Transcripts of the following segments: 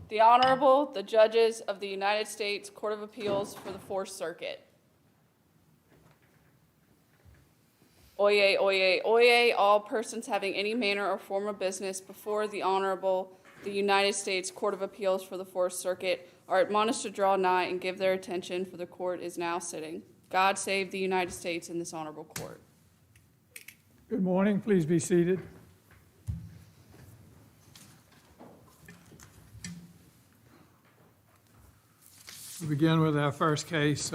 The Honorable, the Judges of the United States Court of Appeals for the Fourth Circuit. Oyez, oyez, oyez, all persons having any manner or form of business before the Honorable, the United States Court of Appeals for the Fourth Circuit are admonished to draw nigh and give their attention, for the court is now sitting. God save the United States and this honorable court. Good morning. Please be seated. We begin with our first case,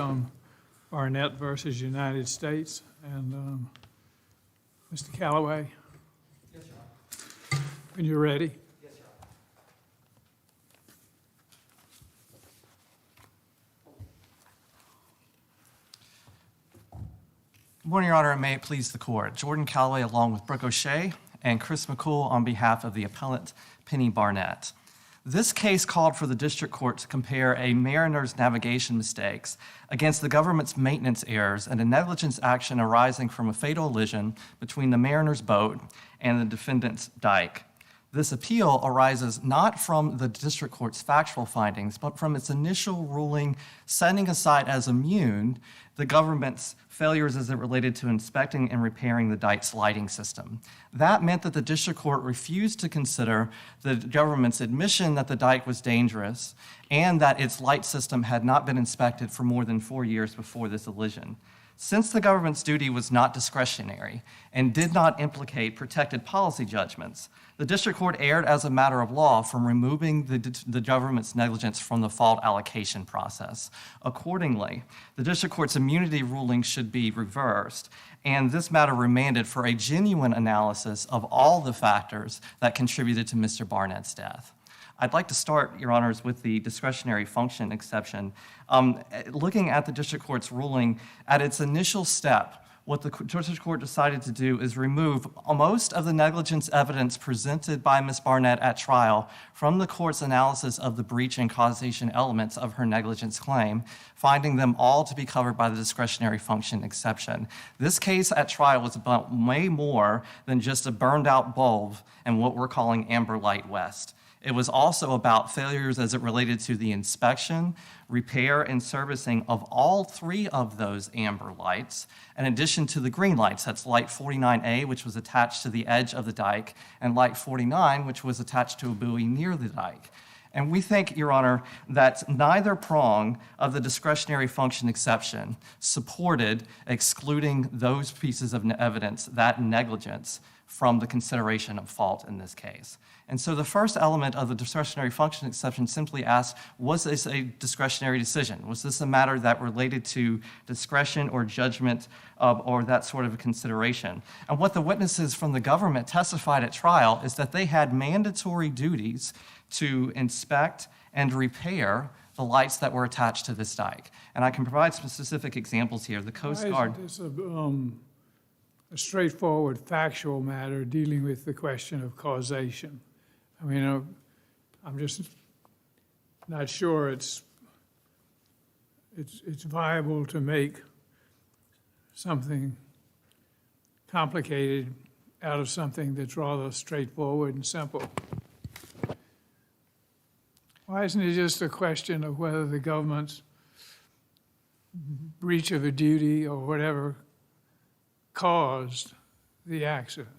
Barnett versus United States. And Mr. Callaway? Yes, Your Honor. When you're ready. Yes, Your Honor. Good morning, Your Honor, and may it please the court. Jordan Callaway along with Brooke O'Shea and Chris McCool on behalf of the appellant Penny Barnett. This case called for the district court to compare a mariner's navigation mistakes against the government's maintenance errors and a negligence action arising from a fatal collision between the mariner's boat and the defendant's dike. This appeal arises not from the district court's factual findings, but from its initial ruling setting aside as immune the government's failures as it related to inspecting and repairing the dike's lighting system. That meant that the district court refused to consider the government's admission that the dike was dangerous and that its light system had not been inspected for more than 4 years before this collision. Since the government's duty was not discretionary and did not implicate protected policy judgments, the district court erred as a matter of law from removing the government's negligence from the fault allocation process. Accordingly, the district court's immunity ruling should be reversed, and this matter remanded for a genuine analysis of all the factors that contributed to Mr. Barnett's death. I'd like to start, Your Honors, with the discretionary function exception. Looking at the district court's ruling, at its initial step, what the district court decided to do is remove most of the negligence evidence presented by Ms. Barnett at trial from the court's analysis of the breach and causation elements of her negligence claim, finding them all to be covered by the discretionary function exception. This case at trial was about way more than just a burned out bulb and what we're calling Amber Light West. It was also about failures as it related to the inspection, repair, and servicing of all 3 of those amber lights, in addition to the green lights. That's light 49A, which was attached to the edge of the dike, and light 49, which was attached to a buoy near the dike. And we think, Your Honor, that neither prong of the discretionary function exception supported excluding those pieces of evidence, that negligence, from the consideration of fault in this case. And so the first element of the discretionary function exception simply asks, was this a discretionary decision? Was this a matter that related to discretion or judgment or that sort of a consideration? And what the witnesses from the government testified at trial is that they had mandatory duties to inspect and repair the lights that were attached to this dike. And I can provide some specific examples here. The Coast Guard... Why isn't this a straightforward factual matter dealing with the question of causation? I mean, I'm just not sure it's viable to make something complicated out of something that's rather straightforward and simple. Why isn't it just a question of whether the government's breach of a duty or whatever caused the accident?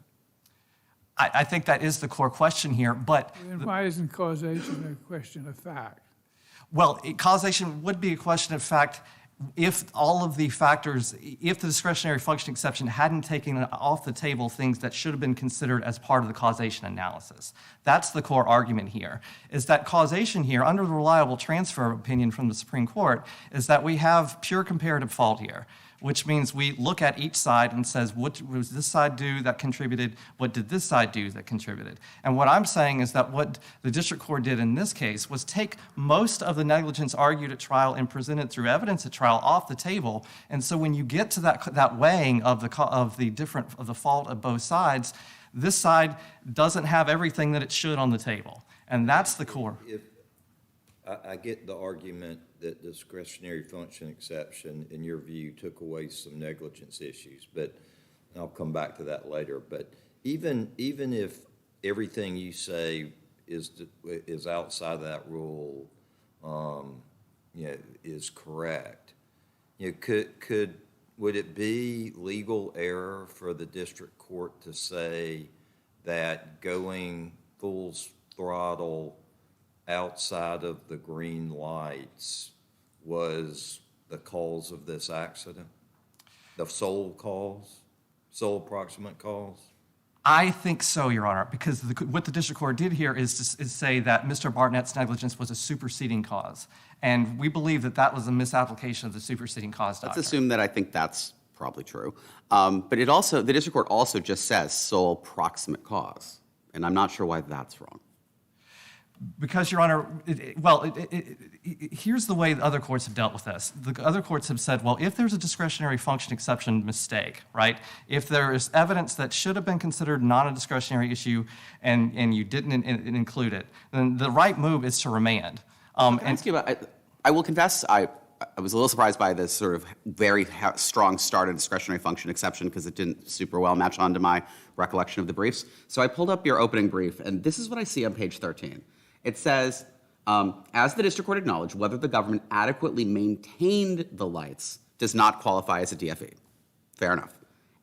I think that is the core question here, but... Then why isn't causation a question of fact? Well, causation would be a question of fact if all of the factors, if the discretionary function exception hadn't taken off the table things that should have been considered as part of the causation analysis. That's the core argument here, is that causation here, under the reliable transfer opinion from the Supreme Court, is that we have pure comparative fault here, which means we look at each side and says, what was this side do that contributed? What did this side do that contributed? And what I'm saying is that what the district court did in this case was take most of the negligence argued at trial and presented through evidence at trial off the table. And so when you get to that weighing of the fault of both sides, this side doesn't have everything that it should on the table. And that's the core. I get the argument that the discretionary function exception, in your view, took away some negligence issues, but I'll come back to that later. But even if everything you say is outside that rule, is correct. Would it be legal error for the district court to say that going full throttle outside of the green lights was the cause of this accident? The sole proximate cause? I think so, Your Honor, because what the district court did here is say that Mr. Barnett's negligence was a superseding cause. And we believe that that was a misapplication of the superseding cause doctrine. Let's assume that I think that's probably true. But the district court also just says sole proximate cause. And I'm not sure why that's wrong. Because, Your Honor, here's the way the other courts have dealt with this. The other courts have said, well, if there's a discretionary function exception mistake, right? If there is evidence that should have been considered not a discretionary issue and you didn't include it, then the right move is to remand. Can I ask you about, I will confess, I was a little surprised by this sort of very strong start of discretionary function exception because it didn't super well match onto my recollection of the briefs. So I pulled up your opening brief, and this is what I see on page 13. It says, as the district court acknowledged, whether the government adequately maintained the lights does not qualify as a DFE. Fair enough.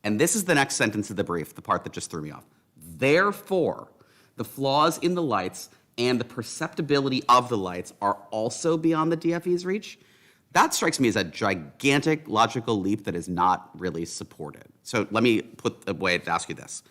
And this is the next sentence of the brief, the part that just threw me off. Therefore, the flaws in the lights and the perceptibility of the lights are also beyond the DFE's reach. That strikes me as a gigantic logical leap that is not really supported. So let me put a way to ask you this.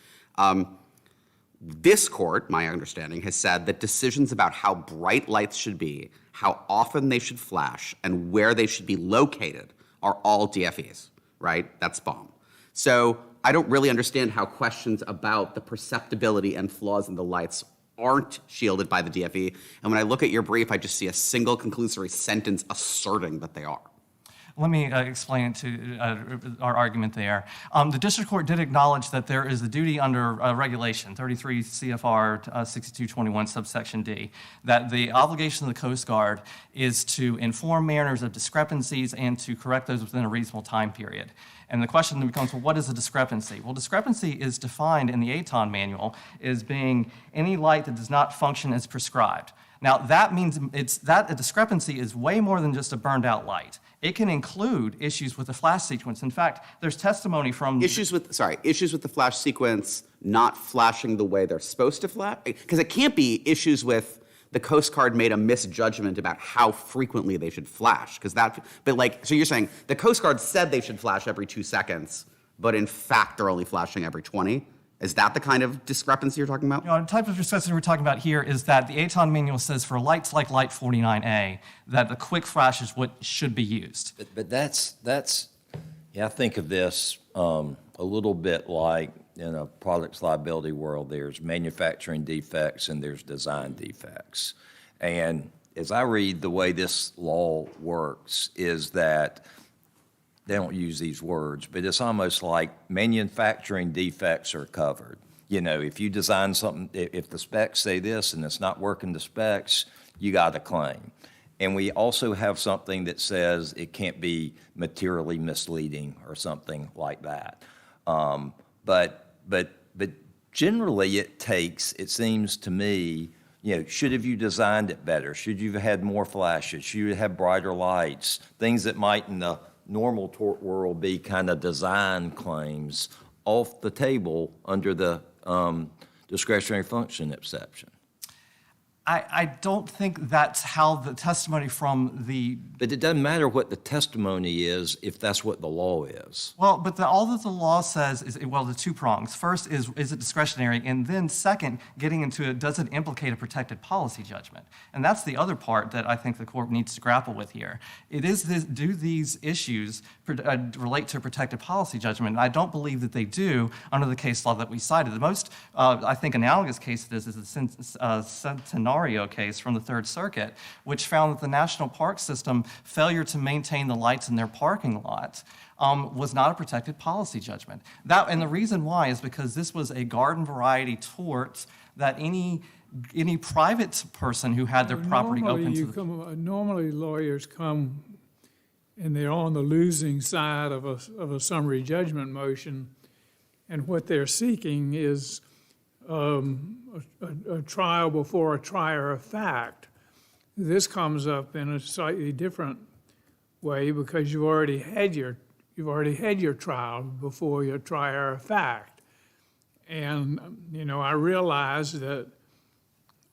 This court, my understanding, has said that decisions about how bright lights should be, how often they should flash, and where they should be located are all DFEs, right? That's bomb. So I don't really understand how questions about the perceptibility and flaws in the lights aren't shielded by the DFE. And when I look at your brief, I just see a single conclusory sentence asserting that they are. Let me explain it to our argument there. The district court did acknowledge that there is a duty under regulation, 33 CFR 6221 subsection D, that the obligation of the Coast Guard is to inform mariners of discrepancies and to correct those within a reasonable time period. And the question then becomes, well, what is a discrepancy? Well, discrepancy is defined in the ATON manual as being any light that does not function as prescribed. Now, that means a discrepancy is way more than just a burned out light. It can include issues with the flash sequence. In fact, there's testimony from... Issues with the flash sequence not flashing the way they're supposed to flash? Because it can't be issues with the Coast Guard made a misjudgment about how frequently they should flash. So you're saying the Coast Guard said they should flash every 2 seconds, but in fact they're only flashing every 20? Is that the kind of discrepancy you're talking about? The type of discrepancy we're talking about here is that the ATON manual says for lights like Light 49A that the quick flash is what should be used. But that's I think of this a little bit like in a products liability world, there's manufacturing defects and there's design defects. And as I read the way this law works is that they don't use these words, but it's almost like manufacturing defects are covered. If you design something, if the specs say this and it's not working the specs, you got a claim. And we also have something that says it can't be materially misleading or something like that. But generally it seems to me, should have you designed it better? Should you have had more flashes? Should you have brighter lights? Things that might in the normal tort world be kind of design claims off the table under the discretionary function exception. I don't think that's how the testimony from the... But it doesn't matter what the testimony is if that's what the law is. Well, but all that the law says is, the two prongs. First, is it discretionary? And then second, getting into it, does it implicate a protected policy judgment? And that's the other part that I think the court needs to grapple with here. Do these issues relate to a protected policy judgment? And I don't believe that they do under the case law that we cited. The most, I think, analogous case to this is the Centenario case from the Third Circuit, which found that the National Park System failure to maintain the lights in their parking lot was not a protected policy judgment. And the reason why is because this was a garden variety tort that any private person who had their property open to... Normally lawyers come and they're on the losing side of a summary judgment motion, and what they're seeking is a trial before a trier of fact. This comes up in a slightly different way because you've already had your trial before your trier of fact. And, I realize that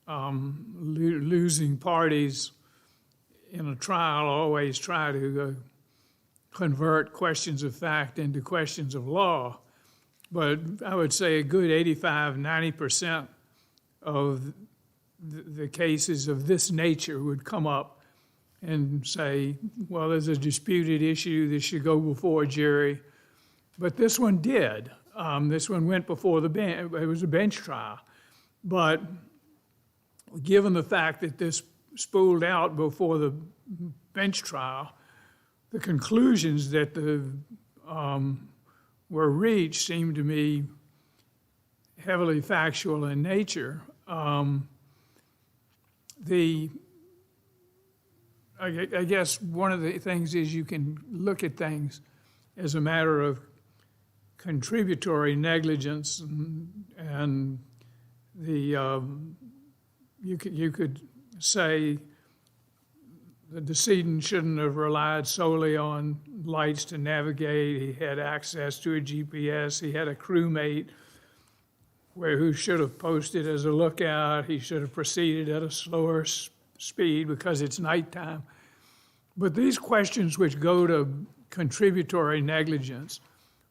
losing parties in a trial always try to convert questions of fact into questions of law. But I would say a good 85–90% of the cases of this nature would come up and say, well, there's a disputed issue, this should go before a jury. But this one did. This one went before the bench. It was a bench trial. But given the fact that this spooled out before the bench trial, the conclusions that were reached seemed to me heavily factual in nature. I guess one of the things is you can look at things as a matter of contributory negligence, and you could say the decedent shouldn't have relied solely on lights to navigate. He had access to a GPS. He had a crewmate who should have posted as a lookout. He should have proceeded at a slower speed because it's nighttime. But these questions which go to contributory negligence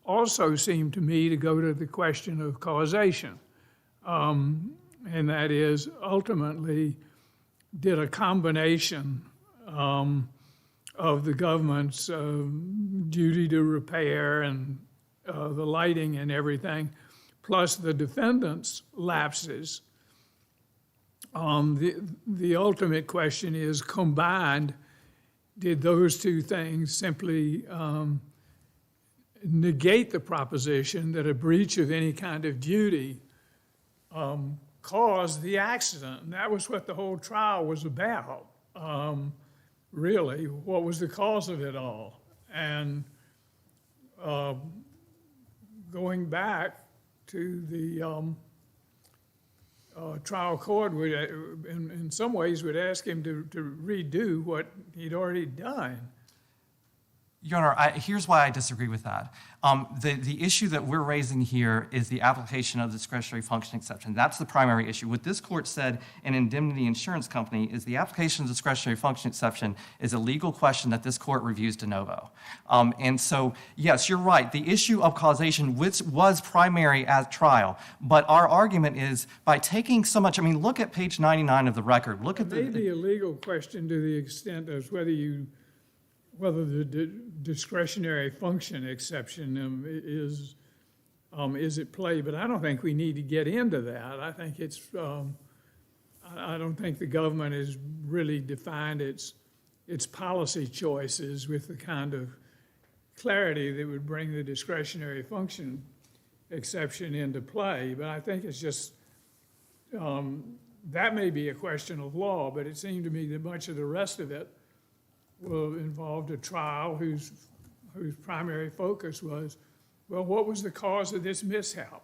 also seem to me to go to the question of causation. And that is, ultimately, did a combination of the government's duty to repair and the lighting and everything, plus the defendant's lapses, the ultimate question is, combined, did those two things simply negate the proposition that a breach of any kind of duty caused the accident? And that was what the whole trial was about, really. What was the cause of it all? And going back to the trial court, would, in some ways, would ask him to redo what he'd already done. Your Honor, here's why I disagree with that. The issue that we're raising here is the application of the discretionary function exception. That's the primary issue. What this court said in Indemnity Insurance Company is the application of the discretionary function exception is a legal question that this court reviews de novo. And so, yes, you're right. The issue of causation, which was primary at trial, but our argument is by taking so much, look at page 99 of the record. Look at It may be a legal question to the extent of whether the discretionary function exception is at play, but I don't think we need to get into that. I think I don't think the government has really defined its policy choices with the kind of clarity that would bring the discretionary function exception into play. But I think it's just, that may be a question of law, but it seemed to me that much of the rest of it involved a trial whose primary focus was, well, what was the cause of this mishap?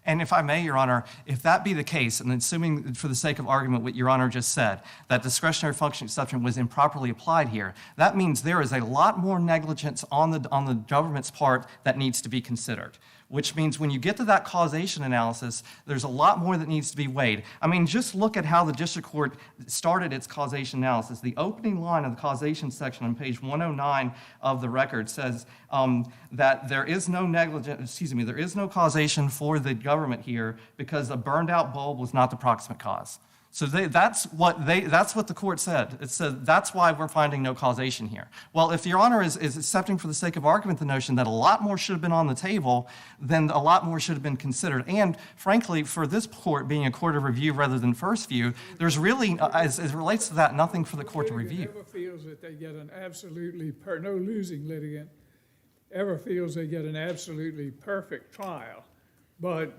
And if I may, Your Honor, if that be the case, and assuming for the sake of argument what Your Honor just said, that discretionary function exception was improperly applied here, that means there is a lot more negligence on the government's part that needs to be considered. Which means when you get to that causation analysis, there's a lot more that needs to be weighed. Just look at how the district court started its causation analysis. The opening line of the causation section on page 109 of the record says that there is no causation for the government here because a burned out bulb was not the proximate cause. So that's what the court said. It said that's why we're finding no causation here. Well, if Your Honor is accepting for the sake of argument the notion that a lot more should have been on the table, then a lot more should have been considered. And frankly, for this court being a court of review rather than first view, there's really, as it relates to that, nothing for the court to review. Never feels that they get an absolutely no losing litigant ever feels they get an absolutely perfect trial, but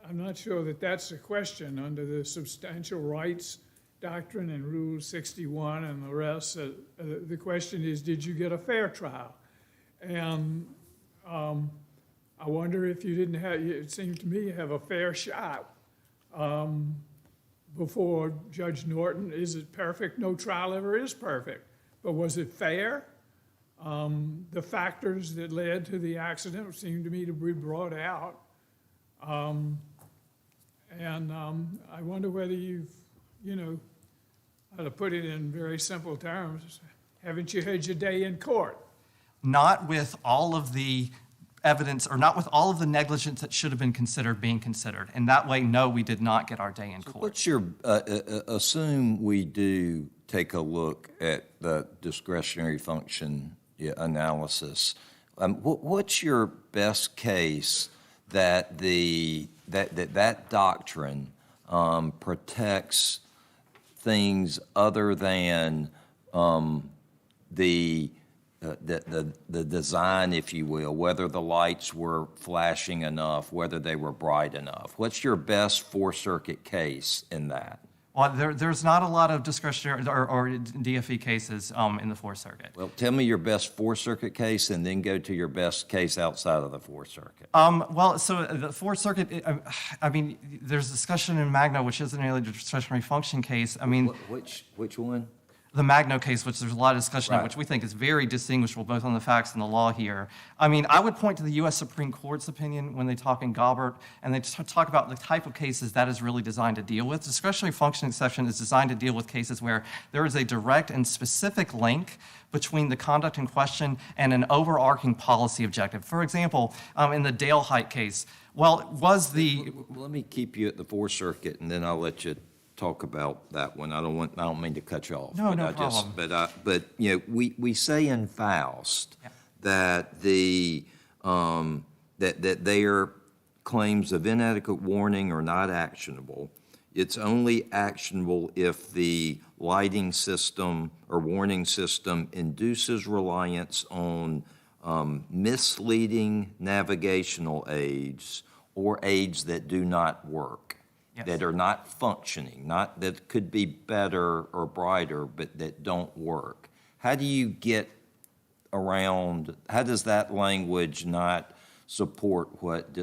I'm not sure that that's the question under the substantial rights doctrine and Rule 61 and the rest. The question is, did you get a fair trial? And I wonder if you didn't have, it seemed to me, you have a fair shot before Judge Norton. Is it perfect? No trial ever is perfect. But was it fair? The factors that led to the accident seem to me to be brought out. I wonder whether you've, how to put it in very simple terms, haven't you had your day in court? Not with all of the evidence, or not with all of the negligence that should have been considered being considered. And that way, no, we did not get our day in court. What's your, assume we do take a look at the discretionary function analysis. What's your best case that that doctrine protects things other than the design, if you will, whether the lights were flashing enough, whether they were bright enough? What's your best Fourth Circuit case in that? Well, there's not a lot of discretionary or DFE cases in the Fourth Circuit. Well, tell me your best Fourth Circuit case and then go to your best case outside of the Fourth Circuit. Well, so the Fourth Circuit, I mean, there's discussion in Magno, which isn't really a discretionary function case. I mean, Which one? the Magno case, which there's a lot of discussion on, Right. which we think is very distinguishable both on the facts and the law here. I mean, I would point to the U.S. Supreme Court's opinion when they talk in Gaubert, and they talk about the type of cases that is really designed to deal with. Discretionary function exception is designed to deal with cases where there is a direct and specific link between the conduct in question and an overarching policy objective. For example, in the Dale Height case, well, was the... Let me keep you at the Fourth Circuit, and then I'll let you talk about that one. I don't mean to cut you off. No, but no I just, problem. but we say in Faust Yeah. that that their claims of inadequate warning are not actionable. It's only actionable if the lighting system or warning system induces reliance on misleading navigational aids or aids that do not work. Yes. That are not functioning, not that could be better or brighter, but that don't work. How do you get around, how does that language not support what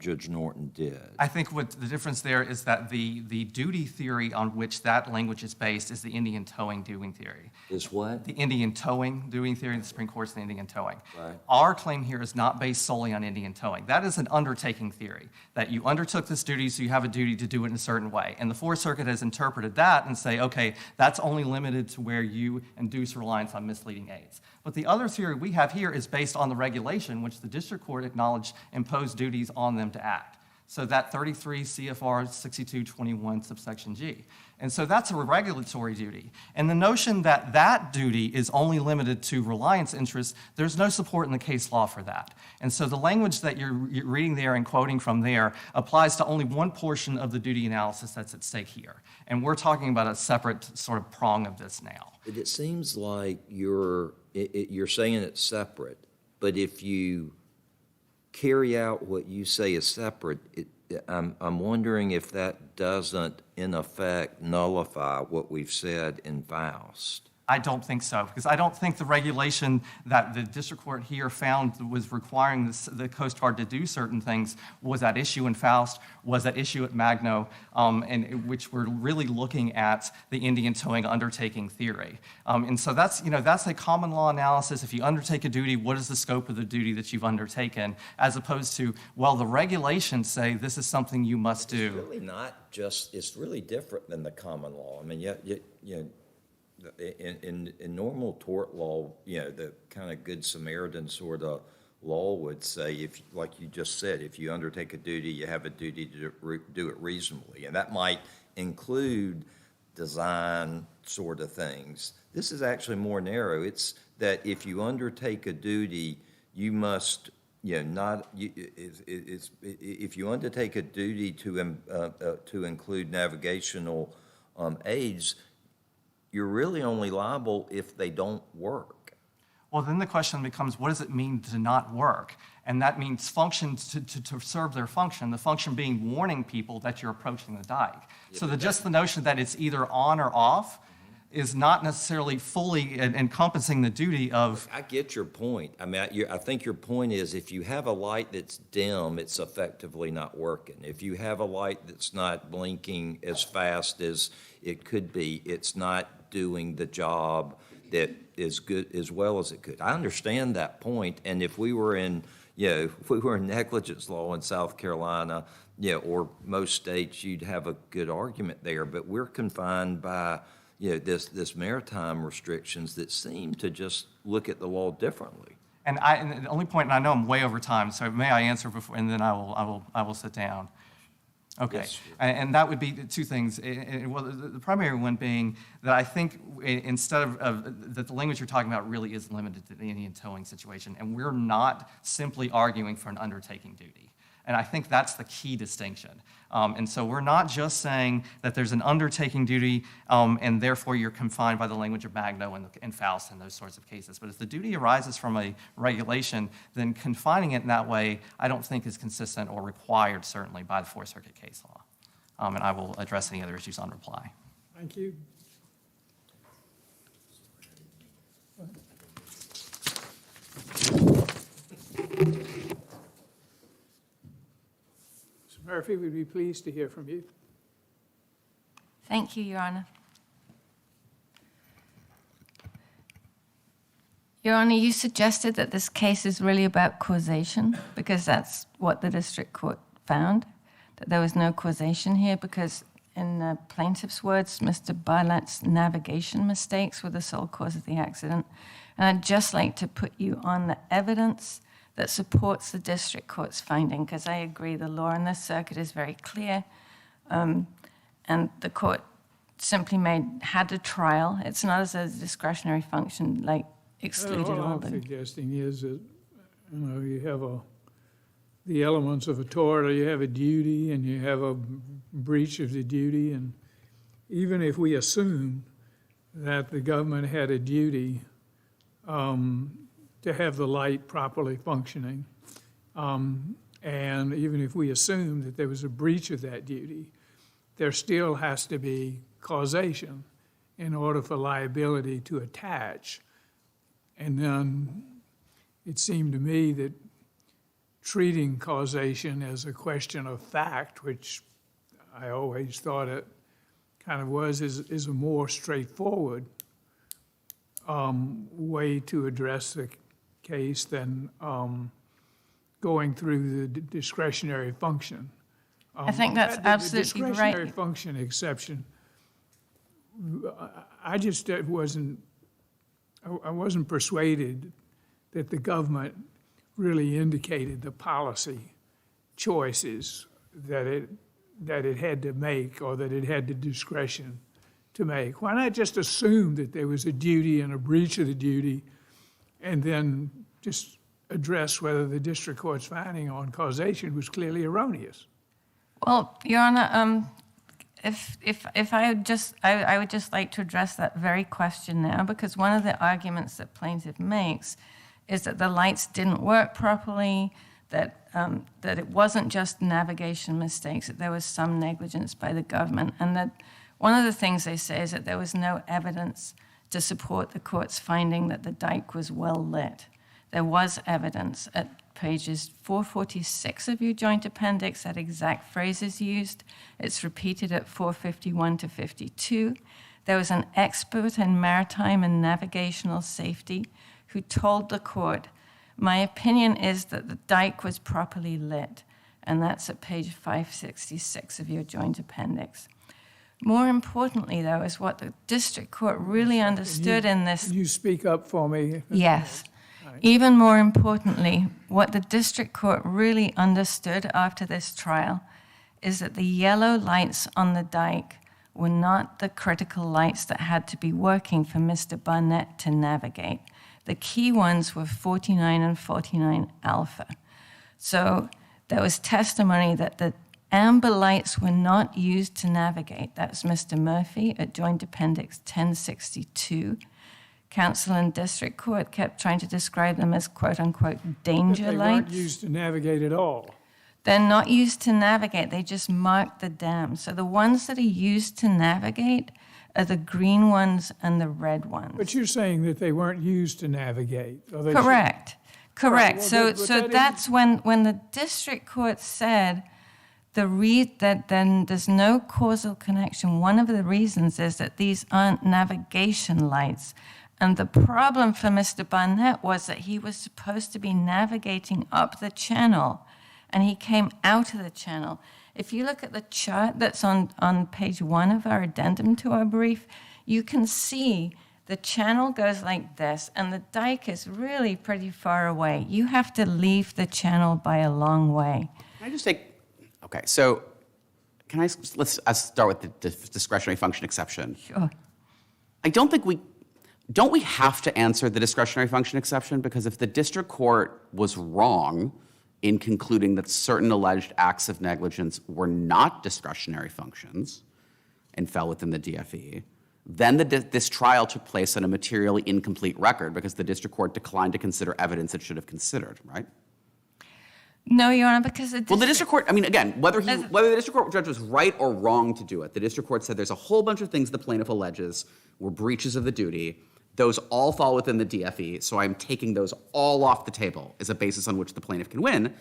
Judge Norton did? I think what the difference there is that the duty theory on which that language is based is the Indian towing doing theory. Is what? The Indian towing doing theory, the Supreme Court's the Indian towing. Right. Our claim here is not based solely on Indian towing. That is an undertaking theory, that you undertook this duty, so you have a duty to do it in a certain way. And the Fourth Circuit has interpreted that and say, okay, that's only limited to where you induce reliance on misleading aids. But the other theory we have here is based on the regulation, which the district court acknowledged imposed duties on them to act. So that 33 CFR 6221 subsection G. And so that's a regulatory duty. And the notion that that duty is only limited to reliance interests, there's no support in the case law for that. And so the language that you're reading there and quoting from there applies to only one portion of the duty analysis that's at stake here. And we're talking about a separate sort of prong of this now. But it seems like you're saying it's separate, but if you carry out what you say is separate, I'm wondering if that doesn't, in effect, nullify what we've said in Faust. I don't think so, because I don't think the regulation that the district court here found was requiring the Coast Guard to do certain things was at issue in Faust, was at issue at Magno, and which we're really looking at the Indian towing undertaking theory. And so that's a common law analysis. If you undertake a duty, what is the scope of the duty that you've undertaken, as opposed to, well, the regulations say this is something you must do. It's really not just, it's really different than the common law. I mean, in normal tort law, the kind of Good Samaritan sort of law would say, if, like you just said, if you undertake a duty, you have a duty to do it reasonably. And that might include design sort of things. This is actually more narrow. It's that if you undertake a duty, you must, if you undertake a duty to include navigational aids, you're really only liable if they don't work. Well, then the question becomes, what does it mean to not work? And that means function to serve their function, the function being warning people that you're approaching the dike. So just the notion that it's either on or off, is not necessarily fully encompassing the duty of. I get your point. I mean, I think your point is if you have a light that's dim, it's effectively not working. If you have a light that's not blinking as fast as it could be, it's not doing the job that is good as well as it could. I understand that point, and if we were in, if we were in negligence law in South Carolina, or most states, you'd have a good argument there. But we're confined by this maritime restrictions that seem to just look at the law differently. And the only point, and I know I'm way over time, so may I answer before, and then I will sit down. Okay, Yes. And that would be two things. Well, the primary one being that I think instead of that the language you're talking about really is limited to the Indian towing situation, and we're not simply arguing for an undertaking duty. And I think that's the key distinction. And so we're not just saying that there's an undertaking duty and therefore you're confined by the language of Magno and Faust and those sorts of cases. But if the duty arises from a regulation, then confining it in that way I don't think is consistent or required, certainly, by the Fourth Circuit case law. And I will address any other issues on reply. Thank you. Mr. Murphy, we'd be pleased to hear from you. Thank you, Your Honor. Your Honor, you suggested that this case is really about causation because that's what the district court found, that there was no causation here because, in the plaintiff's words, Mr. Barnett's navigation mistakes were the sole cause of the accident. And I'd just like to put you on the evidence that supports the district court's finding, because I agree the law in this circuit is very clear, and the court simply had a trial. It's not as a discretionary function, like excluded All all I'm the... suggesting is that, you have the elements of a tort, or you have a duty, and you have a breach of the duty, and even if we assume that the government had a duty to have the light properly functioning, and even if we assume that there was a breach of that duty, there still has to be causation in order for liability to attach. And then it seemed to me that treating causation as a question of fact, which I always thought it kind of was, is a more straightforward way to address the case than going through the discretionary function. I think that's absolutely The discretionary right. function exception, I just wasn't persuaded that the government really indicated the policy choices that it had to make, or that it had the discretion to make. Why not just assume that there was a duty and a breach of the duty, and then just address whether the district court's finding on causation was clearly erroneous? Well, Your Honor, if I would just like to address that very question now, because one of the arguments that plaintiff makes is that the lights didn't work properly, that it wasn't just navigation mistakes, that there was some negligence by the government, and that one of the things they say is that there was no evidence to support the court's finding that the dike was well lit. There was evidence at pages 446 of your joint appendix, that exact phrase is used. It's repeated at 451 to 52. There was an expert in maritime and navigational safety who told the court, my opinion is that the dike was properly lit, and that's at page 566 of your joint appendix. More importantly, though, is what the district court really understood in this. Can you speak up for me? Yes. Even more importantly, what the district court really understood after this trial is that the yellow lights on the dike were not the critical lights that had to be working for Mr. Barnett to navigate. The key ones were 49 and 49 alpha. So there was testimony that the amber lights were not used to navigate. That's Mr. Murphy at Joint Appendix 1062. Counsel in district court kept trying to describe them as quote-unquote danger They lights. weren't used to navigate at all. They're not used to navigate. They just mark the dam. So the ones that are used to navigate are the green ones and the red ones. But you're saying that they weren't used to navigate. Or they Correct. Correct. well, So, but so that that's when the district court said that then there's no causal connection. One of the reasons is that these aren't navigation lights. And the problem for Mr. Barnett was that he was supposed to be navigating up the channel, and he came out of the channel. If you look at the chart that's on page 1 of our addendum to our brief, you can see the channel goes like this, and the dike is really pretty far away. You have to leave the channel by a long way. Can I just okay, so let's start with the discretionary function exception. Sure. Don't we have to answer the discretionary function exception? Because if the district court was wrong in concluding that certain alleged acts of negligence were not discretionary functions and fell within the DFE, then this trial took place on a materially incomplete record because the district court declined to consider evidence it should have considered, right? No, Your Honor, because the district court, I mean, again, whether the district court judge was right or wrong to do it, the district court said there's a whole bunch of things the plaintiff alleges were breaches of the duty. Those all fall within the DFE, so I'm taking those all off the table as a basis on which the plaintiff can win.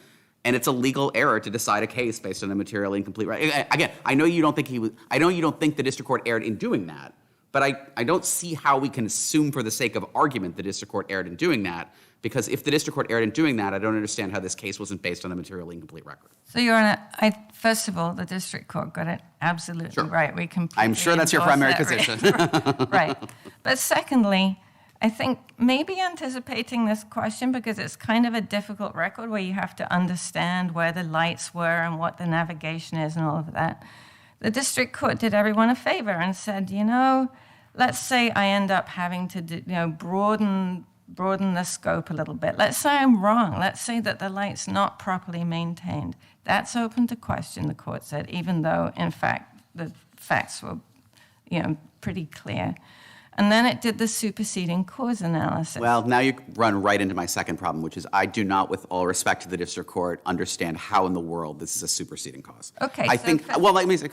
And it's a legal error to decide a case based on a materially incomplete record. Again, I know you don't think the district court erred in doing that, but I don't see how we can assume for the sake of argument the district court erred in doing that, because if the district court erred in doing that, I don't understand how this case wasn't based on a materially incomplete record. So, Your Honor, first of all, the district court got it absolutely Sure. right. We completely I'm sure that's your endorse primary that. position. Right. But secondly, I think maybe anticipating this question, because it's kind of a difficult record where you have to understand where the lights were and what the navigation is and all of that. The district court did everyone a favor and said, let's say I end up having to broaden the scope a little bit. Let's say I'm wrong. Let's say that the light's not properly maintained. That's open to question, the court said, even though, in fact, the facts were, pretty clear. And then it did the superseding cause analysis. Well, now you run right into my second problem, which is I do not, with all respect to the district court, understand how in the world this is a superseding cause. Okay. Let me say,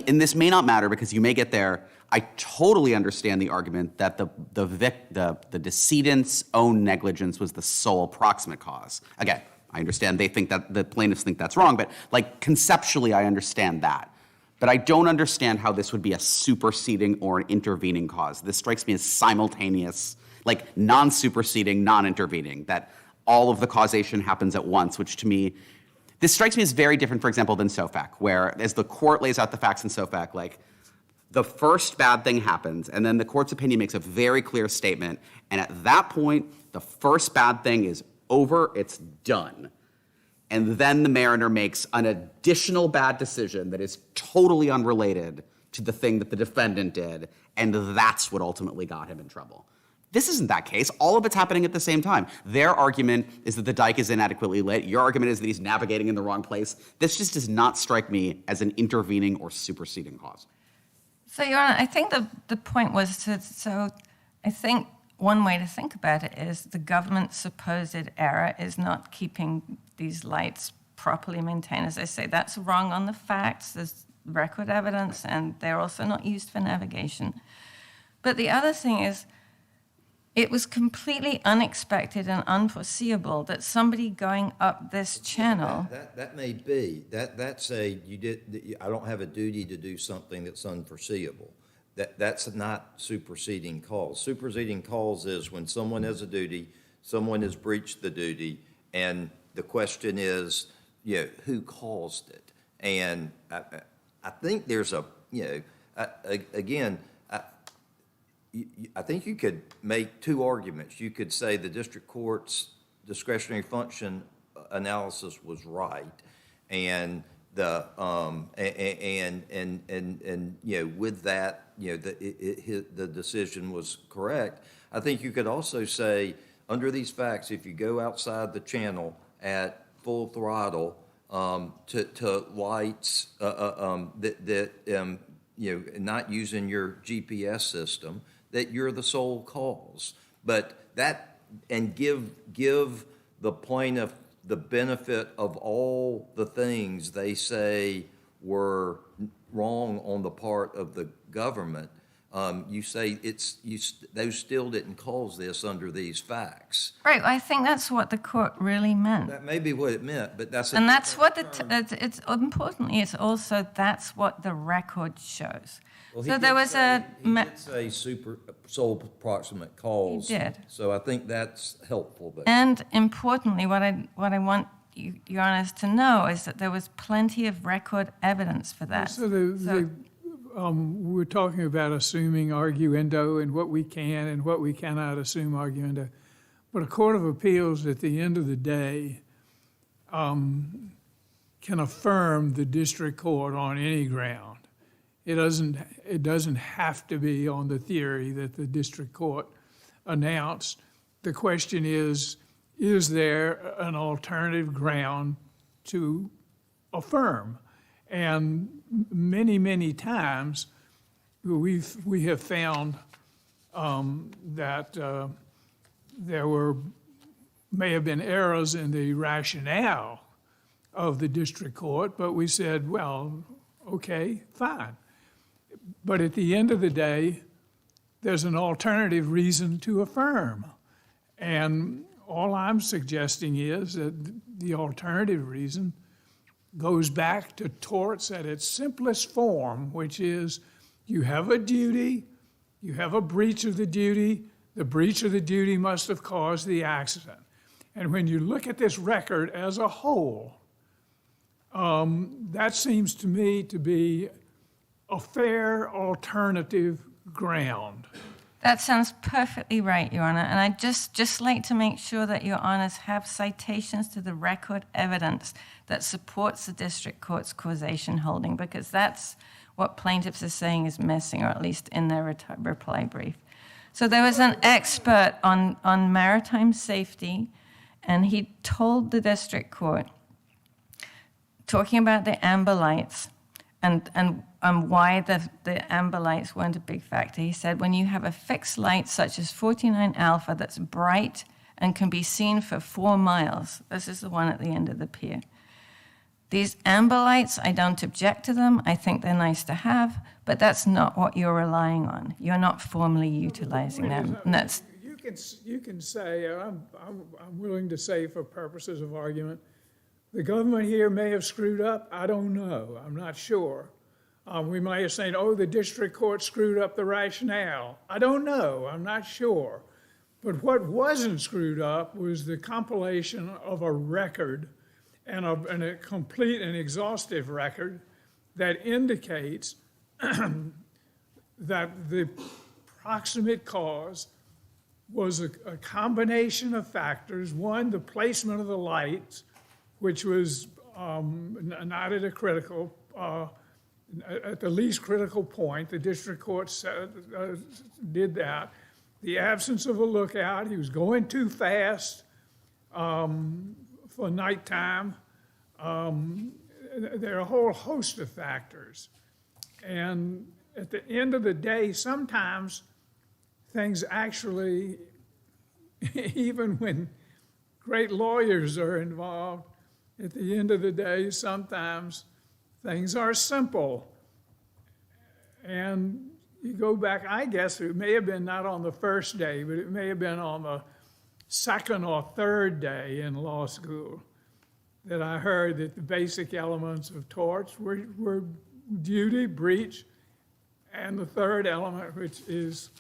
and this may not matter because you may get there. I totally understand the argument that the decedent's own negligence was the sole proximate cause. Again, I understand they think that the plaintiffs think that's wrong, but conceptually, I understand that. But I don't understand how this would be a superseding or an intervening cause. This strikes me as simultaneous, non-superseding, non-intervening, that all of the causation happens at once, which to me, this strikes me as very different, for example, than SOFAC, where as the court lays out the facts in SOFAC, the first bad thing happens, and then the court's opinion makes a very clear statement, and at that point, the first bad thing is over, it's done. And then the mariner makes an additional bad decision that is totally unrelated to the thing that the defendant did, and that's what ultimately got him in trouble. This isn't that case. All of it's happening at the same time. Their argument is that the dike is inadequately lit. Your argument is that he's navigating in the wrong place. This just does not strike me as an intervening or superseding cause. So, Your Honor, I think the point was I think one way to think about it is the government's supposed error is not keeping these lights properly maintained. As I say, that's wrong on the facts. There's record evidence, and they're also not used for navigation. But the other thing is, it was completely unexpected and unforeseeable that somebody going up this channel. That may be. That's I don't have a duty to do something that's unforeseeable. That's not superseding cause. Superseding cause is when someone has a duty, someone has breached the duty, and the question is, who caused it? And I think there's I think you could make two arguments. You could say the district court's discretionary function analysis was right, and with that, the decision was correct. I think you could also say, under these facts, if you go outside the channel at full throttle to lights not using your GPS system, that you're the sole cause. But give the plaintiff the benefit of all the things they say were wrong on the part of the government, you say those still didn't cause this under these facts. Right, I think that's what the court really meant. That may be what it meant, but that's a And that's what different term. it's importantly, it's also, that's what the record shows. Well, So there was a, he did say sole proximate cause. He did. So I think that's helpful. But and importantly, what I want Your Honors to know is that there was plenty of record evidence for that. So we're talking about assuming arguendo and what we can and what we cannot assume arguendo. But a court of appeals at the end of the day can affirm the district court on any ground. It doesn't have to be on the theory that the district court announced. The question is there an alternative ground to affirm? And many, many times we have found that there may have been errors in the rationale of the district court, but we said, well, okay, fine. But at the end of the day, there's an alternative reason to affirm. And all I'm suggesting is that the alternative reason goes back to torts at its simplest form, which is you have a duty, you have a breach of the duty, the breach of the duty must have caused the accident. And when you look at this record as a whole, that seems to me to be a fair alternative ground. That sounds perfectly right, Your Honor. And I'd just like to make sure that Your Honors have citations to the record evidence that supports the district court's causation holding, because that's what plaintiffs are saying is missing, or at least in their reply brief. So there was an expert on maritime safety, and he told the district court, talking about the amber lights, and why the amber lights weren't a big factor. He said, when you have a fixed light such as 49 alpha that's bright and can be seen for 4 miles, this is the one at the end of the pier. These amber lights, I don't object to them. I think they're nice to have, but that's not what you're relying on. You're not formally utilizing them. And that's, You can say, I'm willing to say for purposes of argument, the government here may have screwed up. I don't know. I'm not sure. We might have said, oh, the district court screwed up the rationale. I don't know. I'm not sure. But what wasn't screwed up was the compilation of a record and a complete and exhaustive record that indicates that the proximate cause was a combination of factors. One, the placement of the lights, which was not at a critical, at the least critical point. The district court did that. The absence of a lookout, he was going too fast for nighttime. There are a whole host of factors. And at the end of the day, sometimes things actually, even when great lawyers are involved, at the end of the day, sometimes things are simple. And you go back, I guess it may have been not on the first day, but it may have been on the second or third day in law school that I heard that the basic elements of torts were duty, breach, and the third element, which is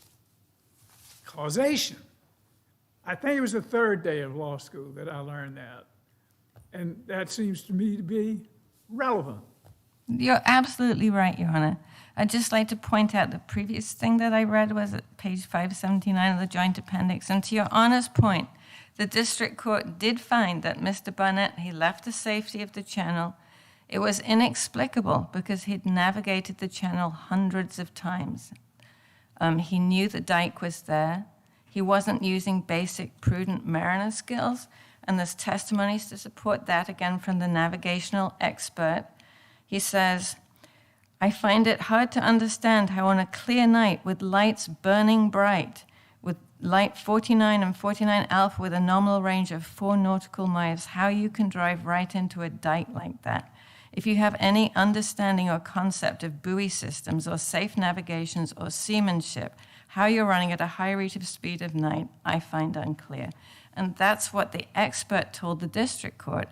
causation. I think it was the third day of law school that I learned that. And that seems to me to be relevant. you're absolutely right, Your Honor. I'd just like to point out the previous thing that I read was at page 579 of the joint appendix. And to Your Honor's point, the district court did find that Mr. Barnett, he left the safety of the channel. It was inexplicable because he'd navigated the channel hundreds of times. He knew the dike was there. He wasn't using basic prudent mariner skills, and there's testimonies to support that, again, from the navigational expert. He says, I find it hard to understand how on a clear night with lights burning bright, with light 49 and 49 alpha with a nominal range of 4 nautical miles, how you can drive right into a dike like that. If you have any understanding or concept of buoy systems or safe navigations or seamanship, how you're running at a high rate of speed of night, I find unclear. And that's what the expert told the district court.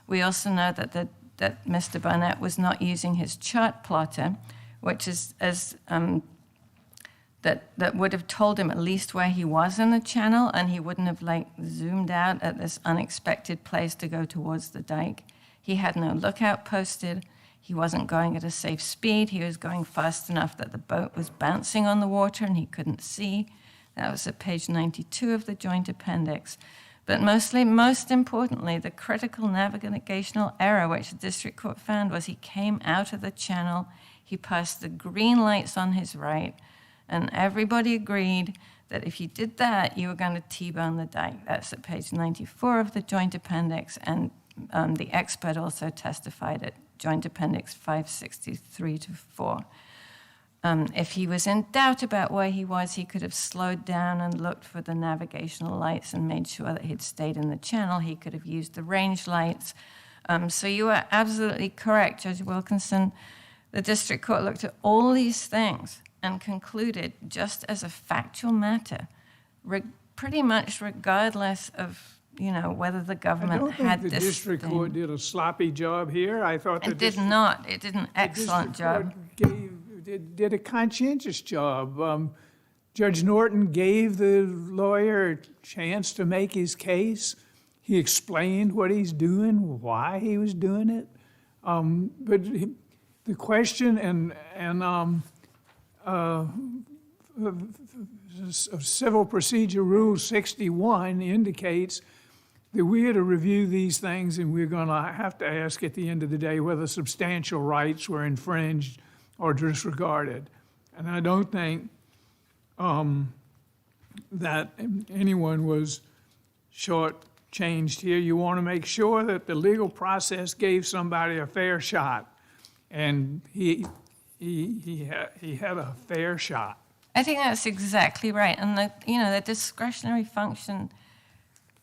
We also know that Mr. Barnett was not using his chart plotter, which is that would have told him at least where he was in the channel, and he wouldn't have zoomed out at this unexpected place to go towards the dike. He had no lookout posted. He wasn't going at a safe speed. He was going fast enough that the boat was bouncing on the water and he couldn't see. That was at page 92 of the joint appendix. But most importantly, the critical navigational error which the district court found was he came out of the channel, he passed the green lights on his right, and everybody agreed that if you did that, you were going to T-bone the dike. That's at page 94 of the joint appendix, and the expert also testified at joint appendix 563 to 4. If he was in doubt about where he was, he could have slowed down and looked for the navigational lights and made sure that he'd stayed in the channel. He could have used the range lights. So you are absolutely correct, Judge Wilkinson. The district court looked at all these things and concluded, just as a factual matter, pretty much regardless of whether the government had this. The district court did a sloppy job here. I thought it did not. It did an excellent job. Did a conscientious job. Judge Norton gave the lawyer a chance to make his case. He explained what he's doing, why he was doing it. But the question of Civil Procedure Rule 61 indicates that we are to review these things, and we're going to have to ask at the end of the day whether substantial rights were infringed or disregarded. And I don't think that anyone was shortchanged here. You want to make sure that the legal process gave somebody a fair shot, and he had a fair shot. I think that's exactly right. And the discretionary function,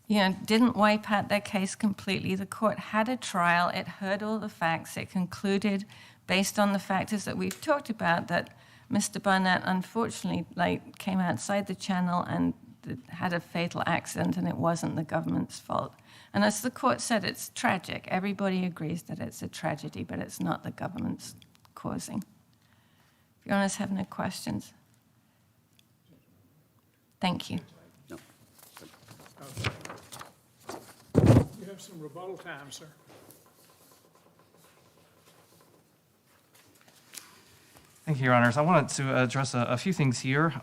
didn't wipe out their case completely. The court had a trial. It heard all the facts. It concluded, based on the factors that we've talked about, that Mr. Barnett unfortunately came outside the channel and had a fatal accident, and it wasn't the government's fault. And as the court said, it's tragic. Everybody agrees that it's a tragedy, but it's not the government's causing. If your honors have no questions. Thank you. No. You have some rebuttal time, sir. Thank you, Your Honors. I wanted to address a few things here.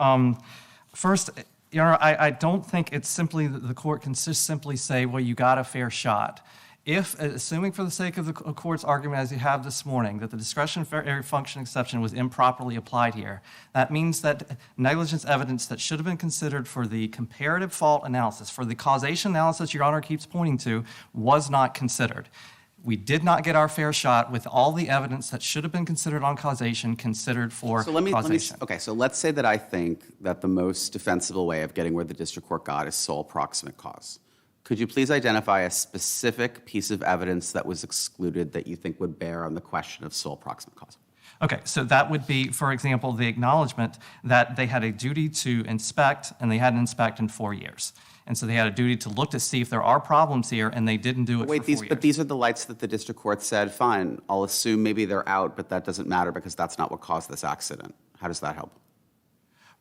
First, Your Honor, I don't think it's simply that the court can just simply say, well, you got a fair shot. If, assuming for the sake of the court's argument as you have this morning, that the discretionary function exception was improperly applied here, that means that negligence evidence that should have been considered for the comparative fault analysis, for the causation analysis Your Honor keeps pointing to, was not considered. We did not get our fair shot with all the evidence that should have been considered on causation considered for causation. Okay, so let's say that I think that the most defensible way of getting where the district court got is sole proximate cause. Could you please identify a specific piece of evidence that was excluded that you think would bear on the question of sole proximate cause? Okay, so that would be, for example, the acknowledgement that they had a duty to inspect, and they hadn't inspected in 4 years. And so they had a duty to look to see if there are problems here, and they didn't do it for 4 years. But these are the lights that the district court said, fine, I'll assume maybe they're out, but that doesn't matter because that's not what caused this accident. How does that help?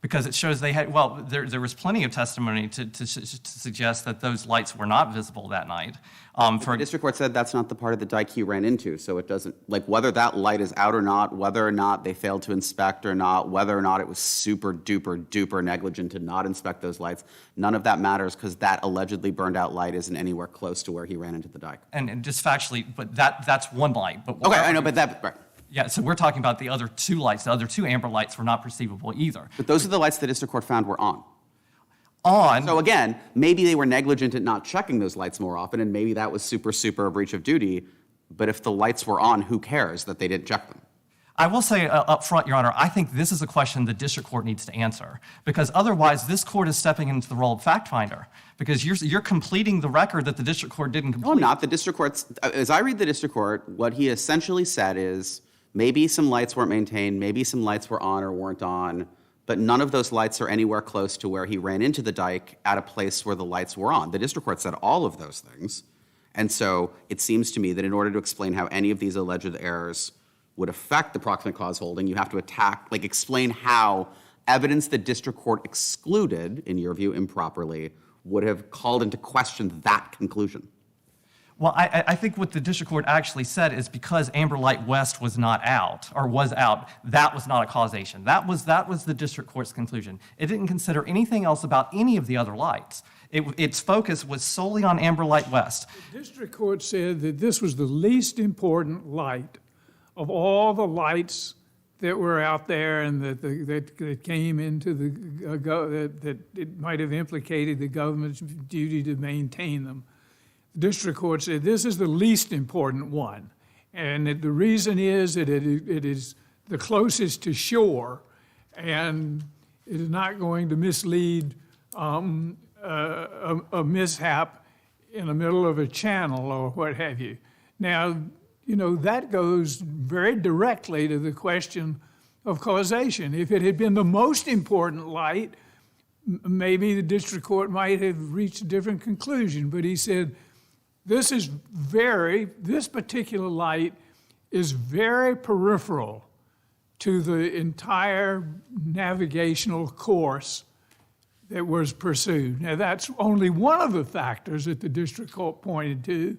Because it shows they had, well, there was plenty of testimony to suggest that those lights were not visible that night. The district court said that's not the part of the dike he ran into, so it doesn't, whether that light is out or not, whether or not they failed to inspect or not, whether or not it was super duper duper negligent to not inspect those lights, none of that matters because that allegedly burned out light isn't anywhere close to where he ran into the dike. And just factually, but that's one light. But okay, I know, but that, right. Yeah, so we're talking about the other two lights. The other two amber lights were not perceivable either. But those are the lights the district court found were on. On. So again, maybe they were negligent at not checking those lights more often, and maybe that was super a breach of duty. But if the lights were on, who cares that they didn't check them? I will say up front, Your Honor, I think this is a question the district court needs to answer, because otherwise this court is stepping into the role of fact finder, because you're completing the record that the district court didn't complete. No, I'm not. The district court's, as I read the district court, what he essentially said is maybe some lights weren't maintained, maybe some lights were on or weren't on, but none of those lights are anywhere close to where he ran into the dike at a place where the lights were on. The district court said all of those things. And so it seems to me that in order to explain how any of these alleged errors would affect the proximate cause holding, you have to explain how evidence the district court excluded, in your view, improperly, would have called into question that conclusion. Well, I think what the district court actually said is because Amber Light West was not out, or was out, that was not a causation. That was the district court's conclusion. It didn't consider anything else about any of the other lights. Its focus was solely on Amber Light West. The district court said that this was the least important light of all the lights that were out there and that came into that it might have implicated the government's duty to maintain them. The district court said this is the least important one. And that the reason is that it is the closest to shore and it is not going to mislead a mishap in the middle of a channel or what have you. Now, you know, that goes very directly to the question of causation. If it had been the most important light, maybe the district court might have reached a different conclusion. But he said, this particular light is very peripheral to the entire navigational course that was pursued. Now, that's only one of the factors that the district court pointed to.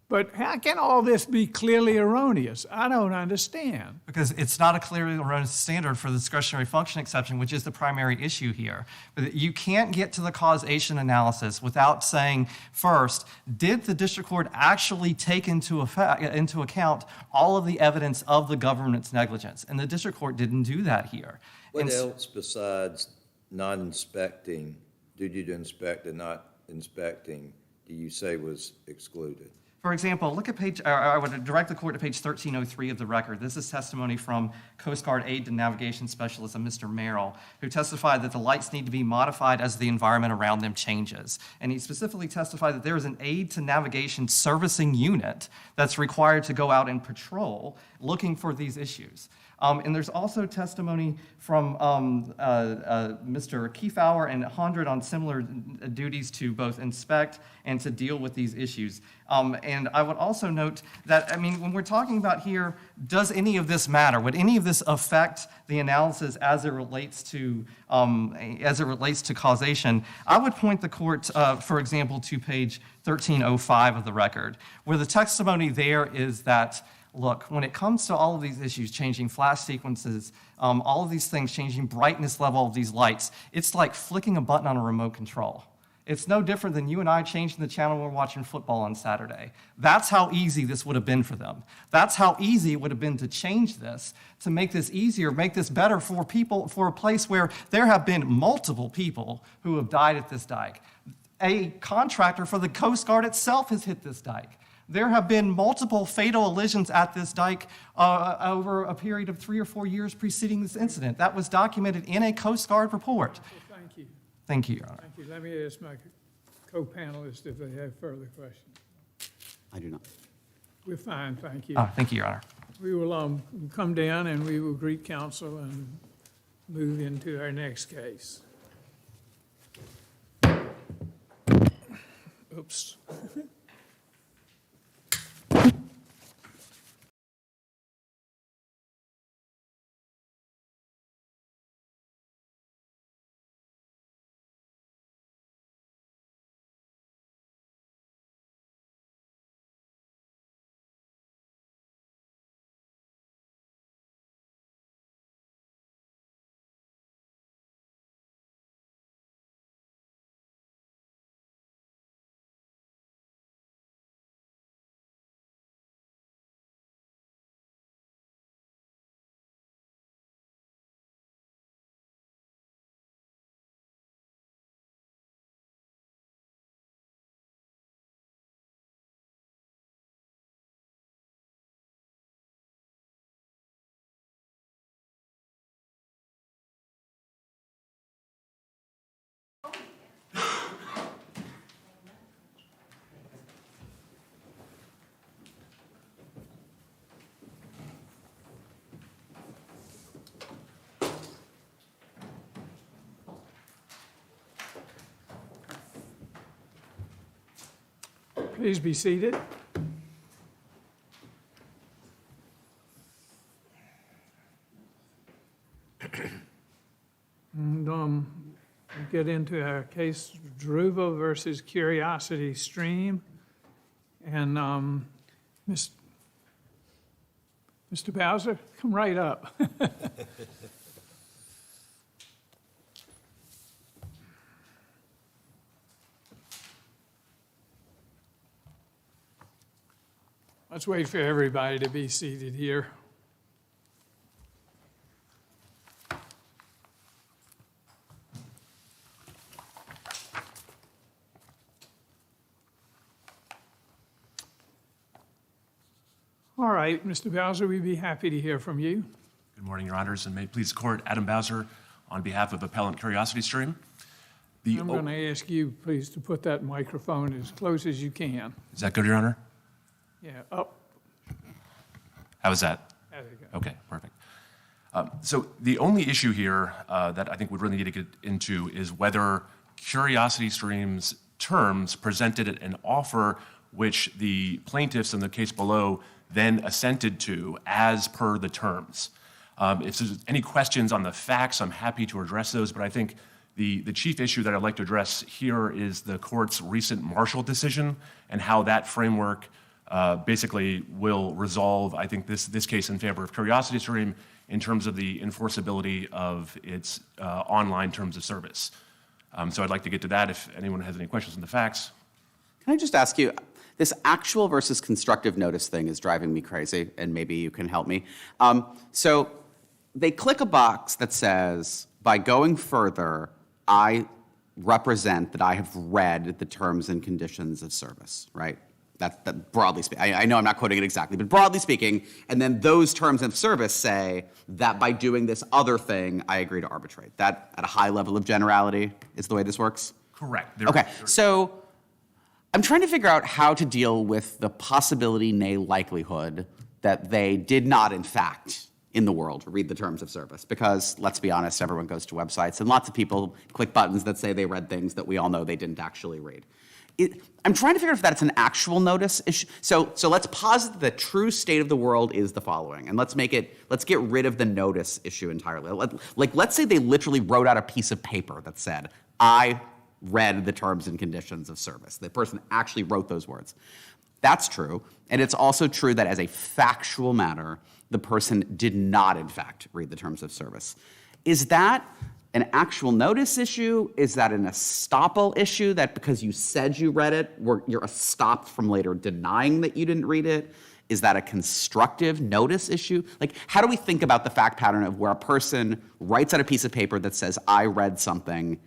But how can all this be clearly erroneous? I don't understand. Because it's not a clearly erroneous standard for the discretionary function exception, which is the primary issue here. But you can't get to the causation analysis without saying, first, did the district court actually take into account all of the evidence of the government's negligence? And the district court didn't do that here. What else besides not inspecting, duty to inspect and not inspecting, do you say was excluded? For example, look at I would direct the court to page 1303 of the record. This is testimony from Coast Guard Aid to Navigation Specialist, Mr. Merrill, who testified that the lights need to be modified as the environment around them changes. And he specifically testified that there is an aid to navigation servicing unit that's required to go out and patrol looking for these issues. And there's also testimony from Mr. Kiefauer and Hondred on similar duties to both inspect and to deal with these issues. And I would also note that, I mean, when we're talking about here, does any of this matter? Would any of this affect the analysis as it relates to causation? I would point the court, for example, to page 1305 of the record, where the testimony there is that, look, when it comes to all of these issues, changing flash sequences, all of these things, changing brightness level of these lights, it's like flicking a button on a remote control. It's no different than you and I changing the channel when we're watching football on Saturday. That's how easy this would have been for them. That's how easy it would have been to change this, to make this easier, make this better for people, for a place where there have been multiple people who have died at this dike. A contractor for the Coast Guard itself has hit this dike. There have been multiple fatal collisions at this dike over a period of 3 or 4 years preceding this incident. That was documented in a Coast Guard report. Well, thank you. Thank you, Your Honor. Thank you. Let me ask my co-panelists if they have further questions. I do not. We're fine, thank you. Thank you, Your Honor. We will come down and we will greet counsel and move into our next case. Oops. Please be seated. And we'll get into our case, Druva versus Curiosity Stream. And Mr. Bowser, come right up. Let's wait for everybody to be seated here. All right, Mr. Bowser, we'd be happy to hear from you. Good morning, Your Honors, and may it please the Court, Adam Bowser on behalf of Appellant Curiosity Stream. I'm going to ask you, please, to put that microphone as close as you can. Is that good, Your Honor? Yeah, up. How is that? There you go. Okay, perfect. So the only issue here that I think we really need to get into is whether Curiosity Stream's terms presented an offer which the plaintiffs in the case below then assented to as per the terms. If there's any questions on the facts, I'm happy to address those, but I think the chief issue that I'd like to address here is the court's recent Marshall decision and how that framework basically will resolve, I think, this case in favor of Curiosity Stream in terms of the enforceability of its online terms of service. So I'd like to get to that if anyone has any questions on the facts. Can I just ask you, this actual versus constructive notice thing is driving me crazy, and maybe you can help me. So they click a box that says, by going further, I represent that I have read the terms and conditions of service, right? That broadly speaking. I know I'm not quoting it exactly, but broadly speaking, and then those terms of service say that by doing this other thing, I agree to arbitrate. That, at a high level of generality, is the way this works? Correct. Okay, so I'm trying to figure out how to deal with the possibility, nay likelihood, that they did not, in fact, in the world, read the terms of service. Because, let's be honest, everyone goes to websites, and lots of people click buttons that say they read things that we all know they didn't actually read. I'm trying to figure out if that's an actual notice issue. So let's posit the true state of the world is the following, and let's get rid of the notice issue entirely. Let's say they literally wrote out a piece of paper that said, I read the terms and conditions of service. The person actually wrote those words. That's true, and it's also true that as a factual matter, the person did not, in fact, read the terms of service. Is that an actual notice issue? Is that an estoppel issue, that because you said you read it, you're estopped from later denying that you didn't read it? Is that a constructive notice issue? Like, how do we think about the fact pattern of where a person writes out a piece of paper that says, I read something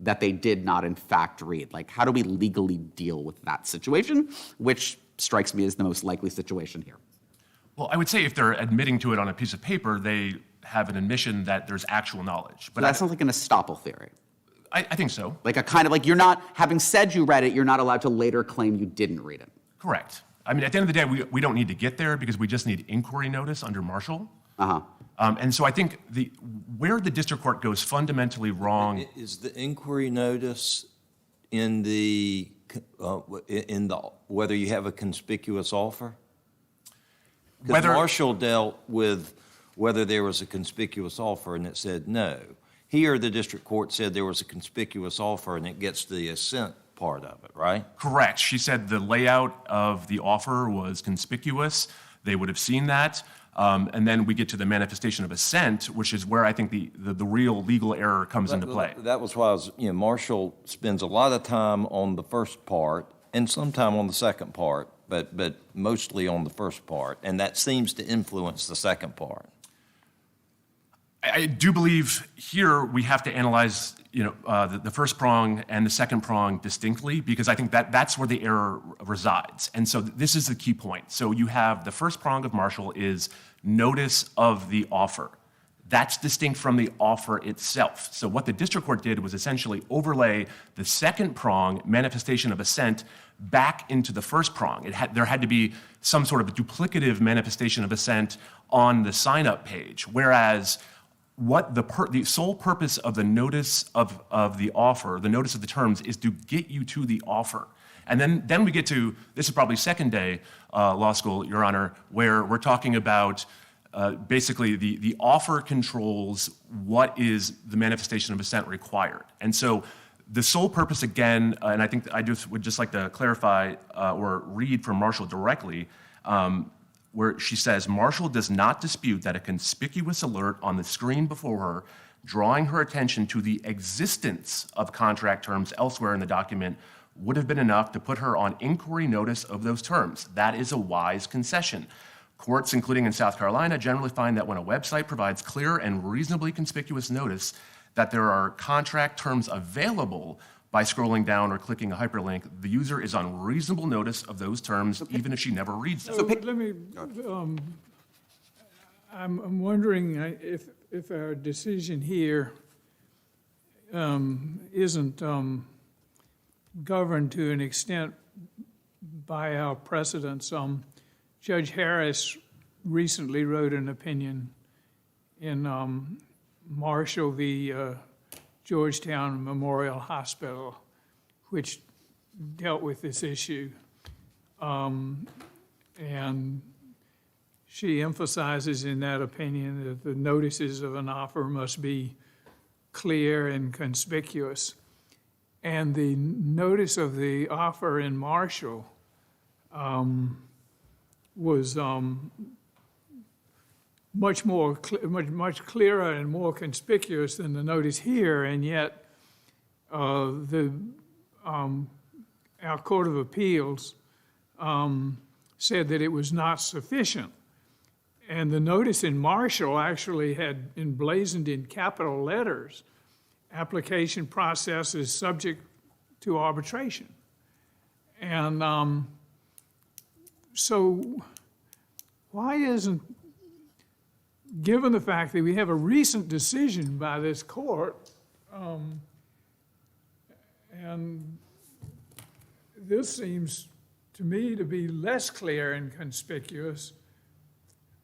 that they did not, in fact, read? Like, how do we legally deal with that situation, which strikes me as the most likely situation here? Well, I would say if they're admitting to it on a piece of paper, they have an admission that there's actual knowledge. But that sounds like an estoppel theory. I think so. Like a kind of like you're not, having said you read it, you're not allowed to later claim you didn't read it. Correct. I mean, at the end of the day, we don't need to get there because we just need inquiry notice under Marshall. Uh-huh. And so I think where the district court goes fundamentally wrong Is the inquiry notice in the whether you have a conspicuous offer? Because Marshall dealt with whether there was a conspicuous offer, and it said no. Here, the district court said there was a conspicuous offer, and it gets the assent part of it, right? Correct. She said the layout of the offer was conspicuous. They would have seen that. And then we get to the manifestation of assent, which is where I think the real legal error comes into play. That was why Marshall spends a lot of time on the first part and some time on the second part, but mostly on the first part, and that seems to influence the second part. I do believe here we have to analyze, the first prong and the second prong distinctly, because I think that's where the error resides. And so this is the key point. So you have the first prong of Marshall is notice of the offer. That's distinct from the offer itself. So what the district court did was essentially overlay the second prong, manifestation of assent, back into the first prong. There had to be some sort of a duplicative manifestation of assent on the sign-up page, whereas what the sole purpose of the notice of the offer, the notice of the terms, is to get you to the offer. And then we get to, this is probably second day law school, Your Honor, where we're talking about basically the offer controls what is the manifestation of assent required. And so the sole purpose, again, and I think I would just like to clarify or read from Marshall directly, where she says, Marshall does not dispute that a conspicuous alert on the screen before her, drawing her attention to the existence of contract terms elsewhere in the document, would have been enough to put her on inquiry notice of those terms. That is a wise concession. Courts, including in South Carolina, generally find that when a website provides clear and reasonably conspicuous notice that there are contract terms available by scrolling down or clicking a hyperlink, the user is on reasonable notice of those terms, even if she never reads them. So let me, I'm wondering if our decision here isn't governed to an extent by our precedents. Judge Harris recently wrote an opinion in Marshall v. Georgetown Memorial Hospital, which dealt with this issue. And she emphasizes in that opinion that the notices of an offer must be clear and conspicuous. And the notice of the offer in Marshall was much clearer and more conspicuous than the notice here, and yet our Court of Appeals said that it was not sufficient. And the notice in Marshall actually had emblazoned in capital letters, application process is subject to arbitration. And so why isn't, given the fact that we have a recent decision by this court, and this seems to me to be less clear and conspicuous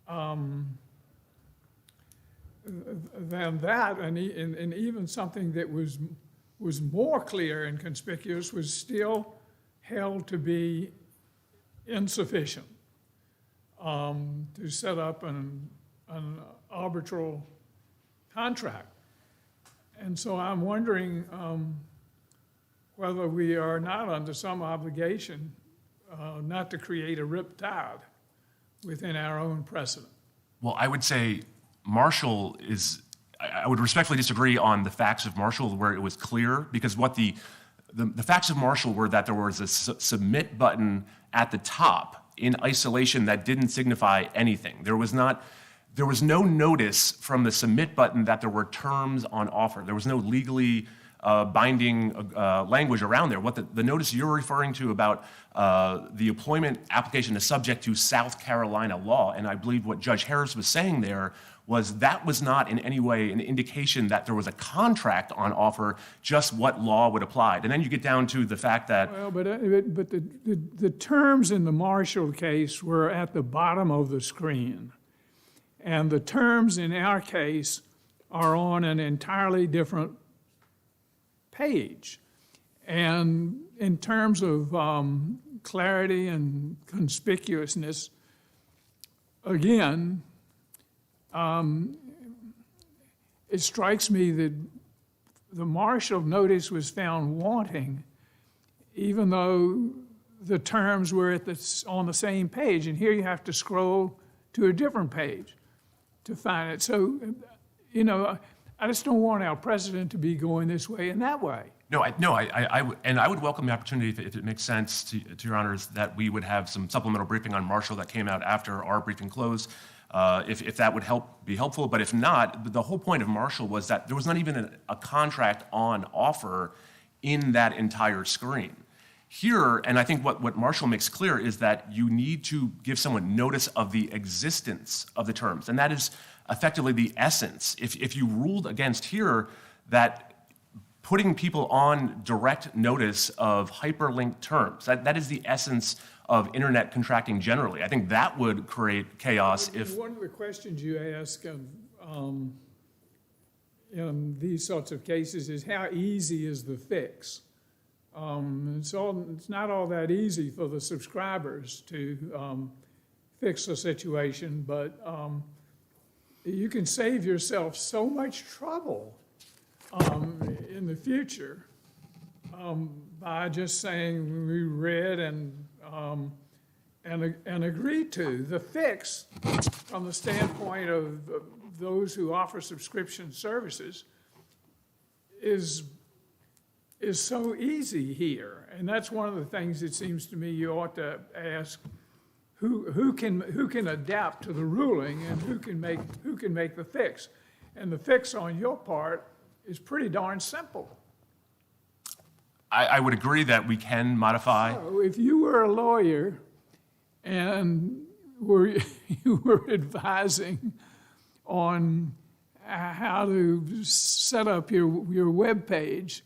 than that, and even something that was more clear and conspicuous was still held to be insufficient to set up an arbitral contract. And so I'm wondering whether we are not under some obligation not to create a riptide within our own precedent. Well, I would say Marshall is, I would respectfully disagree on the facts of Marshall where it was clear, because what the facts of Marshall were that there was a submit button at the top in isolation that didn't signify anything. There was no notice from the submit button that there were terms on offer. There was no legally binding language around there. What the notice you're referring to about the employment application is subject to South Carolina law, and I believe what Judge Harris was saying there was that was not in any way an indication that there was a contract on offer, just what law would apply. And then you get down to the fact that... Well, but the terms in the Marshall case were at the bottom of the screen, and the terms in our case are on an entirely different page. And in terms of clarity and conspicuousness, again, it strikes me that the Marshall notice was found wanting, even though the terms were on the same page. And here you have to scroll to a different page to find it. So, you know, I just don't want our precedent to be going this way and that way. I would welcome the opportunity, if it makes sense to your honors, that we would have some supplemental briefing on Marshall that came out after our briefing closed, if that would be helpful. But if not, the whole point of Marshall was that there was not even a contract on offer in that entire screen. Here, and I think what Marshall makes clear is that you need to give someone notice of the existence of the terms, and that is effectively the essence. If you ruled against here that putting people on direct notice of hyperlinked terms, that is the essence of internet contracting generally. I think that would create chaos if... One of the questions you ask in these sorts of cases is how easy is the fix? It's not all that easy for the subscribers to fix the situation, but you can save yourself so much trouble in the future by just saying we read and agreed to. The fix, from the standpoint of those who offer subscription services, is so easy here. And that's one of the things it seems to me you ought to ask, who can adapt to the ruling and who can make the fix. And the fix on your part is pretty darn simple. I would agree that we can modify. So if you were a lawyer and you were advising on how to set up your web page,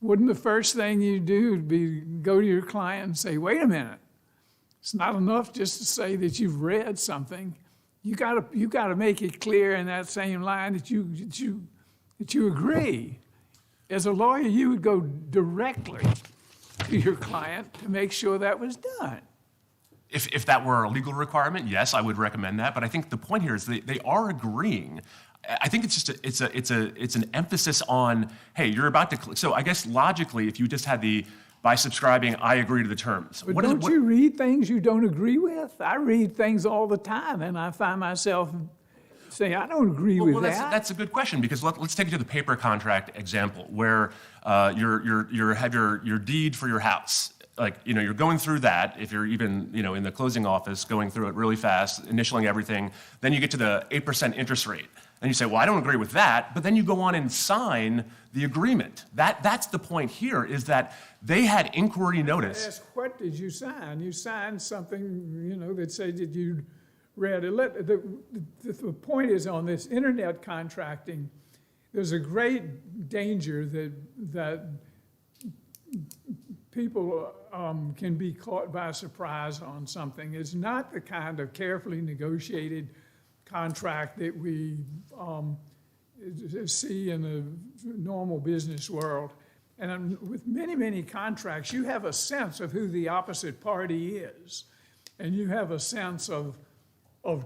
wouldn't the first thing you do be go to your client and say, wait a minute, it's not enough just to say that you've read something. You gotta make it clear in that same line that you agree. As a lawyer, you would go directly to your client to make sure that was done. If that were a legal requirement, yes, I would recommend that. But I think the point here is they are agreeing. I think it's just it's an emphasis on, hey, you're about to click. So I guess logically, if you just had by subscribing, I agree to the terms. But don't you read things you don't agree with? I read things all the time, and I find myself saying, I don't agree with that. That's a good question, because let's take it to the paper contract example, where you have your deed for your house. Like, you're going through that, if you're even, in the closing office, going through it really fast, initialing everything. Then you get to the 8% interest rate. And you say, well, I don't agree with that. But then you go on and sign the agreement. That's the point here, is that they had inquiry notice. Ask, what did you sign? You signed something, that said that you'd read it. The point is, on this internet contracting, there's a great danger that people can be caught by surprise on something. It's not the kind of carefully negotiated contract that we see in the normal business world. And with many, many contracts, you have a sense of who the opposite party is. And you have a sense of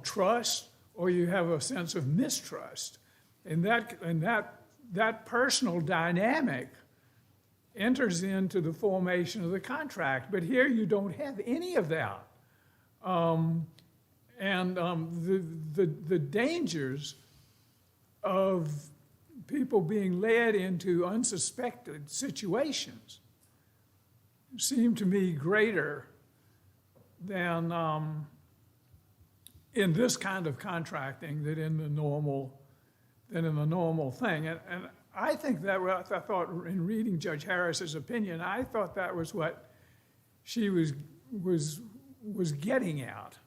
trust, or you have a sense of mistrust. And that personal dynamic enters into the formation of the contract. But here you don't have any of that. The dangers of people being led into unsuspected situations seem to me greater than in this kind of contracting than in the normal thing. And I think I thought in reading Judge Harris's opinion, I thought that was what she was getting at.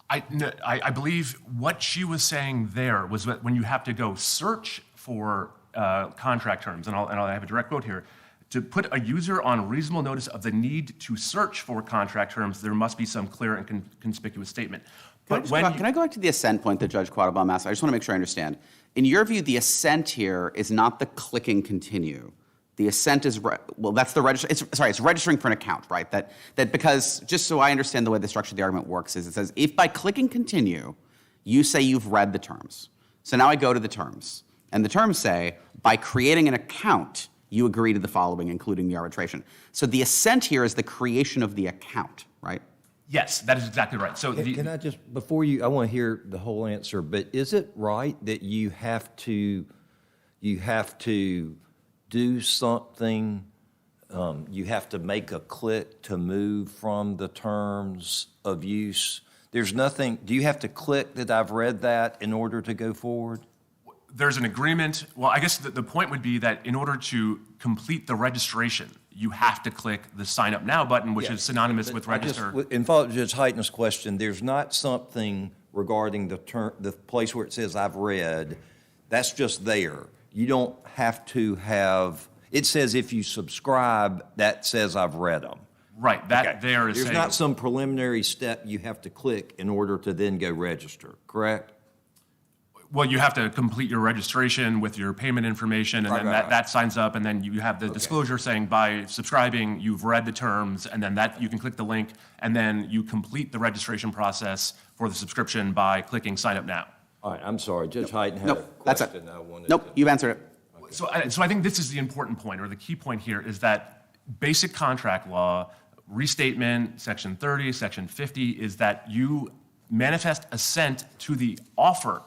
I believe what she was saying there was that when you have to go search for contract terms, and I'll have a direct quote here, to put a user on reasonable notice of the need to search for contract terms, there must be some clear and conspicuous statement. Can I go back to the assent point that Judge Quattlebaum asked? I just want to make sure I understand. In your view, the assent here is not the clicking continue. The assent is, that's the register. It's registering for an account, right? That because, just so I understand the way the structure of the argument works, is it says, if by clicking continue, you say you've read the terms. So now I go to the terms. And the terms say, by creating an account, you agree to the following, including the arbitration. So the assent here is the creation of the account, right? Yes, that is exactly right. So Can I just, I want to hear the whole answer, but is it right that you have to do something, you have to make a click to move from the terms of use? There's nothing, do you have to click that I've read that in order to go forward? there's an agreement. Well, I guess the point would be that in order to complete the registration, you have to click the Sign Up Now button, which is synonymous with register. In follow to Judge Hyten's question, there's not something regarding the place where it says I've read. That's just there. You don't have to have, it says if you subscribe, that says I've read them. Right, that Okay. there is There's saying, not some preliminary step you have to click in order to then go register, correct? Well, you have to complete your registration with your payment information, and then that signs up, and then you have the disclosure saying by subscribing, you've read the terms, and then that you can click the link, and then you complete the registration process for the subscription by clicking sign up now. All right, I'm sorry, Judge Hyden had a Nope, that's it. question I wanted Nope, to- you've answered it. So I think this is the important point, or the key point here, is that basic contract law, restatement, section 30, section 50, is that you manifest assent to the offer.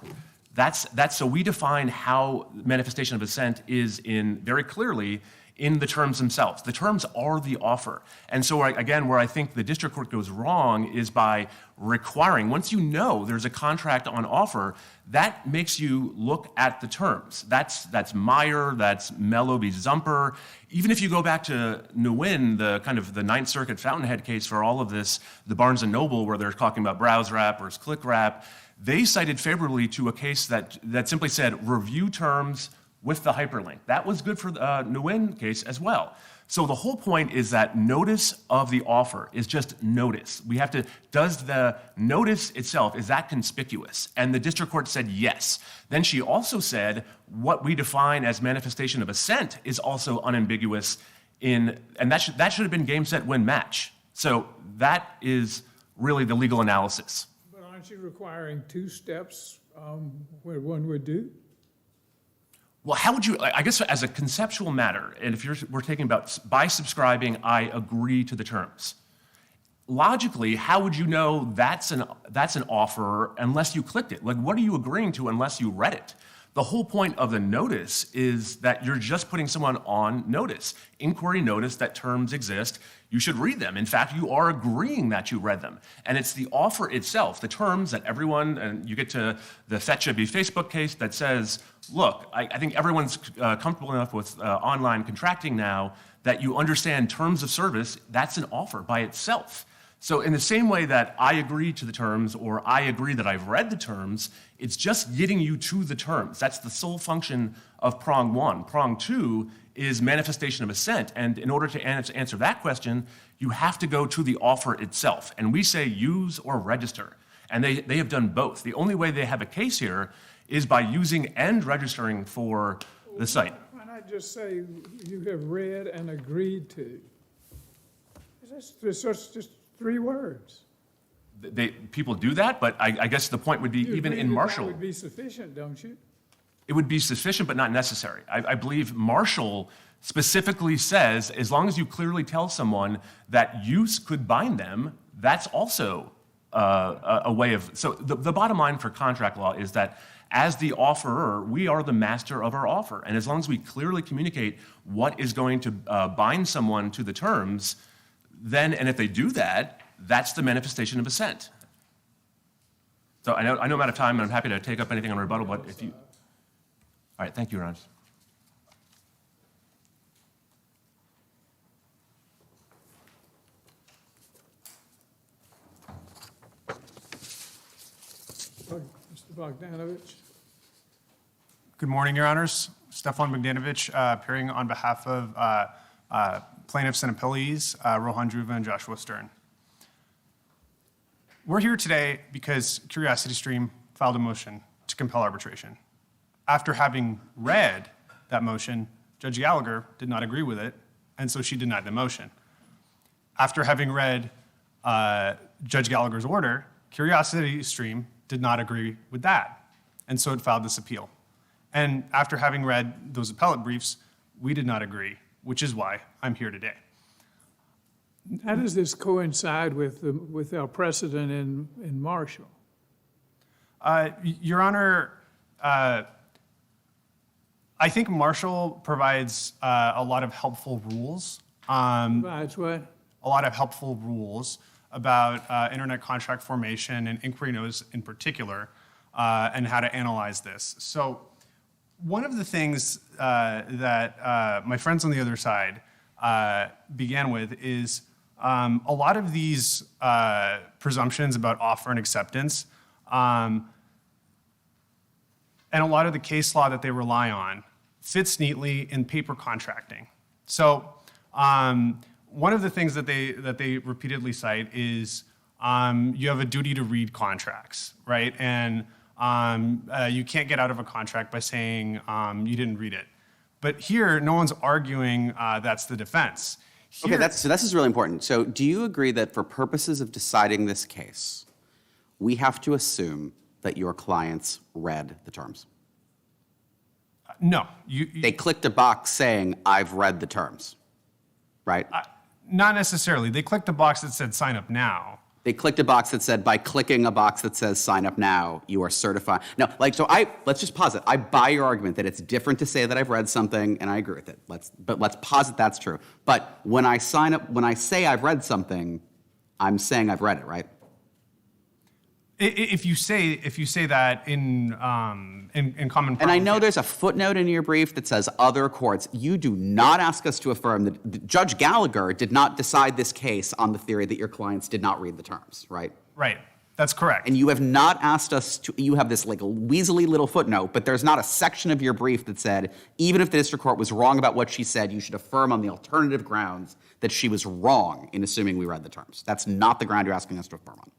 That's so we define how manifestation of assent is in very clearly in the terms themselves. The terms are the offer. And so again, where I think the district court goes wrong is by requiring, once you know there's a contract on offer, that makes you look at the terms. That's Meyer, that's Mello v. Zumper. Even if you go back to Nguyen, the kind of the Ninth Circuit fountainhead case for all of this, the Barnes & Noble, where they're talking about browse wrap versus click wrap, they cited favorably to a case that simply said review terms with the hyperlink. That was good for the Nguyen case as well. So the whole point is that notice of the offer is just notice. We have to, does the notice itself, is that conspicuous? And the district court said yes. Then she also said what we define as manifestation of assent is also unambiguous and that should have been game, set, win, match. So that is really the legal analysis. But aren't you requiring two steps where one would do? Well, how would you, I guess as a conceptual matter, and if we're taking about by subscribing, I agree to the terms. Logically, how would you know that's an offer unless you clicked it? Like, what are you agreeing to unless you read it? The whole point of the notice is that you're just putting someone on notice, inquiry notice that terms exist. You should read them. In fact, you are agreeing that you read them. And it's the offer itself, the terms that everyone, and you get to the Fetch v. Facebook case that says, look, I think everyone's comfortable enough with online contracting now that you understand terms of service, that's an offer by itself. So in the same way that I agree to the terms or I agree that I've read the terms, it's just getting you to the terms. That's the sole function of prong one. Prong two is manifestation of assent. And in order to answer that question, you have to go to the offer itself. And we say use or register. And they have done both. The only way they have a case here is by using and registering for the site. Why not just say you have read and agreed to? It's just 3 words. People do that, but I guess the point would be You even agree in that Marshall. That would be sufficient, don't you? It would be sufficient but not necessary. I believe Marshall specifically says as long as you clearly tell someone that use could bind them, that's also a way of. So the bottom line for contract law is that as the offerer, we are the master of our offer. And as long as we clearly communicate what is going to bind someone to the terms, then, and if they do that, that's the manifestation of assent. So I know I'm out of time, and I'm happy to take up anything on rebuttal, but if you. All right, thank you, Your Honor. Mr. Bogdanovich? Good morning, Your Honors. Stefan Bogdanovich, appearing on behalf of plaintiffs and appellees, Rohan Dhruva and Joshua Stern. We're here today because CuriosityStream filed a motion to compel arbitration. After having read that motion, Judge Gallagher did not agree with it, and so she denied the motion. After having read Judge Gallagher's order, CuriosityStream did not agree with that, and so it filed this appeal. And after having read those appellate briefs, we did not agree, which is why I'm here today. How does this coincide with our precedent in Marshall? Your Honor, I think Marshall provides a lot of helpful rules. Provides what? A lot of helpful rules about internet contract formation and inquiry notice in particular, and how to analyze this. So one of the things that my friends on the other side began with is a lot of these presumptions about offer and acceptance, and a lot of the case law that they rely on fits neatly in paper contracting. So one of the things that they repeatedly cite is you have a duty to read contracts, right? And You can't get out of a contract by saying you didn't read it. But here, no one's arguing that's the defense. Here, Okay, so this is really important. So do you agree that for purposes of deciding this case, we have to assume that your clients read the terms? no. They clicked a box saying, I've read the terms, right? Not necessarily. They clicked a box that said sign up now. They clicked a box that said, by clicking a box that says sign up now, you are certified. No, let's just pause it. I buy your argument that it's different to say that I've read something, and I agree with it. Let's posit that's true. But when I say I've read something, I'm saying I've read it, right? If you say that in common And I parlance, know there's a footnote in your brief that says other courts. You do not ask us to affirm that Judge Gallagher did not decide this case on the theory that your clients did not read the terms, right? Right. That's correct. And you have not asked us to, you have this like weaselly little footnote, but there's not a section of your brief that said, even if the district court was wrong about what she said, you should affirm on the alternative grounds that she was wrong in assuming we read the terms. That's not the ground you're asking us to affirm on.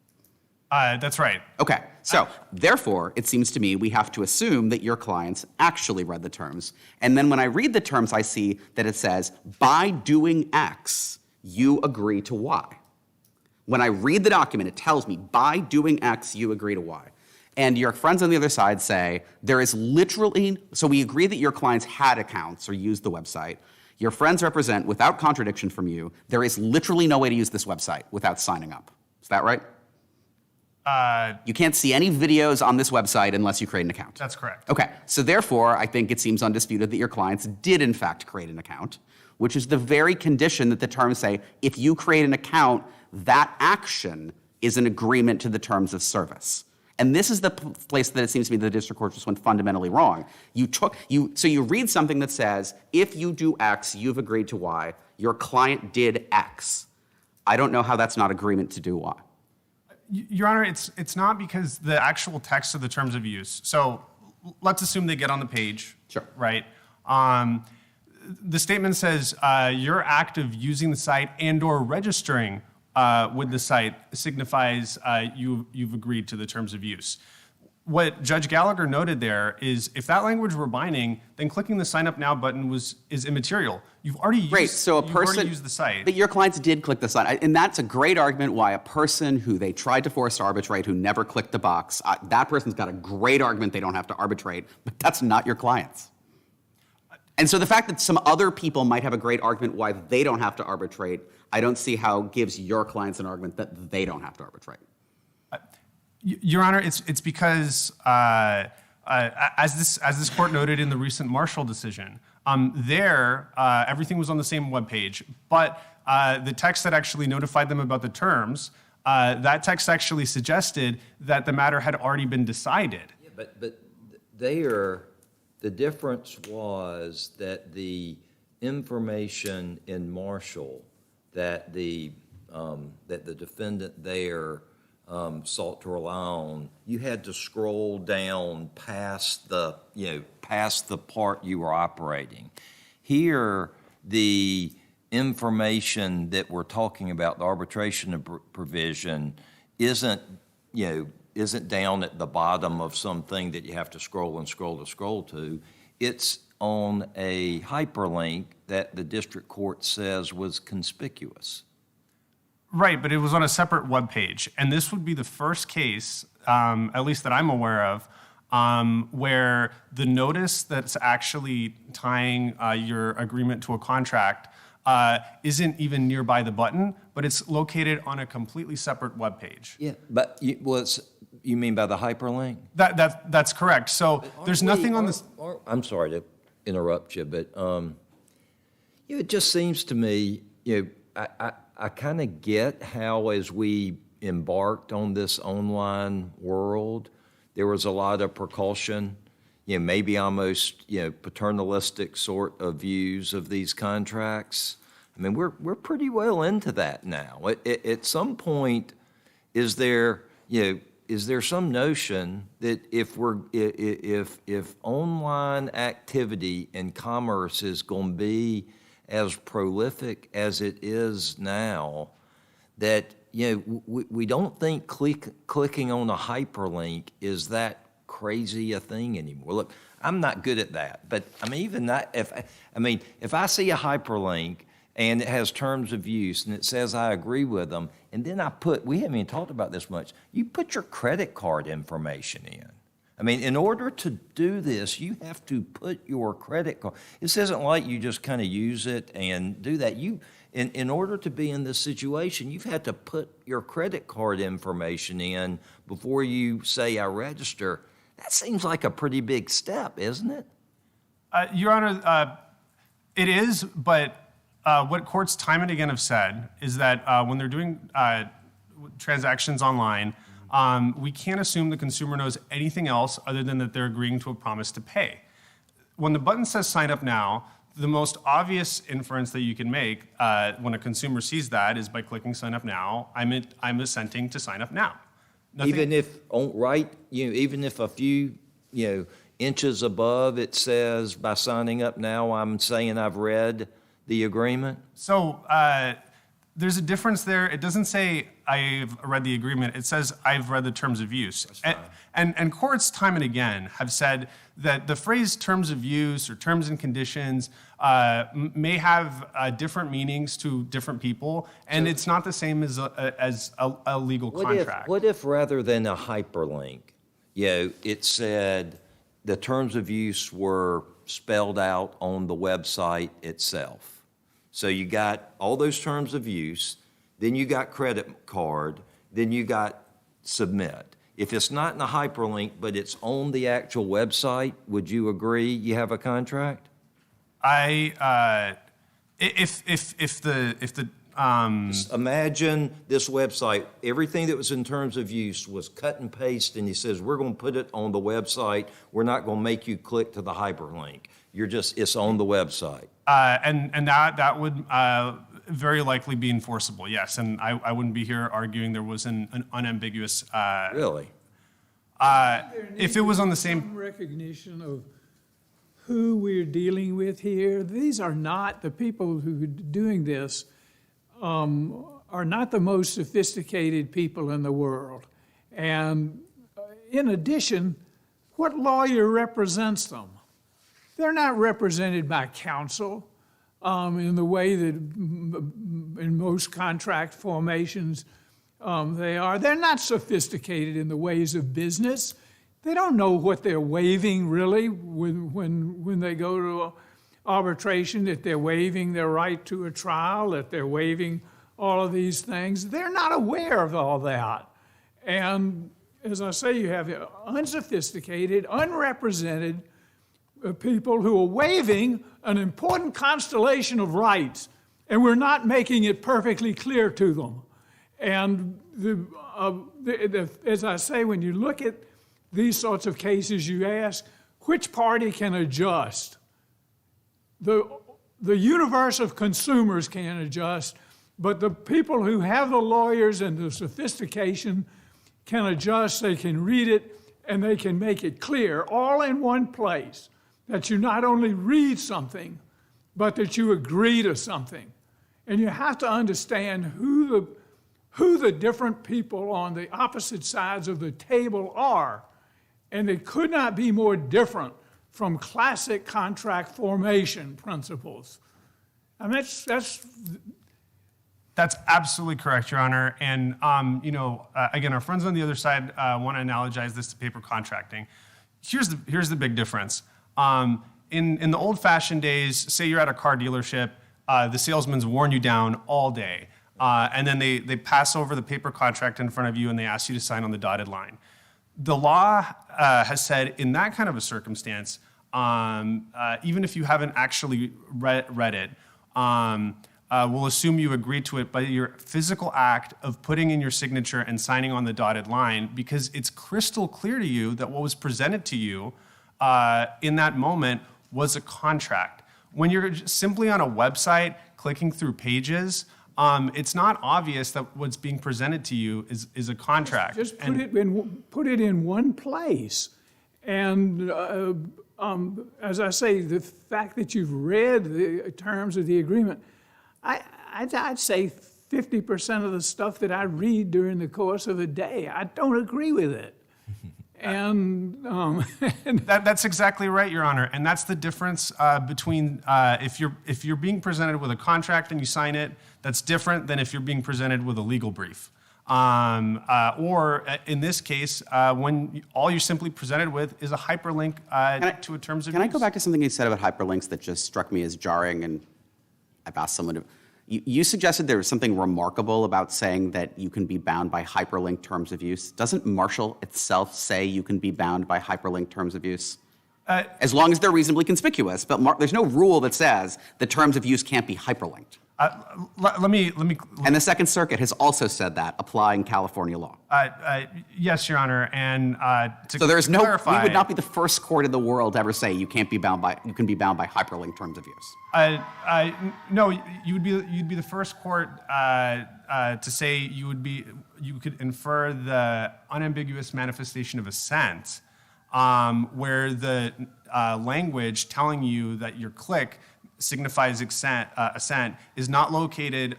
That's right. Okay, so therefore, it seems to me we have to assume that your clients actually read the terms. And then when I read the terms, I see that it says, by doing X, you agree to Y. When I read the document, it tells me, by doing X, you agree to Y. And your friends on the other side say, there is literally, so we agree that your clients had accounts or used the website. Your friends represent, without contradiction from you, there is literally no way to use this website without signing up. Is that right? You can't see any videos on this website unless you create an account. That's correct. Okay, so therefore, I think it seems undisputed that your clients did in fact create an account, which is the very condition that the terms say, if you create an account, that action is an agreement to the terms of service. And this is the place that it seems to me the district court just went fundamentally wrong. So you read something that says, if you do X, you've agreed to Y. Your client did X. I don't know how that's not agreement to do Y. Your Honor, it's not because the actual text of the terms of use. So let's assume they get on the page. Sure. Right? The statement says your act of using the site and or registering with the site signifies you've agreed to the terms of use. What Judge Gallagher noted there is if that language were binding, then clicking the sign up now button is immaterial. You've already used, Great, so you've already used the site. But your clients did click the site. And that's a great argument why a person who they tried to force to arbitrate who never clicked the box, that person's got a great argument they don't have to arbitrate, but that's not your clients. And so the fact that some other people might have a great argument why they don't have to arbitrate, I don't see how gives your clients an argument that they don't have to arbitrate. Your Honor, it's because as this court noted in the recent Marshall decision, everything was on the same webpage, but the text that actually notified them about the terms, that text actually suggested that the matter had already been decided. Yeah, but there, the difference was that the information in Marshall that the defendant there sought to rely on, you had to scroll down past the part you were operating. Here, the information that we're talking about, the arbitration provision, isn't down at the bottom of something that you have to scroll to. It's on a hyperlink that the district court says was conspicuous. Right, but it was on a separate web page, and this would be the first case, at least that I'm aware of, where the notice that's actually tying your agreement to a contract isn't even nearby the button, but it's located on a completely separate web page. Yeah, but you mean by the hyperlink? That's correct. So there's nothing on this. I'm sorry to interrupt you, but it just seems to me, I kind of get how, as we embarked on this online world, there was a lot of precaution, maybe almost, paternalistic sort of views of these contracts. I mean, we're pretty well into that now. At some point, is there some notion that if online activity and commerce is going to be as prolific as it is now, that we don't think clicking on a hyperlink is that crazy a thing anymore. Look, I'm not good at that, but I mean, even that, if I see a hyperlink and it has terms of use and it says I agree with them, and then we haven't even talked about this much, you put your credit card information in. I mean, in order to do this, you have to put your credit card. This isn't like you just kind of use it and do that. In order to be in this situation, you've had to put your credit card information in before you say I register. That seems like a pretty big step, isn't it? Your Honor, it is, but what courts time and again have said is that when they're doing transactions online, we can't assume the consumer knows anything else other than that they're agreeing to a promise to pay. When the button says sign up now, the most obvious inference that you can make when a consumer sees that is by clicking sign up now, I'm assenting to sign up now. Even if a few, inches above it says by signing up now, I'm saying I've read the agreement? So there's a difference there. It doesn't say I've read the agreement. It says I've read the terms of use. And courts time and again have said that the phrase terms of use or terms and conditions may have different meanings to different people, and it's not the same as a legal contract. What if rather than a hyperlink, it said the terms of use were spelled out on the website itself? So you got all those terms of use, then you got credit card, then you got submit. If it's not in a hyperlink, but it's on the actual website, would you agree you have a contract? Imagine this website, everything that was in terms of use was cut and paste, and he says, we're going to put it on the website. We're not going to make you click to the hyperlink. It's on the website. And that would very likely be enforceable, yes. And I wouldn't be here arguing there was an unambiguous. Really? If it was on the same. Some recognition of who we're dealing with here. These are not the people who are doing this. Are not the most sophisticated people in the world. And in addition, what lawyer represents them? They're not represented by counsel in the way that in most contract formations they are. They're not sophisticated in the ways of business. They don't know what they're waiving really when they go to arbitration, that they're waiving their right to a trial, that they're waiving all of these things. They're not aware of all that. And as I say, you have unsophisticated, unrepresented people who are waiving an important constellation of rights, and we're not making it perfectly clear to them. And as I say, when you look at these sorts of cases, you ask, which party can adjust? The universe of consumers can adjust, but the people who have the lawyers and the sophistication can adjust. They can read it, and they can make it clear, all in one place, that you not only read something, but that you agree to something. And you have to understand who the different people on the opposite sides of the table are. And they could not be more different from classic contract formation principles. I mean, That's absolutely correct, Your Honor. And, again, our friends on the other side want to analogize this to paper contracting. Here's the big difference. In the old-fashioned days, say you're at a car dealership, the salesman's worn you down all day, and then they pass over the paper contract in front of you and they ask you to sign on the dotted line. The law has said in that kind of a circumstance, even if you haven't actually read it, we'll assume you agreed to it by your physical act of putting in your signature and signing on the dotted line, because it's crystal clear to you that what was presented to you in that moment was a contract. When you're simply on a website clicking through pages, it's not obvious that what's being presented to you is a contract. Just put it in one place. And as I say, the fact that you've read the terms of the agreement, I'd say 50% of the stuff that I read during the course of a day, I don't agree with it. And, That's exactly right, Your Honor, and that's the difference between if you're being presented with a contract and you sign it, that's different than if you're being presented with a legal brief. Or in this case, when all you're simply presented with is a hyperlink to a terms of use. Can I go back to something you said about hyperlinks that just struck me as jarring, and I've asked someone to. You suggested there was something remarkable about saying that you can be bound by hyperlinked terms of use. Doesn't Marshall itself say you can be bound by hyperlinked terms of use? As long as they're reasonably conspicuous, but there's no rule that says the terms of use can't be hyperlinked. Let me. And the Second Circuit has also said that, applying California law. Yes, Your Honor, and So there's no. clarify, We would not be the first court in the world to ever say you can be bound by hyperlinked terms of use. No, you'd be the first court to say you could infer the unambiguous manifestation of assent, where the language telling you that your click signifies assent is not located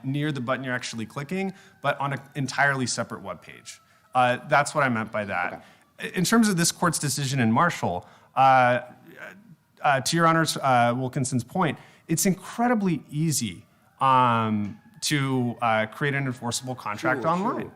near the button you're actually clicking, but on an entirely separate web page. That's what I meant by that. Okay. In terms of this court's decision in Marshall, to Your Honor's Wilkinson's point, it's incredibly easy to create an enforceable contract online. Sure.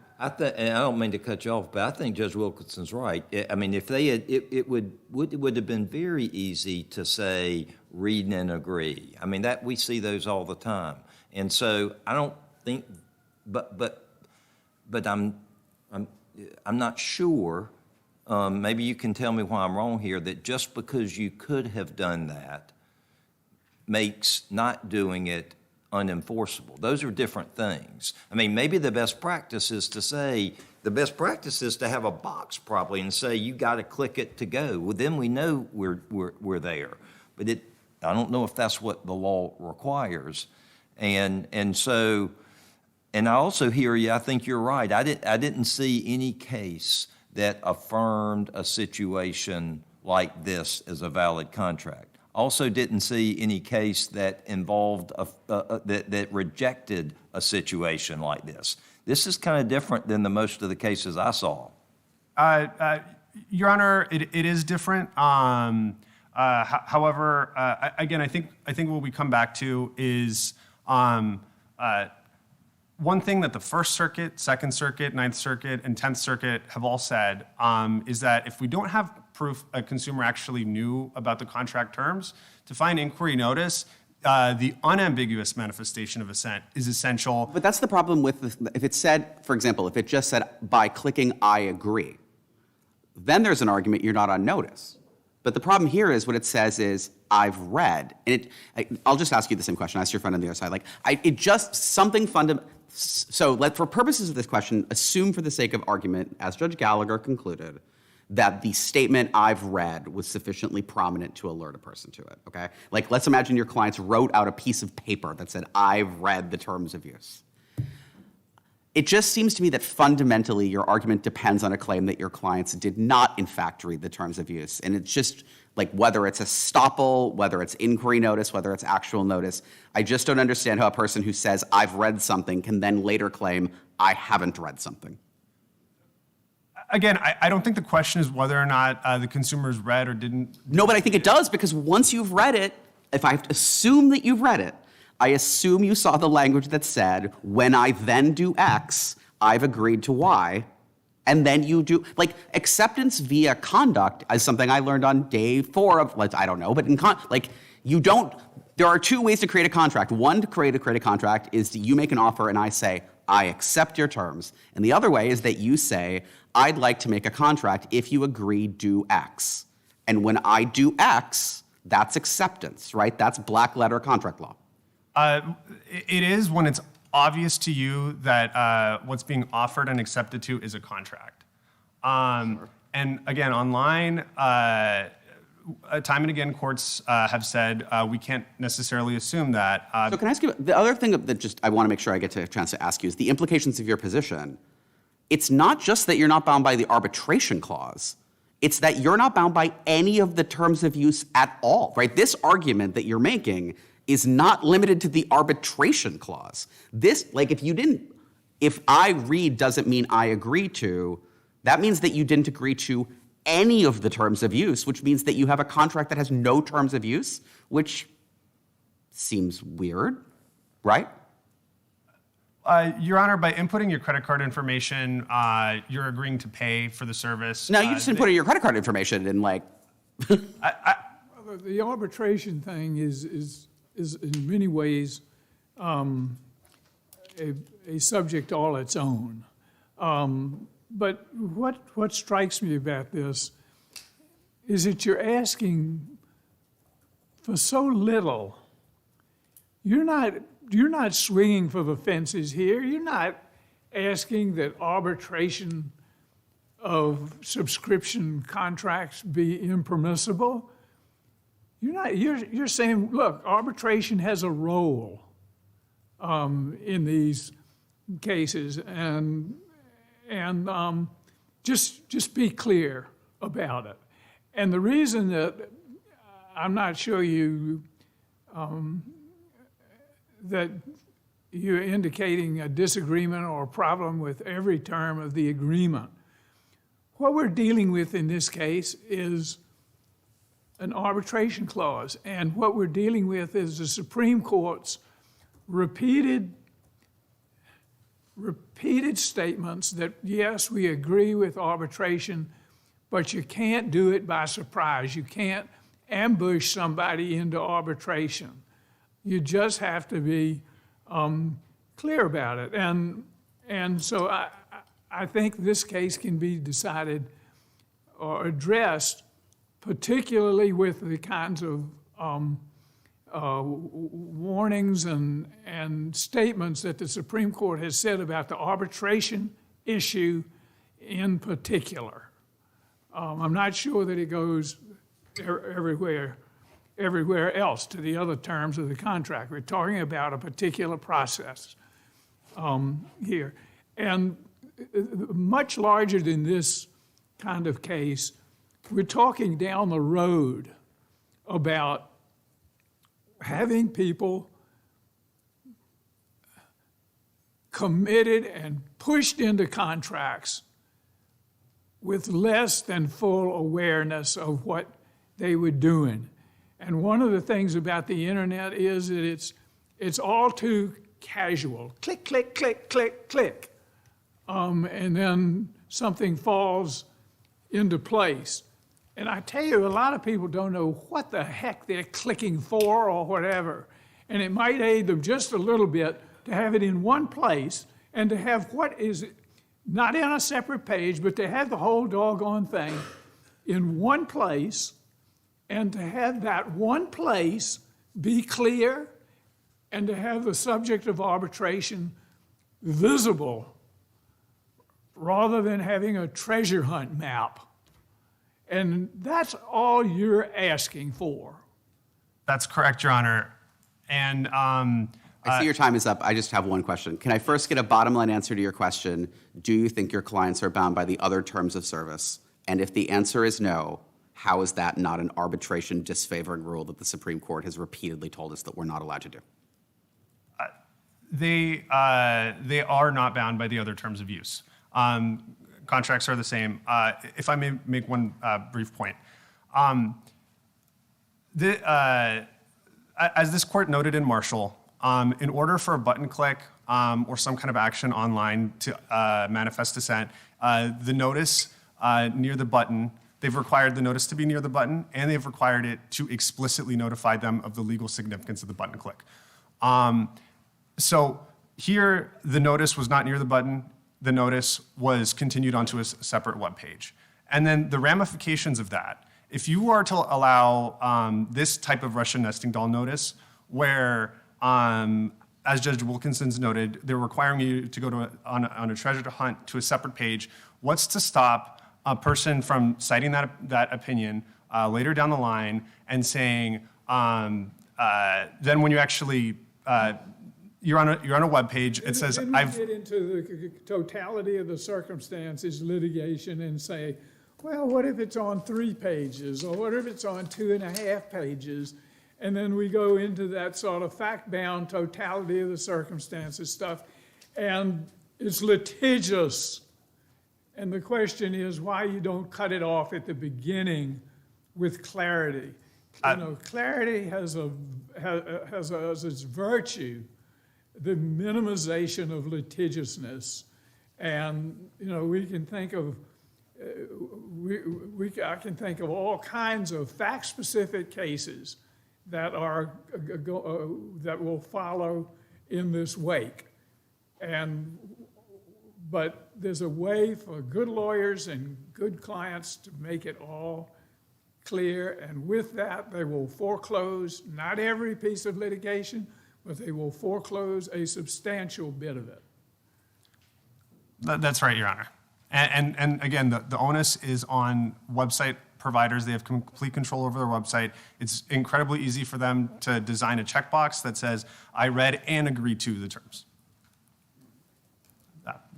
And I don't mean to cut you off, but I think Judge Wilkinson's right. I mean, if they had, it would have been very easy to say read and agree. I mean, that we see those all the time, and so I don't think, but I'm not sure. Maybe you can tell me why I'm wrong here. That just because you could have done that makes not doing it unenforceable. Those are different things. I mean, maybe the best practice is to have a box probably and say you got to click it to go. Well, then we know we're there. But I don't know if that's what the law requires. And I also hear you. I think you're right. I didn't see any case that affirmed a situation like this as a valid contract. Also didn't see any case that involved that rejected a situation like this. This is kind of different than most of the cases I saw. Your Honor, it is different. However, again, I think what we come back to is one thing that the First Circuit, Second Circuit, Ninth Circuit, and 10th Circuit have all said is that if we don't have proof a consumer actually knew about the contract terms, to find inquiry notice, the unambiguous manifestation of assent is essential. But that's the problem with if it said, for example, if it just said by clicking I agree, then there's an argument you're not on notice. But the problem here is what it says is I've read. And I'll just ask you the same question. Ask your friend on the other side. So for purposes of this question, assume for the sake of argument, as Judge Gallagher concluded, that the statement I've read was sufficiently prominent to alert a person to it, okay? Like, let's imagine your clients wrote out a piece of paper that said, I've read the terms of use. It just seems to me that fundamentally your argument depends on a claim that your clients did not, in fact, read the terms of use. And it's just, like, whether it's estoppel, whether it's inquiry notice, whether it's actual notice, I just don't understand how a person who says, I've read something, can then later claim, I haven't read something. Again, I don't think the question is whether or not the consumers read or didn't. No, but I think it does, because once you've read it, if I assume that you've read it, I assume you saw the language that said, when I then do X, I've agreed to Y, and then you do, like, acceptance via conduct is something I learned on day 4 of, like, I don't know, but there are 2 ways to create a contract. One to create a contract is that you make an offer and I say, I accept your terms. And the other way is that you say, I'd like to make a contract if you agree, do X. And when I do X, that's acceptance, right? That's black letter contract law. It is when it's obvious to you that what's being offered and accepted to is a contract. And again, online, time and again, courts have said we can't necessarily assume that. So can I ask you, the other thing that I want to make sure I get a chance to ask you is the implications of your position. It's not just that you're not bound by the arbitration clause. It's that you're not bound by any of the terms of use at all, right? This argument that you're making is not limited to the arbitration clause. This, like, if I read doesn't mean I agree to, That means that you didn't agree to any of the terms of use, which means that you have a contract that has no terms of use, which seems weird, right? Your Honor, by inputting your credit card information, you're agreeing to pay for the service. No, you just inputted your credit card information and like. The arbitration thing is in many ways a subject all its own. But what strikes me about this is that you're asking for so little. You're not swinging for the fences here. You're not asking that arbitration of subscription contracts be impermissible. You're saying, look, arbitration has a role in these cases, and just be clear about it. And the reason that I'm not sure that you're indicating a disagreement or a problem with every term of the agreement. What we're dealing with in this case is an arbitration clause, and what we're dealing with is the Supreme Court's repeated statements that, yes, we agree with arbitration, but you can't do it by surprise. You can't ambush somebody into arbitration. You just have to be clear about it. And so I think this case can be decided or addressed, particularly with the kinds of warnings and statements that the Supreme Court has said about the arbitration issue in particular. I'm not sure that it goes everywhere else to the other terms of the contract. We're talking about a particular process here. And much larger than this kind of case, we're talking down the road about having people committed and pushed into contracts with less than full awareness of what they were doing. And one of the things about the internet is that it's all too casual. Click, click, click, click, click. And then something falls into place. And I tell you, a lot of people don't know what the heck they're clicking for or whatever. And it might aid them just a little bit to have it in one place and to have what is not in a separate page, but to have the whole doggone thing in one place, and to have that one place be clear, and to have the subject of arbitration visible rather than having a treasure hunt map. And that's all you're asking for. That's correct, Your Honor. And I see your time is up. I just have one question. Can I first get a bottom line answer to your question? Do you think your clients are bound by the other terms of service? And if the answer is no, how is that not an arbitration disfavoring rule that the Supreme Court has repeatedly told us that we're not allowed to do? They are not bound by the other terms of use. Contracts are the same. If I may make one brief point. As this court noted in Marshall, in order for a button click or some kind of action online to manifest dissent, the notice near the button, they've required the notice to be near the button, and they've required it to explicitly notify them of the legal significance of the button click. So here, the notice was not near the button. The notice was continued onto a separate web page. And then the ramifications of that, if you are to allow this type of Russian nesting doll notice, where, as Judge Wilkinson's noted, they're requiring you to go on a treasure hunt to a separate page, what's to stop a person from citing that opinion later down the line and saying, then when you actually, you're on a web page, it says, Then we get into the totality of the circumstances litigation and say, well, what if it's on 3 pages, or what if it's on 2.5 pages? And then we go into that sort of fact-bound totality of the circumstances stuff, and it's litigious. And the question is why you don't cut it off at the beginning with clarity. Clarity has as its virtue the minimization of litigiousness. And, we can think of, I can think of all kinds of fact-specific cases that that will follow in this wake. But there's a way for good lawyers and good clients to make it all clear, and with that, they will foreclose not every piece of litigation, but they will foreclose a substantial bit of it. That's right, Your Honor. And again, the onus is on website providers. They have complete control over their website. It's incredibly easy for them to design a checkbox that says, I read and agree to the terms.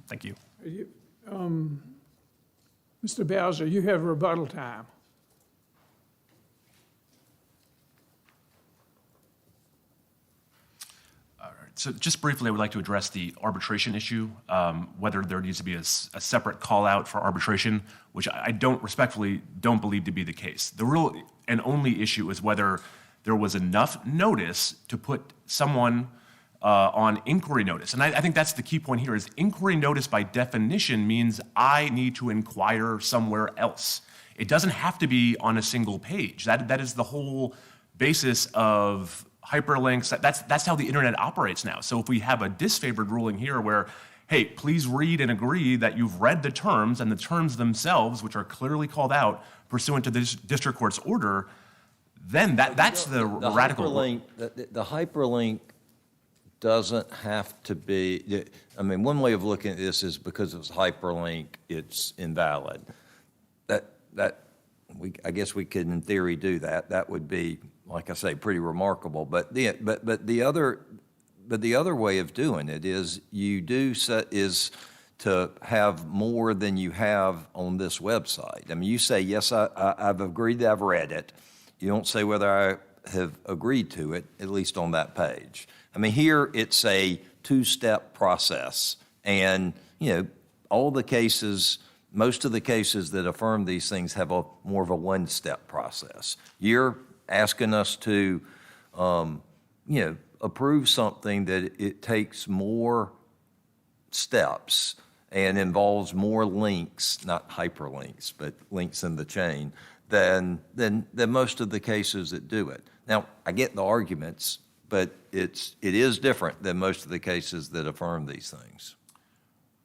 Thank you. Mr. Bowser, you have rebuttal time. So just briefly, I would like to address the arbitration issue, whether there needs to be a separate call out for arbitration, which I respectfully don't believe to be the case. The real and only issue is whether there was enough notice to put someone on inquiry notice. And I think that's the key point here is inquiry notice by definition means I need to inquire somewhere else. It doesn't have to be on a single page. That is the whole basis of hyperlinks. That's how the internet operates now. So if we have a disfavored ruling here where, hey, please read and agree that you've read the terms and the terms themselves, which are clearly called out pursuant to the district court's order, then that's the radical. The hyperlink doesn't have to be, one way of looking at this is because it's hyperlink, it's invalid. I guess we could in theory do that. That would be, like I say, pretty remarkable. But the other way of doing it is is to have more than you have on this website. You say, yes, I've agreed that I've read it. You don't say whether I have agreed to it, at least on that page. Here it's a two-step process. And, most of the cases that affirm these things have more of a one-step process. You're asking us to, approve something that it takes more steps and involves more links, not hyperlinks, but links in the chain, than most of the cases that do it. Now, I get the arguments, but it is different than most of the cases that affirm these things.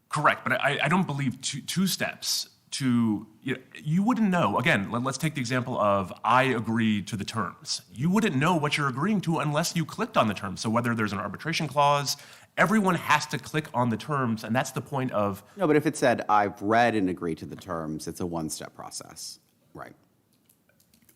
Correct, but I don't believe two steps to, you wouldn't know. Again, let's take the example of I agree to the terms. You wouldn't know what you're agreeing to unless you clicked on the terms. So whether there's an arbitration clause, everyone has to click on the terms, and that's the point of. No, but if it said I've read and agreed to the terms, it's a one-step process, right?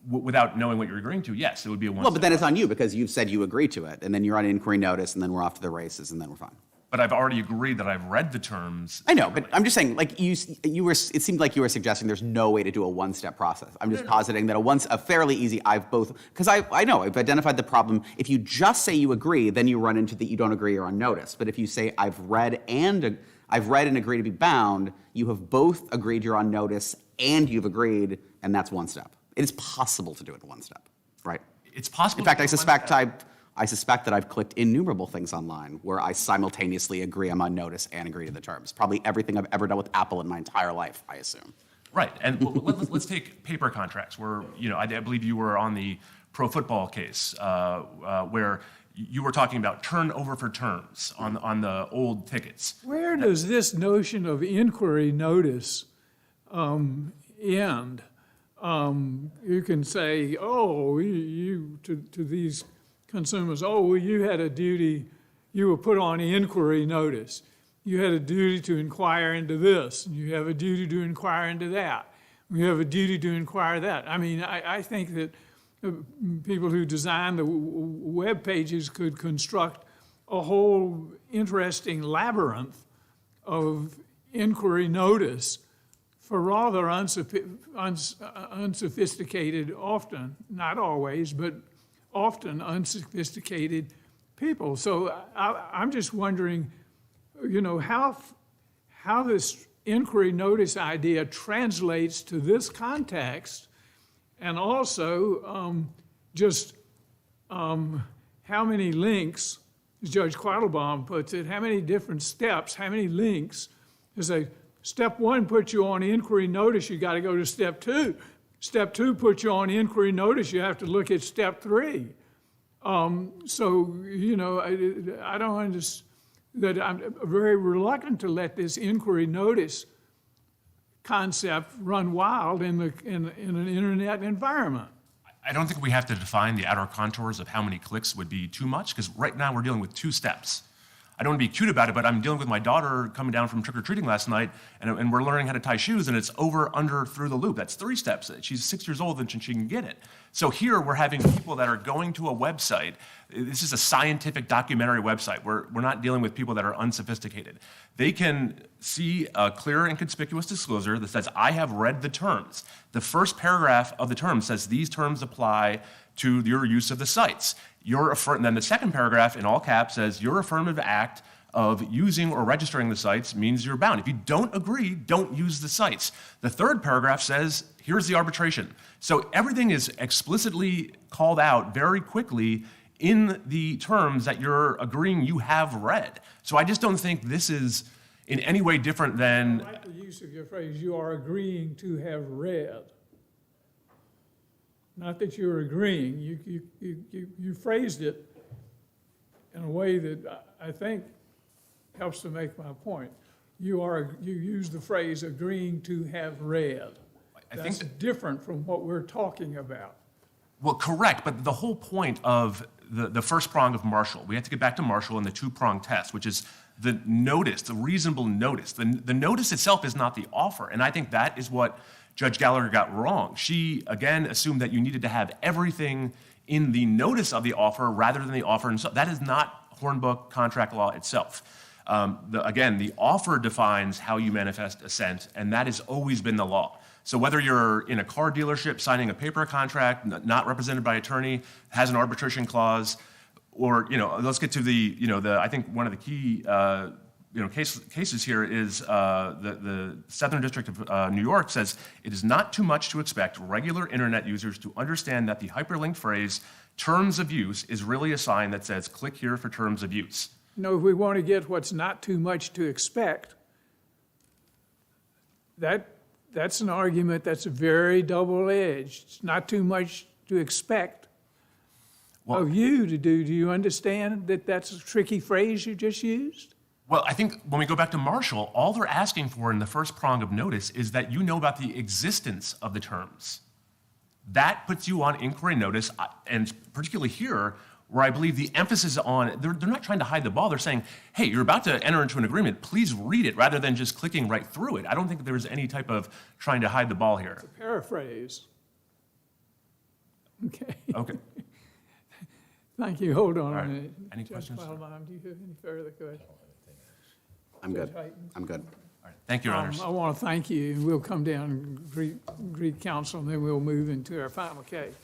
Without knowing what you're agreeing to, yes, it would be a one-step. Well, but then it's on you because you've said you agree to it, and then you're on inquiry notice, and then we're off to the races, and then we're fine. But I've already agreed that I've read the terms. I know, but I'm just saying, it seemed like you were suggesting there's no way to do a one-step process. I'm just positing that a fairly easy, because I know, I've identified the problem. If you just say you agree, then you run into the you don't agree or on notice. But if you say I've read and agree to be bound, you have both agreed you're on notice and you've agreed, and that's one step. It is possible to do it in one step, right? It's possible. In fact, I suspect that I've clicked innumerable things online where I simultaneously agree I'm on notice and agree to the terms. Probably everything I've ever done with Apple in my entire life, I assume. Right, and let's take paper contracts where, I believe you were on the pro football case where you were talking about turnover for terms on the old tickets. Where does this notion of inquiry notice end? You can say, to these consumers, you had a duty, you were put on inquiry notice. You had a duty to inquire into this, and you have a duty to inquire into that. You have a duty to inquire that. I think that people who design the web pages could construct a whole interesting labyrinth of inquiry notice for rather unsophisticated, often, not always, but often unsophisticated people. So I'm just wondering, how this inquiry notice idea translates to this context, and also how many links, as Judge Quattlebaum puts it, how many different steps, how many links. There's a step 1 puts you on inquiry notice, you got to go to step 2. Step 2 puts you on inquiry notice, you have to look at step 3. So, you know, I don't understand that. I'm very reluctant to let this inquiry notice concept run wild in an internet environment. I don't think we have to define the outer contours of how many clicks would be too much, because right now we're dealing with 2 steps. I don't want to be cute about it, but I'm dealing with my daughter coming down from trick-or-treating last night, and we're learning how to tie shoes, and it's over, under, through the loop. That's 3 steps. She's 6 years old, and she can get it. So here we're having people that are going to a website. This is a scientific documentary website. We're not dealing with people that are unsophisticated. They can see a clear and conspicuous disclosure that says, I have read the terms. The first paragraph of the terms says these terms apply to your use of the sites. And then the second paragraph in all caps says your affirmative act of using or registering the sites means you're bound. If you don't agree, don't use the sites. The third paragraph says, here's the arbitration. So everything is explicitly called out very quickly in the terms that you're agreeing you have read. So I just don't think this is in any way different than... I like the use of your phrase, you are agreeing to have read. Not that you're agreeing, you phrased it in a way that I think helps to make my point. You use the phrase agreeing to have read. That's different from what we're talking about. Well, correct, but the whole point of the first prong of Marshall, we have to get back to Marshall and the 2-prong test, which is the notice, the reasonable notice. The notice itself is not the offer, and I think that is what Judge Gallagher got wrong. She, again, assumed that you needed to have everything in the notice of the offer rather than the offer. And so that is not Hornbook contract law itself. Again, the offer defines how you manifest assent, and that has always been the law. So whether you're in a car dealership signing a paper contract, not represented by attorney, has an arbitration clause, or, let's get to I think one of the key cases here is the Southern District of New York says it is not too much to expect regular internet users to understand that the hyperlinked phrase terms of use is really a sign that says click here for terms of use. If we want to get what's not too much to expect, that's an argument that's very double-edged. It's not too much to expect of you to do. Do you understand that that's a tricky phrase you just used? Well, I think when we go back to Marshall, all they're asking for in the first prong of notice is that you know about the existence of the terms. That puts you on inquiry notice, and particularly here, where I believe the emphasis on, they're not trying to hide the ball. They're saying, hey, you're about to enter into an agreement. Please read it rather than just clicking right through it. I don't think there's any type of trying to hide the ball here. It's a paraphrase. Okay. Okay. Thank you. Hold on All right. a minute. Any Judge questions? Quattlebaum, do you have any further questions? I'm good. Judge Hayton? I'm good. All right. Thank you, Your Honors. I want to thank you, and we'll come down and greet counsel, and then we'll move into our final case.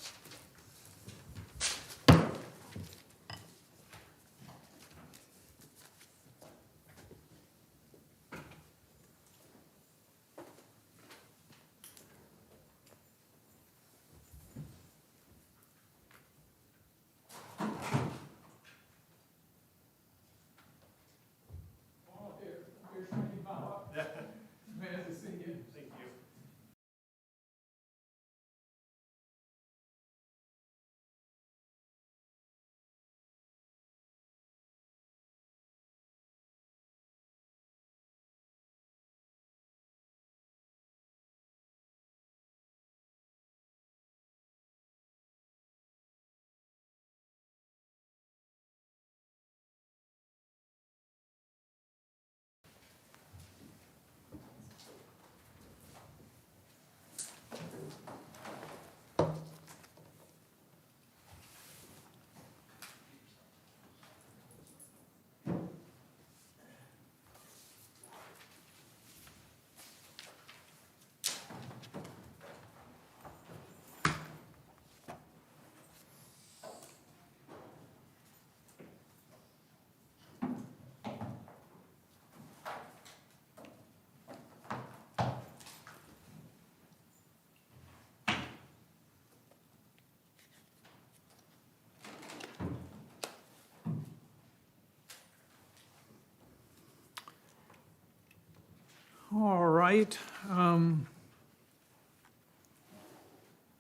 All right.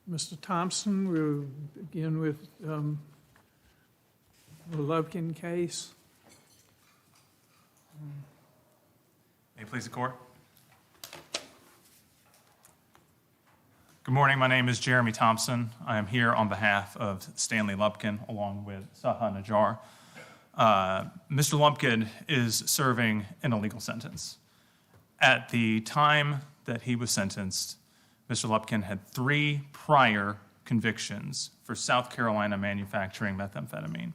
Mr. Thompson, we'll begin with the Lubkin case. May it please the court. Good morning. My name is Jeremy Thompson. I am here on behalf of Stanley Lubkin along with Saha Najjar. Mr. Lubkin is serving an illegal sentence. At the time that he was sentenced, Mr. Lubkin had 3 prior convictions for South Carolina manufacturing methamphetamine.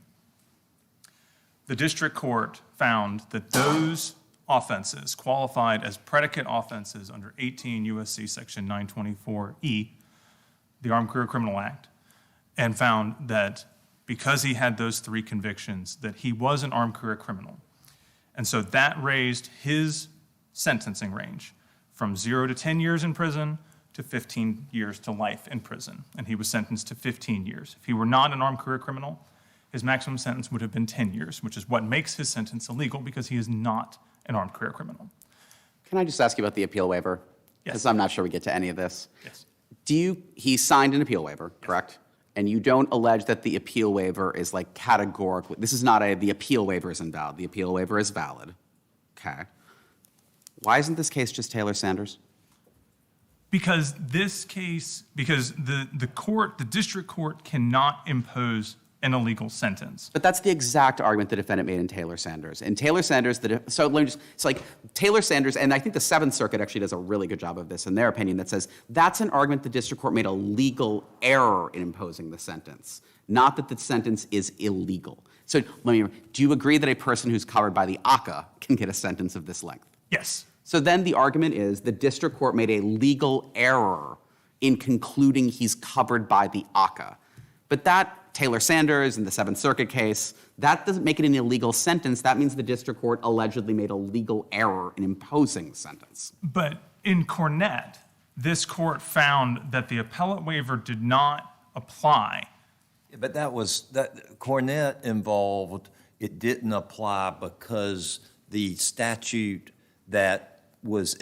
The district court found that those offenses qualified as predicate offenses under 18 U.S.C. Section 924E, the Armed Career Criminal Act, and found that because he had those 3 convictions, that he was an armed career criminal. And so that raised his sentencing range from 0 to 10 years in prison to 15 years to life in prison. And he was sentenced to 15 years. If he were not an armed career criminal, his maximum sentence would have been 10 years, which is what makes his sentence illegal because he is not an armed career criminal. Can I just ask you about the appeal waiver? Yes. Because I'm not sure we get to any of this. Yes. He signed an appeal waiver, correct? And you don't allege that the appeal waiver is like categorically, this is not the appeal waiver is invalid. The appeal waiver is valid. Okay. Why isn't this case just Taylor Sanders? Because the district court cannot impose an illegal sentence. But that's the exact argument the defendant made in Taylor Sanders. In Taylor Sanders, it's like Taylor Sanders, and I think the Seventh Circuit actually does a really good job of this in their opinion, that says that's an argument the district court made a legal error in imposing the sentence, not that the sentence is illegal. So do you agree that a person who's covered by the ACCA can get a sentence of this length? Yes. So then the argument is the district court made a legal error in concluding he's covered by the ACCA. But that, Taylor Sanders in the Seventh Circuit case, that doesn't make it an illegal sentence. That means the district court allegedly made a legal error in imposing the sentence. But in Cornett, this court found that the appellate waiver did not apply. But that Cornett involved, it didn't apply because the statute that was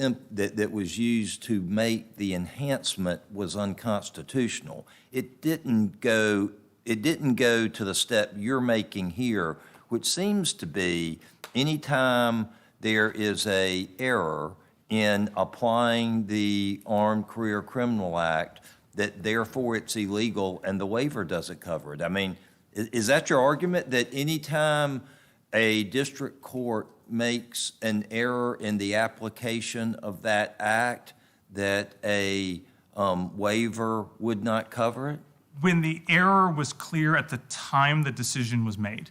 used to make the enhancement was unconstitutional. It didn't go to the step you're making here, which seems to be anytime there is an error in applying the Armed Career Criminal Act, that therefore it's illegal and the waiver doesn't cover it. I mean, is that your argument, that anytime a district court makes an error in the application of that act, that a waiver would not cover it? When the error was clear at the time the decision was made.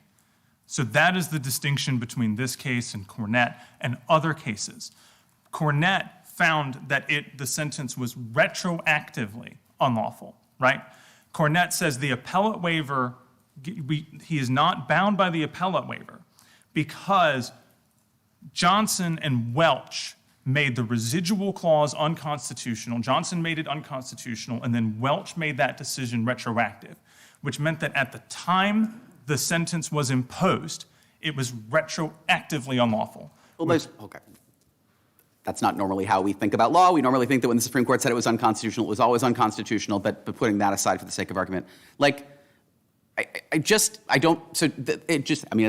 So that is the distinction between this case and Cornett and other cases. Cornett found that the sentence was retroactively unlawful, right? Cornett says the appellate waiver, he is not bound by the appellate waiver because Johnson and Welch made the residual clause unconstitutional. Johnson made it unconstitutional, and then Welch made that decision retroactive, which meant that at the time the sentence was imposed, it was retroactively unlawful. Well, okay. That's not normally how we think about law. We normally think that when the Supreme Court said it was unconstitutional, it was always unconstitutional, but putting that aside for the sake of argument, as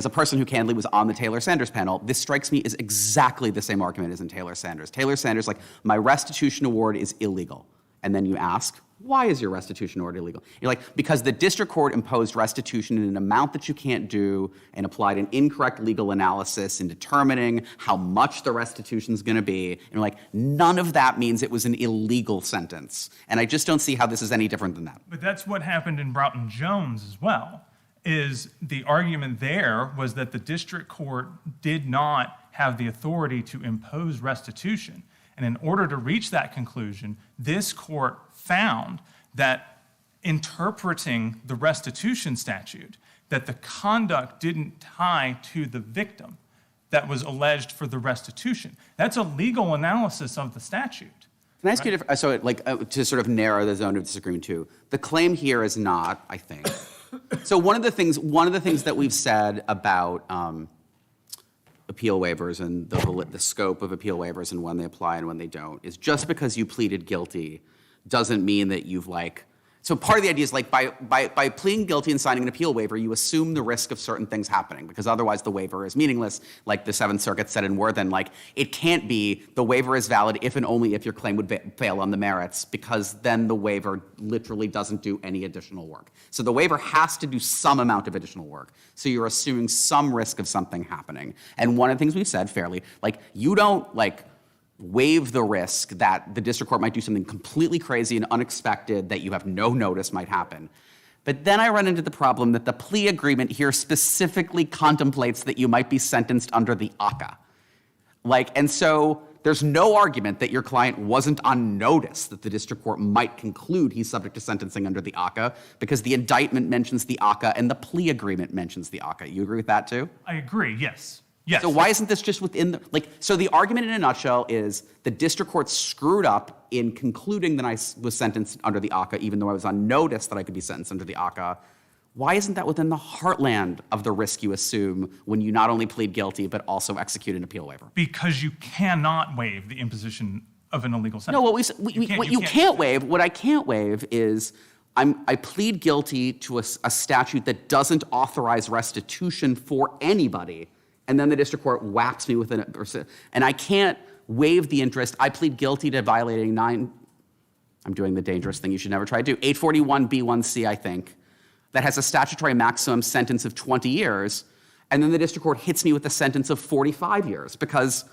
a person who candidly was on the Taylor Sanders panel, this strikes me as exactly the same argument as in Taylor Sanders. Taylor Sanders, my restitution award is illegal. And then you ask, why is your restitution award illegal? You're like, because the district court imposed restitution in an amount that you can't do and applied an incorrect legal analysis in determining how much the restitution is going to be. And you're like, none of that means it was an illegal sentence. And I just don't see how this is any different than that. But that's what happened in Broughton Jones as well, is the argument there was that the district court did not have the authority to impose restitution. And in order to reach that conclusion, this court found that interpreting the restitution statute, that the conduct didn't tie to the victim that was alleged for the restitution. That's a legal analysis of the statute. Can I ask you to sort of narrow the zone of disagreement too? The claim here is not, I think. So one of the things that we've said about appeal waivers and the scope of appeal waivers and when they apply and when they don't is just because you pleaded guilty doesn't mean that you've so part of the idea is by pleading guilty and signing an appeal waiver, you assume the risk of certain things happening because otherwise the waiver is meaningless. Like the Seventh Circuit said in Worthen, it can't be the waiver is valid if and only if your claim would fail on the merits because then the waiver literally doesn't do any additional work. So the waiver has to do some amount of additional work. So you're assuming some risk of something happening. And one of the things we've said fairly, you don't waive the risk that the district court might do something completely crazy and unexpected that you have no notice might happen. But then I run into the problem that the plea agreement here specifically contemplates that you might be sentenced under the ACCA. And so there's no argument that your client wasn't on notice that the district court might conclude he's subject to sentencing under the ACCA because the indictment mentions the ACCA and the plea agreement mentions the ACCA. You agree with that too? I agree, yes. Yes. So why isn't this just within so the argument in a nutshell is the district court screwed up in concluding that I was sentenced under the ACCA, even though I was on notice that I could be sentenced under the ACCA. Why isn't that within the heartland of the risk you assume when you not only plead guilty, but also execute an appeal waiver? Because you cannot waive the imposition of an illegal sentence. No, what you can't waive, what I can't waive is I plead guilty to a statute that doesn't authorize restitution for anybody. And then the district court whaps me with and I can't waive the interest. I plead guilty to violating I'm doing the dangerous thing you should never try to do, 841B1C, I think, that has a statutory maximum sentence of 20 years, and then the district court hits me with a sentence of 45 years because,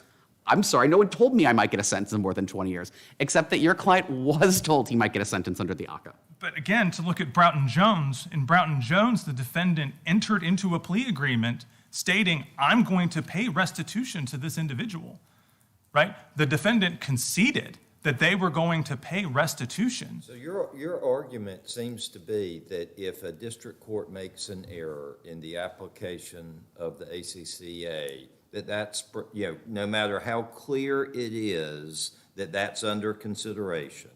I'm sorry, no one told me I might get a sentence of more than 20 years, except that your client was told he might get a sentence under the ACCA. But again, to look at Broughton Jones, in Broughton Jones, the defendant entered into a plea agreement stating, I'm going to pay restitution to this individual, right? The defendant conceded that they were going to pay restitution. So your argument seems to be that if a district court makes an error in the application of the ACCA, that's, no matter how clear it is that that's under consideration,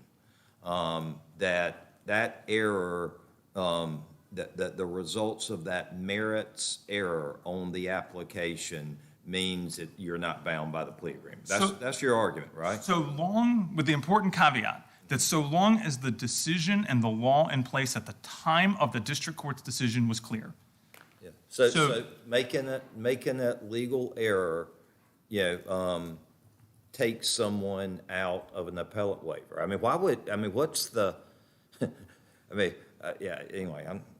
that error, that the results of that merits error on the application means that you're not bound by the plea agreement. That's your argument, right? So long, with the important caveat, that so long as the decision and the law in place at the time of the district court's decision was clear. Yeah. So making that legal error, takes someone out of an appellate waiver. What's the, anyway,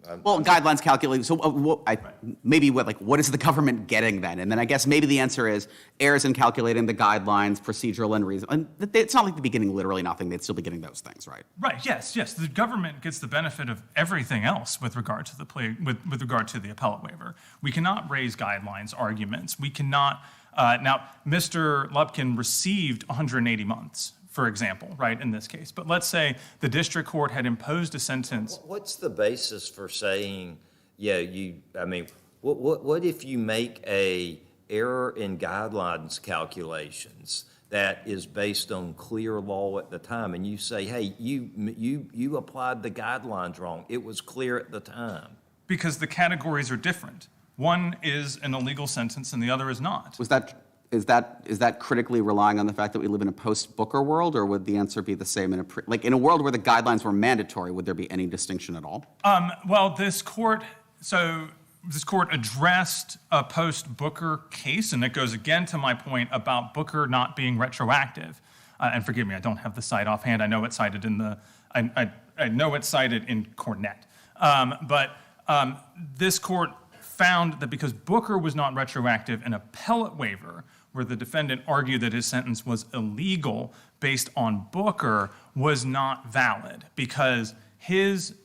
guidelines calculated. So what is the government getting then? And then I guess maybe the answer is errors in calculating the guidelines, procedural and reason. And it's not like the beginning, literally nothing. They'd still be getting those things, right? Right. Yes. The government gets the benefit of everything else with regard to the plea, with regard to the appellate waiver. We cannot raise guidelines arguments. We cannot. Now, Mr. Lupkin received 180 months. For example, right, in this case. But let's say the district court had imposed a sentence. What's the basis for saying, what if you make a error in guidelines calculations that is based on clear law at the time, and you say, hey, you applied the guidelines wrong. It was clear at the time. Because the categories are different. One is an illegal sentence and the other is not. Is that critically relying on the fact that we live in a post-Booker world, or would the answer be the same in a world where the guidelines were mandatory? Would there be any distinction at all? This court addressed a post-Booker case, and it goes again to my point about Booker not being retroactive. And forgive me, I don't have the site offhand. I know it's cited in I know it's cited in Cornett. But this court found that because Booker was not retroactive, an appellate waiver where the defendant argued that his sentence was illegal based on Booker was not valid because his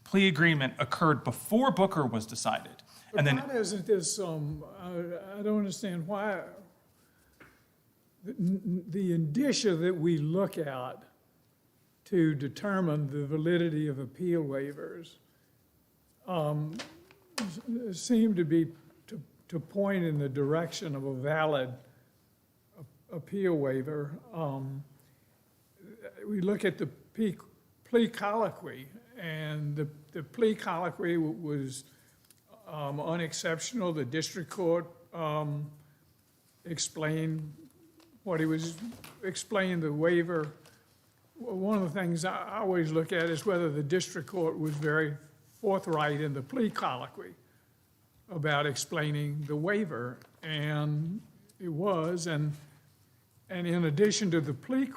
plea agreement occurred before Booker was decided. But why doesn't this, I don't understand why the indicia that we look at to determine the validity of appeal waivers seem to be to point in the direction of a valid appeal waiver. We look at the plea colloquy, and the plea colloquy was unexceptional. The district court explained explained the waiver. One of the things I always look at is whether the district court was very forthright in the plea colloquy about explaining the waiver, and it was. And in addition to the plea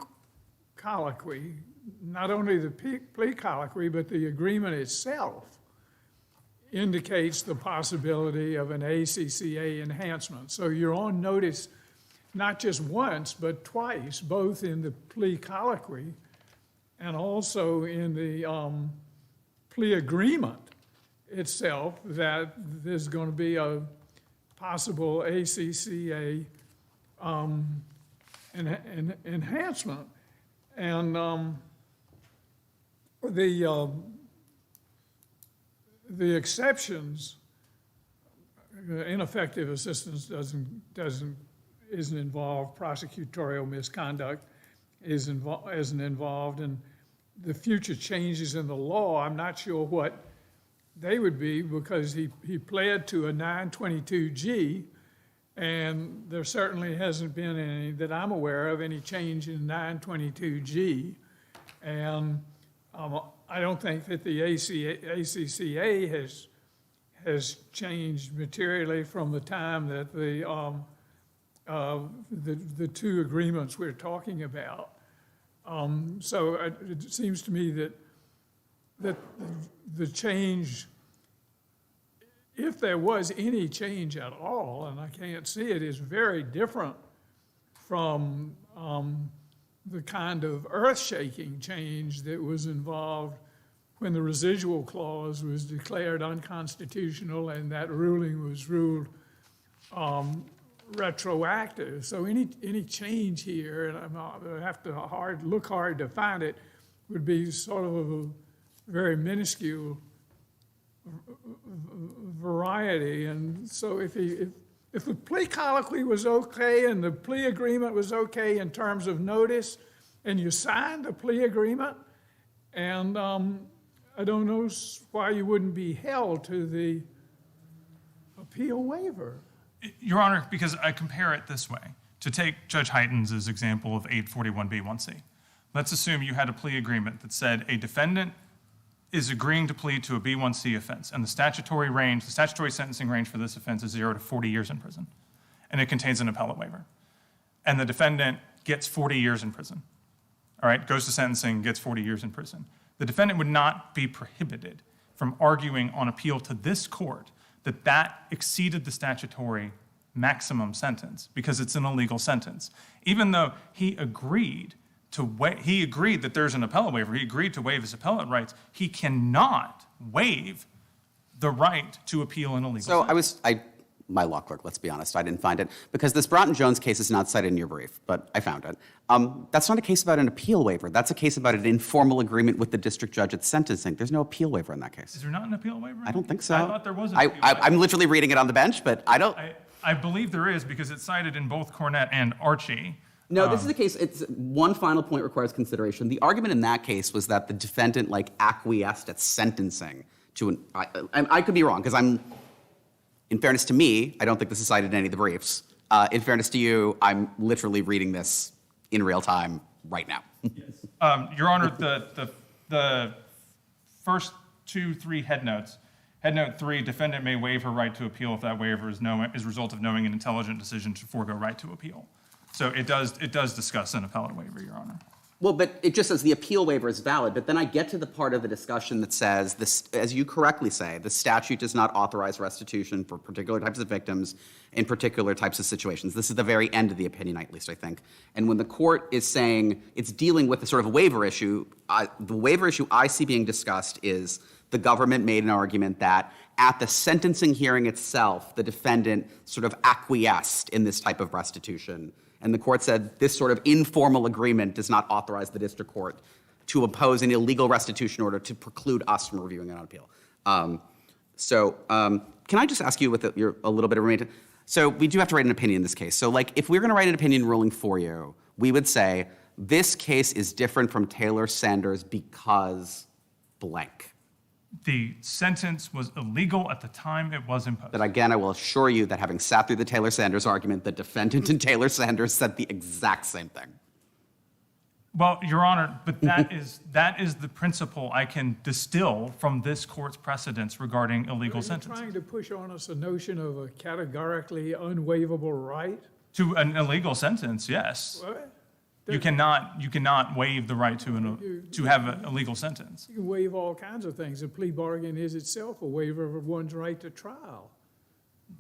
colloquy, not only the plea colloquy, but the agreement itself indicates the possibility of an ACCA enhancement. So you're on notice not just once, but twice, both in the plea colloquy and also in the plea agreement itself, that there's going to be a possible ACCA enhancement. And the exceptions, ineffective assistance isn't involved, prosecutorial misconduct isn't involved, and the future changes in the law, I'm not sure what they would be, because he pled to a 922G, and there certainly hasn't been any, that I'm aware of, any change in 922G. And I don't think that the ACCA has changed materially from the time that the two agreements we're talking about. So it seems to me that the change, if there was any change at all, and I can't see it, is very different from the kind of earth-shaking change that was involved when the residual clause was declared unconstitutional and that ruling was ruled retroactive. So any change here, and I have to look hard to find it, would be sort of a very minuscule variety. And so if the plea colloquy was okay and the plea agreement was okay in terms of notice, and you signed the plea agreement, and I don't know why you wouldn't be held to the appeal waiver. Your Honor, because I compare it this way, to take Judge Heitens' example of 841B1C. Let's assume you had a plea agreement that said a defendant is agreeing to plead to a B1C offense, and the statutory sentencing range for this offense is 0 to 40 years in prison, and it contains an appellate waiver. And the defendant gets 40 years in prison, all right, goes to sentencing, gets 40 years in prison. The defendant would not be prohibited from arguing on appeal to this court that exceeded the statutory maximum sentence because it's an illegal sentence. Even though he agreed that there's an appellate waiver, he agreed to waive his appellate rights, he cannot waive the right to appeal an illegal sentence. My law clerk, let's be honest, I didn't find it, because this Broughton-Jones case is not cited in your brief, but I found it. That's not a case about an appeal waiver. That's a case about an informal agreement with the district judge at sentencing. There's no appeal waiver in that case. Is there not an appeal waiver? I don't think so. I thought there was an appeal waiver. I'm literally reading it on the bench, but I don't. I believe there is, because it's cited in both Cornett and Archie. No, this is the case. It's one final point requires consideration. The argument in that case was that the defendant acquiesced at sentencing to an. I could be wrong, because in fairness to me, I don't think this is cited in any of the briefs. In fairness to you, I'm literally reading this in real time right now. Yes. Your Honor, the first 2-3 head notes. Head note 3, defendant may waive her right to appeal if that waiver is a result of knowing an intelligent decision to forego right to appeal. So it does discuss an appellate waiver, Your Honor. Well, but it just says the appeal waiver is valid. But then I get to the part of the discussion that says, this, as you correctly say, the statute does not authorize restitution for particular types of victims in particular types of situations. This is the very end of the opinion, at least I think. And when the court is saying it's dealing with the sort of waiver issue, the waiver issue I see being discussed is the government made an argument that at the sentencing hearing itself, the defendant sort of acquiesced in this type of restitution. And the court said this sort of informal agreement does not authorize the district court to impose an illegal restitution order to preclude us from reviewing it on appeal. Can I just ask you with a little bit of remainder? So we do have to write an opinion in this case. So if we're going to write an opinion ruling for you, we would say this case is different from Taylor Sanders because blank. The sentence was illegal at the time it was imposed. But again, I will assure you that having sat through the Taylor Sanders argument, the defendant in Taylor Sanders said the exact same thing. Well, Your Honor, but that is the principle I can distill from this court's precedents regarding illegal Are you sentences. trying to push on us a notion of a categorically unwaivable right? To an illegal sentence, yes. What? You cannot waive the right to have an illegal sentence. You can waive all kinds of things. A plea bargain is itself a waiver of one's right to trial.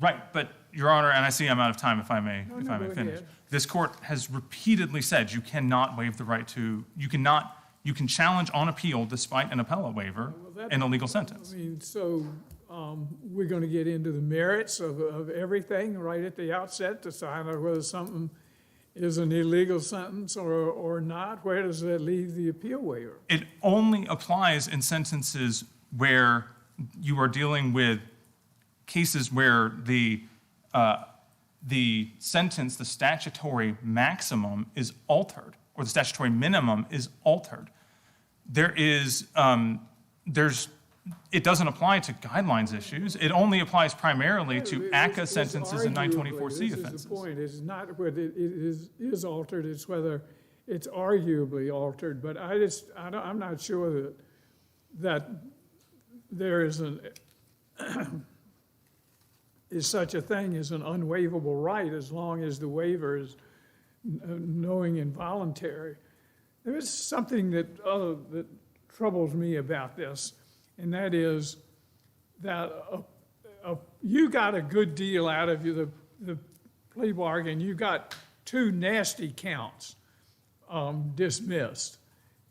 Right, but Your Honor, and I see I'm out of time if I may No, finish. go ahead. This court has repeatedly said you cannot waive the right to, you can challenge on appeal despite an appellate waiver an illegal sentence. I mean, so we're going to get into the merits of everything right at the outset to decide whether something is an illegal sentence or not. Where does that leave the appeal waiver? It only applies in sentences where you are dealing with cases where the sentence, the statutory maximum is altered, or the statutory minimum is altered. It doesn't apply to guidelines issues. It only applies primarily to ACCA sentences and 924C offenses. This is the point. It's not whether it is altered, it's whether it's arguably altered. But I'm not sure that there is such a thing as an unwaivable right as long as the waiver is knowing and voluntary. There is something that troubles me about this, and that is that you got a good deal out of the plea bargain. You got 2 nasty counts dismissed,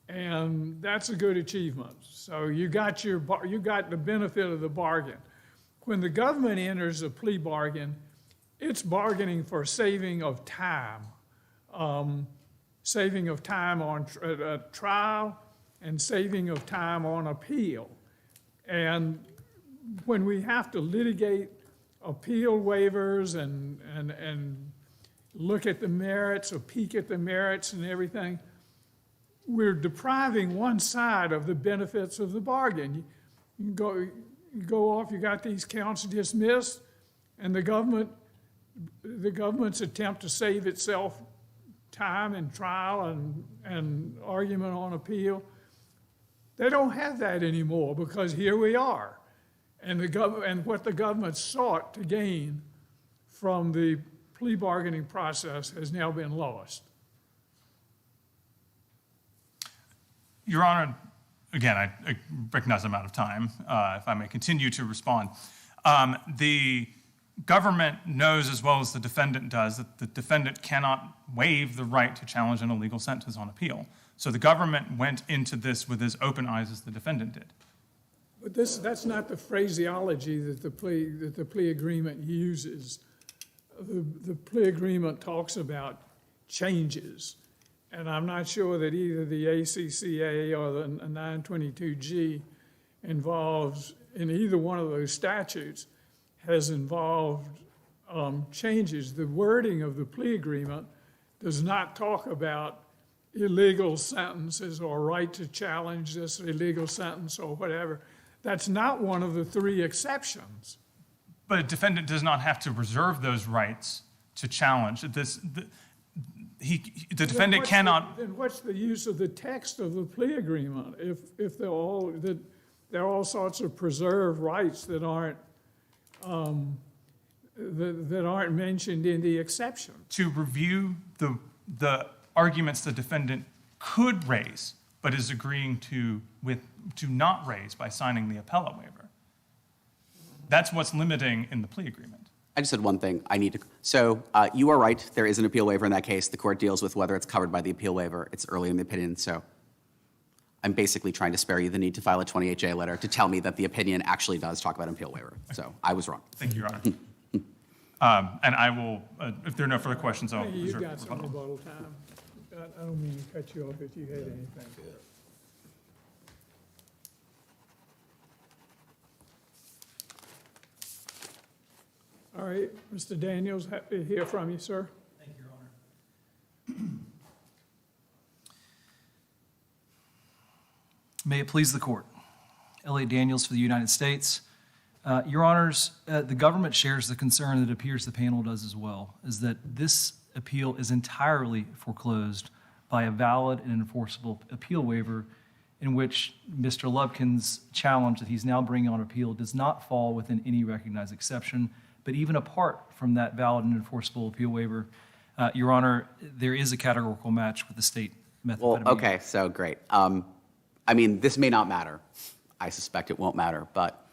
and that's a good achievement. So you got the benefit of the bargain. When the government enters a plea bargain, it's bargaining for saving of time on trial and saving of time on appeal. And when we have to litigate appeal waivers and look at the merits or peek at the merits and everything, we're depriving one side of the benefits of the bargain. You go off, you got these counts dismissed, and the government's attempt to save itself time and trial and argument on appeal, they don't have that anymore because here we are. And what the government sought to gain from the plea bargaining process has now been lost. Your Honor, again, I recognize I'm out of time. If I may continue to respond. The government knows as well as the defendant does that the defendant cannot waive the right to challenge an illegal sentence on appeal. So the government went into this with as open eyes as the defendant did. But that's not the phraseology that the plea agreement uses. The plea agreement talks about changes, and I'm not sure that either the ACCA or the 922G involves, in either one of those statutes, has involved changes. The wording of the plea agreement does not talk about illegal sentences or right to challenge this illegal sentence or whatever. That's not one of the 3 exceptions. But a defendant does not have to reserve those rights to challenge this. The defendant cannot. Then what's the use of the text of the plea agreement if there are all sorts of preserved rights that aren't mentioned in the exception? To review the arguments the defendant could raise, but is agreeing to not raise by signing the appellate waiver. That's what's limiting in the plea agreement. I just said one thing. So you are right. There is an appeal waiver in that case. The court deals with whether it's covered by the appeal waiver. It's early in the opinion, so I'm basically trying to spare you the need to file a 28J letter to tell me that the opinion actually does talk about an appeal waiver. So I was wrong. Thank you, Your Honor. And I will, if there are no further questions, I'll Hey, reserve you've got some rebuttal. rebuttal time. I don't mean to cut you off if you had anything. All right, Mr. Daniels, happy to hear from you, sir. Thank you, Your Honor. May it please the court. Elliot Daniels for the United States. Your Honors, the government shares the concern that it appears the panel does as well, is that this appeal is entirely foreclosed by a valid and enforceable appeal waiver in which Mr. Lubkin's challenge that he's now bringing on appeal does not fall within any recognized exception. But even apart from that valid and enforceable appeal waiver, Your Honor, there is a categorical match with the state methamphetamine. Well, okay, so great. I mean, this may not matter. I suspect it won't matter, but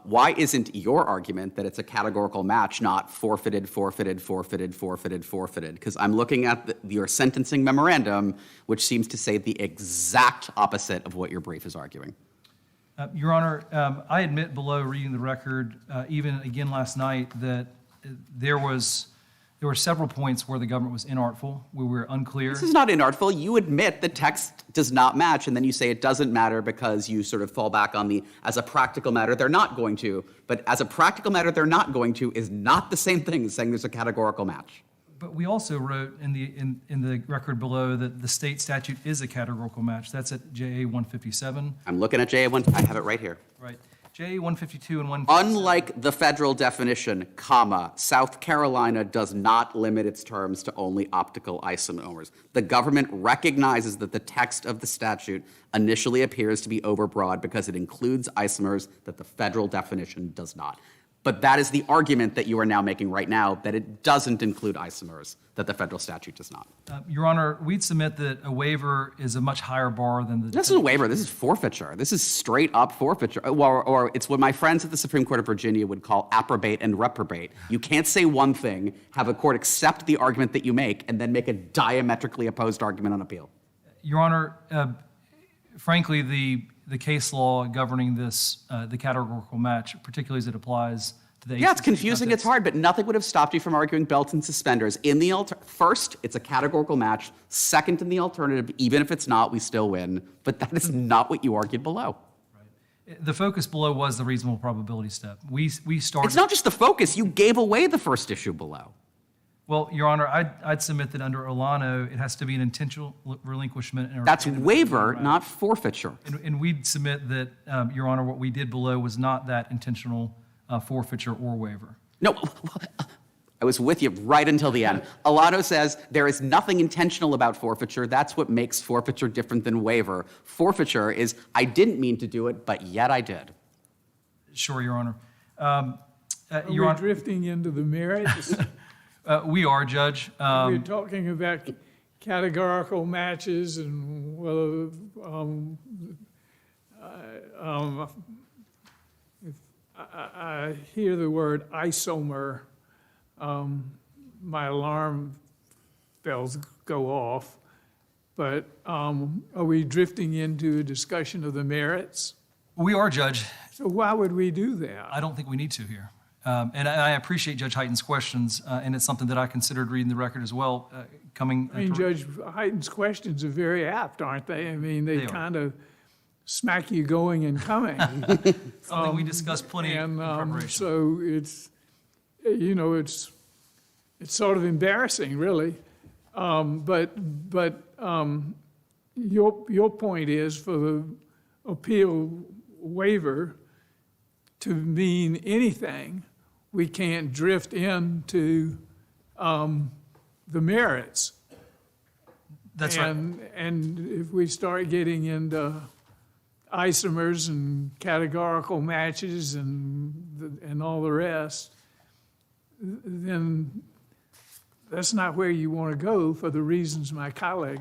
why isn't your argument that it's a categorical match not forfeited, forfeited, forfeited, forfeited, forfeited? Because I'm looking at your sentencing memorandum, which seems to say the exact opposite of what your brief is arguing. Your Honor, I admit below reading the record, even again last night, that there were several points where the government was inartful, where we were unclear. This is not inartful. You admit the text does not match, and then you say it doesn't matter because you sort of fall back on the, as a practical matter, they're not going to. But as a practical matter, they're not going to is not the same thing as saying there's a categorical match. But we also wrote in the record below that the state statute is a categorical match. That's at JA 157. I'm looking at JA 1. I have it right here. Right. JA 152 and 157. Unlike the federal definition, comma, South Carolina does not limit its terms to only optical isomers. The government recognizes that the text of the statute initially appears to be overbroad because it includes isomers that the federal definition does not. But that is the argument that you are now making right now, that it doesn't include isomers, that the federal statute does not. Your Honor, we'd submit that a waiver is a much higher bar than the... This is a waiver. This is forfeiture. This is straight up forfeiture. Or it's what my friends at the Supreme Court of Virginia would call approbate and reprobate. You can't say one thing, have a court accept the argument that you make, and then make a diametrically opposed argument on appeal. Your Honor, frankly, the case law governing this, the categorical match, particularly as it applies to the... Yeah, it's confusing, it's hard, but nothing would have stopped you from arguing belts and suspenders. In the first, it's a categorical match. Second, in the alternative, even if it's not, we still win. But that is not what you argued below. Right. The focus below was the reasonable probability step. We started... It's not just the focus. You gave away the first issue below. Well, Your Honor, I'd submit that under Olano, it has to be an intentional relinquishment. That's waiver, not forfeiture. And we'd submit that, Your Honor, what we did below was not that intentional forfeiture or waiver. No, I was with you right until the end. Olano says there is nothing intentional about forfeiture. That's what makes forfeiture different than waiver. Forfeiture is, I didn't mean to do it, but yet I did. Sure, Your Honor. Are we drifting into the merits? We are, Judge. We're talking about categorical matches and whether if I hear the word isomer, my alarm bells go off. But are we drifting into a discussion of the merits? We are, Judge. So why would we do that? I don't think we need to here. And I appreciate Judge Hyten's questions, and it's something that I considered reading the record as well. I mean, Judge Hyten's questions are very apt, aren't they? I mean, they kind of smack you going and coming. Something we discussed plenty in preparation. So it's, you know, it's sort of embarrassing, really. But your point is for the appeal waiver to mean anything, we can't drift into the merits. That's right. And if we start getting into isomers and categorical matches and all the rest, then that's not where you want to go for the reasons my colleague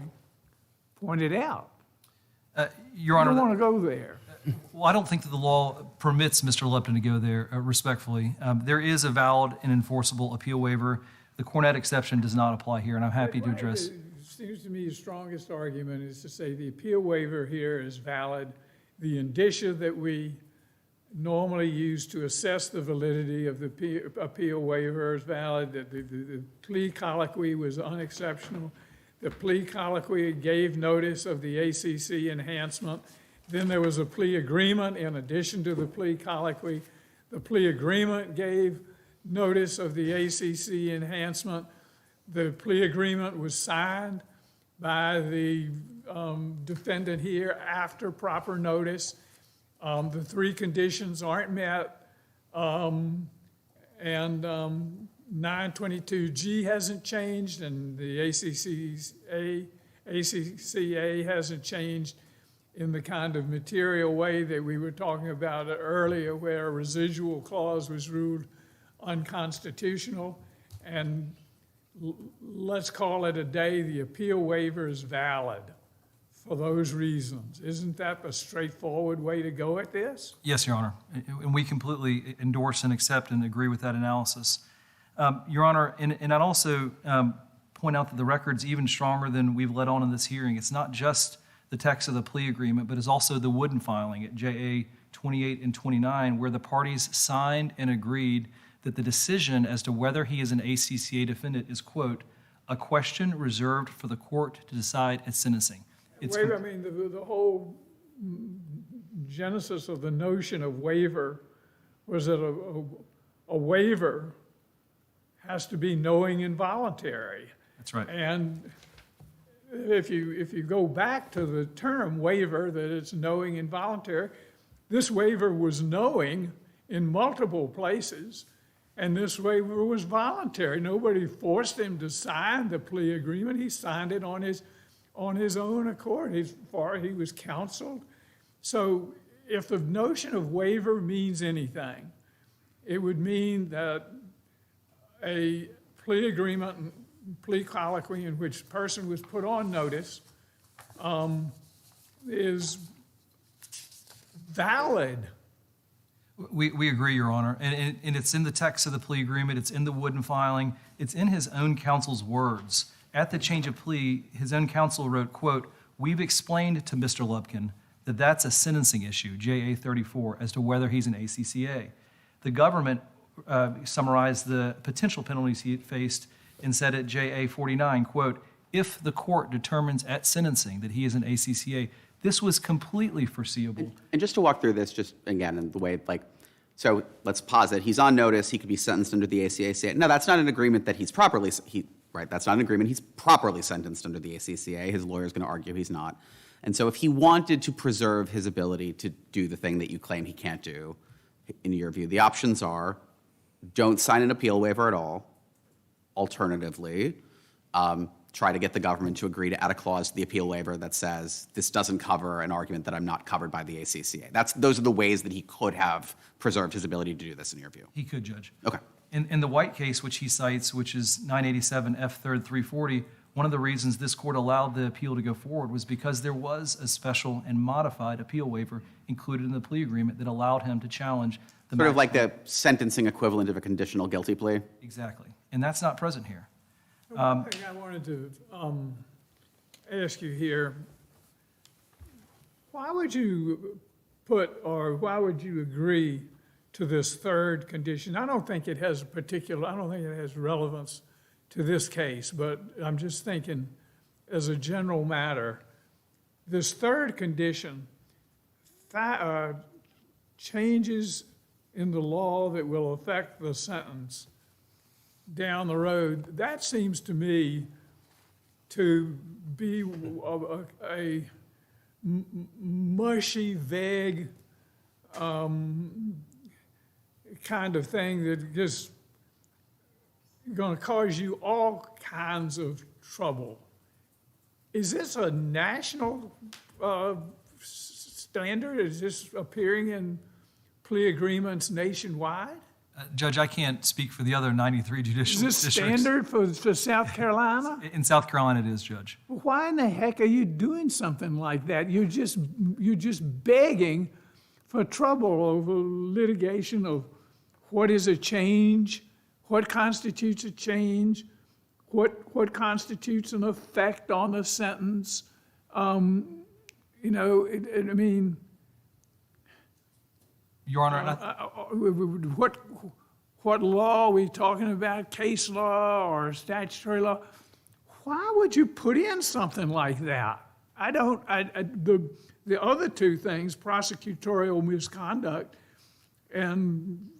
pointed out. Your Honor, you don't want to go there. Well, I don't think that the law permits Mr. Lupton to go there, respectfully. There is a valid and enforceable appeal waiver. The Cornett exception does not apply here, and I'm happy to address. It seems to me the strongest argument is to say the appeal waiver here is valid. The indicia that we normally use to assess the validity of the appeal waiver is valid, that the plea colloquy was unexceptional. The plea colloquy gave notice of the ACC enhancement. Then there was a plea agreement in addition to the plea colloquy. The plea agreement gave notice of the ACC enhancement. The plea agreement was signed by the defendant here after proper notice. The three conditions aren't met, and 922G hasn't changed, and the ACCA hasn't changed in the kind of material way that we were talking about earlier, where a residual clause was ruled unconstitutional. And let's call it a day, the appeal waiver is valid for those reasons. Isn't that a straightforward way to go at this? Yes, Your Honor, and we completely endorse and accept and agree with that analysis. Your Honor, and I'd also point out that the record's even stronger than we've let on in this hearing. It's not just the text of the plea agreement, but it's also the Wooden filing at JA 28 and 29, where the parties signed and agreed that the decision as to whether he is an ACCA defendant is, quote, a question reserved for the court to decide at sentencing. Waiver, I mean, the whole genesis of the notion of waiver was that a waiver has to be knowing and voluntary. That's right. And if you go back to the term waiver, that it's knowing and voluntary, this waiver was knowing in multiple places, and this waiver was voluntary. Nobody forced him to sign the plea agreement. He signed it on his own accord. He was counseled. So if the notion of waiver means anything, it would mean that a plea agreement, plea colloquy in which a person was put on notice is valid. We agree, Your Honor, and it's in the text of the plea agreement, it's in the Wooden filing, it's in his own counsel's words. At the change of plea, his own counsel wrote, quote, we've explained to Mr. Lubkin that that's a sentencing issue, JA 34, as to whether he's an ACCA. The government summarized the potential penalties he faced and said at JA 49, quote, if the court determines at sentencing that he is an ACCA, this was completely foreseeable. And just to walk through this, just again, in the way, like, so let's posit, he's on notice, he could be sentenced under the ACCA. No, that's not an agreement that he's properly, right, that's not an agreement he's properly sentenced under the ACCA. His lawyer's gonna argue he's not. And so if he wanted to preserve his ability to do the thing that you claim he can't do, in your view, the options are, don't sign an appeal waiver at all. Alternatively, try to get the government to agree to add a clause to the appeal waiver that says this doesn't cover an argument that I'm not covered by the ACCA. Those are the ways that he could have preserved his ability to do this, in your view. He could, Judge. Okay. In the White case, which he cites, which is 987 F. 3rd 340, one of the reasons this court allowed the appeal to go forward was because there was a special and modified appeal waiver included in the plea agreement that allowed him to challenge the Sort of like maximum. the sentencing equivalent of a conditional guilty plea. Exactly. And that's not present here. One thing I wanted to ask you here, why would you why would you agree to this third condition? I don't think it has relevance to this case, but I'm just thinking as a general matter, this third condition, changes in the law that will affect the sentence down the road, that seems to me to be a mushy, vague kind of thing that just going to cause you all kinds of trouble. Is this a national standard? Is this appearing in plea agreements nationwide? Judge, I can't speak for the other 93 judicial Is this districts. standard for South Carolina? In South Carolina, it is, Judge. Why in the heck are you doing something like that? You're just begging for trouble over litigation of what is a change, what constitutes a change, what constitutes an effect on the sentence. Your Honor, What law are we talking about? Case law or statutory law? Why would you put in something like that? The other two things, prosecutorial misconduct and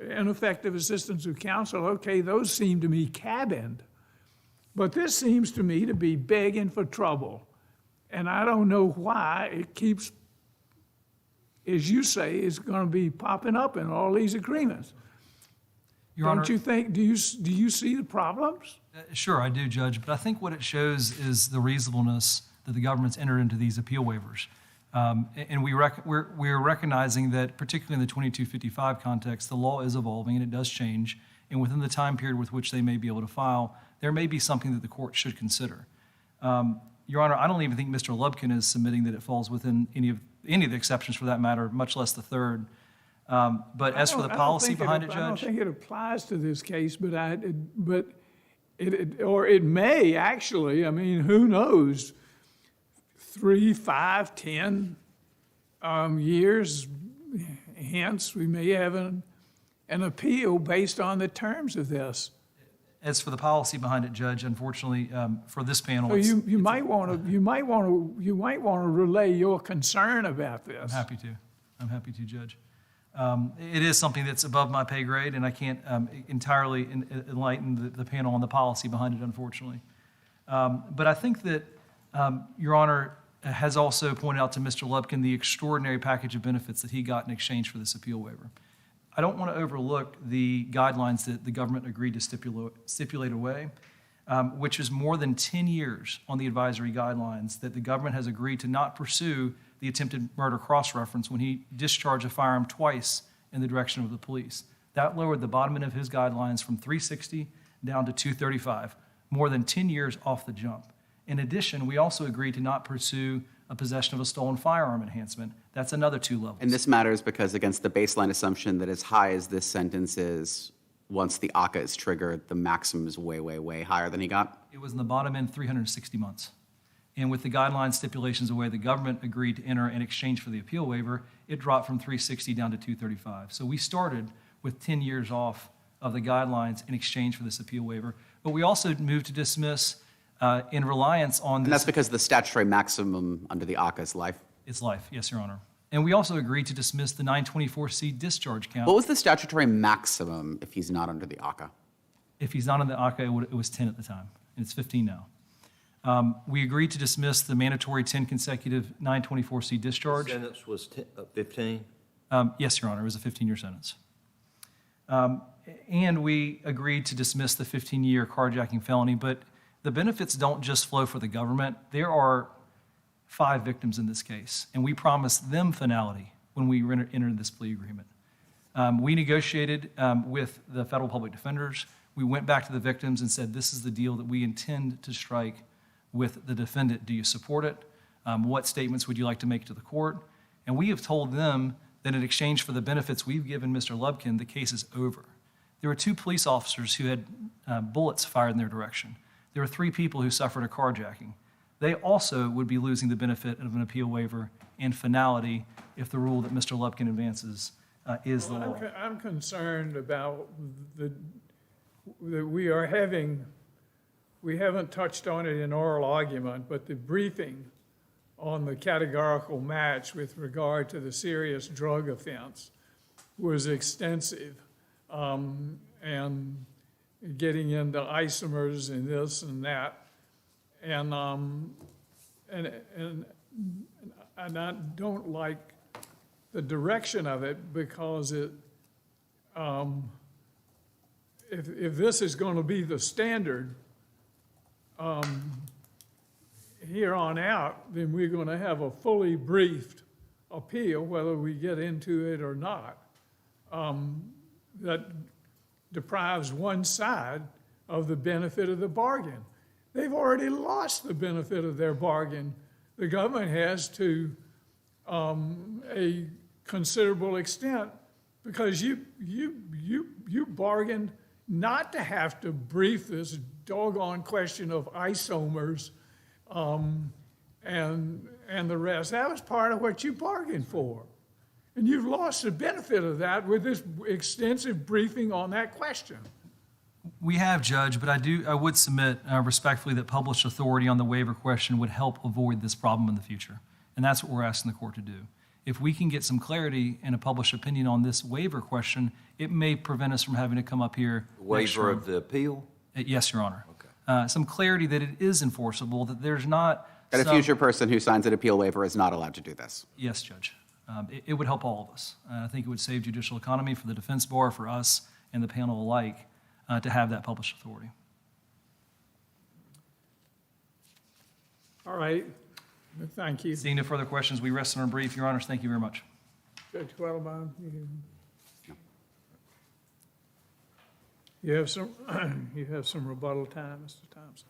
ineffective assistance of counsel, okay, those seem to me cabined. But this seems to me to be begging for trouble. And I don't know why it keeps as you say, is going to be popping up in all these agreements. Your Honor, Don't you think, do you see the problems? Sure, I do, Judge, but I think what it shows is the reasonableness that the government's entered into these appeal waivers. And we're recognizing that, particularly in the 2255 context, the law is evolving and it does change. And within the time period with which they may be able to file, there may be something that the court should consider. Your Honor, I don't even think Mr. Lubkin is submitting that it falls within any of the exceptions for that matter, much less the third. But as for the policy behind it, Judge? I don't think it applies to this case, but it may actually, I mean, who knows? 3, 5, 10 years hence, we may have an appeal based on the terms of this. As for the policy behind it, Judge, unfortunately, for this panel, So you might want to relay your concern about this. I'm happy to, Judge. It is something that's above my pay grade, and I can't entirely enlighten the panel on the policy behind it, unfortunately. But I think that Your Honor has also pointed out to Mr. Lubkin the extraordinary package of benefits that he got in exchange for this appeal waiver. I don't want to overlook the guidelines that the government agreed to stipulate away, which is more than 10 years on the advisory guidelines that the government has agreed to not pursue the attempted murder cross-reference when he discharged a firearm twice in the direction of the police. That lowered the bottom end of his guidelines from 360 down to 235, more than 10 years off the jump. In addition, we also agreed to not pursue a possession of a stolen firearm enhancement. That's another 2 levels. And this matters because against the baseline assumption that as high as this sentence is, once the ACCA is triggered, the maximum is way, way, way higher than he got? It was in the bottom end, 360 months. And with the guideline stipulations away, the government agreed to enter in exchange for the appeal waiver. It dropped from 360 down to 235. So we started with 10 years off of the guidelines in exchange for this appeal waiver. But we also moved to dismiss in reliance on this. And that's because the statutory maximum under the ACCA is life? It's life, yes, Your Honor. And we also agreed to dismiss the 924C discharge count. What was the statutory maximum if he's not under the ACCA? If he's not on the ACCA, it was 10 at the time, and it's 15 now. We agreed to dismiss the mandatory 10 consecutive 924C discharge. The sentence was 15? Yes, Your Honor, it was a 15-year sentence. And we agreed to dismiss the 15-year carjacking felony, but the benefits don't just flow for the government. There are 5 victims in this case, and we promised them finality when we entered this plea agreement. We negotiated with the federal public defenders. We went back to the victims and said, this is the deal that we intend to strike with the defendant. Do you support it? What statements would you like to make to the court? And we have told them that in exchange for the benefits we've given Mr. Lubkin, the case is over. There were 2 police officers who had bullets fired in their direction. There were 3 people who suffered a carjacking. They also would be losing the benefit of an appeal waiver and finality if the rule that Mr. Lubkin advances is the law. I'm concerned about that we haven't touched on it in oral argument, but the briefing on the categorical match with regard to the serious drug offense was extensive, and getting into isomers and this and that, and I don't like the direction of it because it, if this is going to be the standard here on out, then we're going to have a fully briefed appeal, whether we get into it or not, that deprives one side of the benefit of the bargain. They've already lost the benefit of their bargain. The government has to a considerable extent because you bargained not to have to brief this doggone question of isomers and the rest. That was part of what you bargained for. And you've lost the benefit of that with this extensive briefing on that question. We have, Judge, but I would submit respectfully that published authority on the waiver question would help avoid this problem in the future. And that's what we're asking the court to do. If we can get some clarity and a published opinion on this waiver question, it may prevent us from having to come up here. Waiver of the appeal? Yes, Your Honor. Okay. Some clarity that it is enforceable, that there's not. That a future person who signs an appeal waiver is not allowed to do this. Yes, Judge. it would help all of us. I think it would save judicial economy for the defense bar, for us, and the panel alike to have that published authority. All right, thank you. Seeing no further questions, we rest on our brief. Your Honors, thank you very much. Judge Quattlebaum, you have some rebuttal time, Mr. Thompson.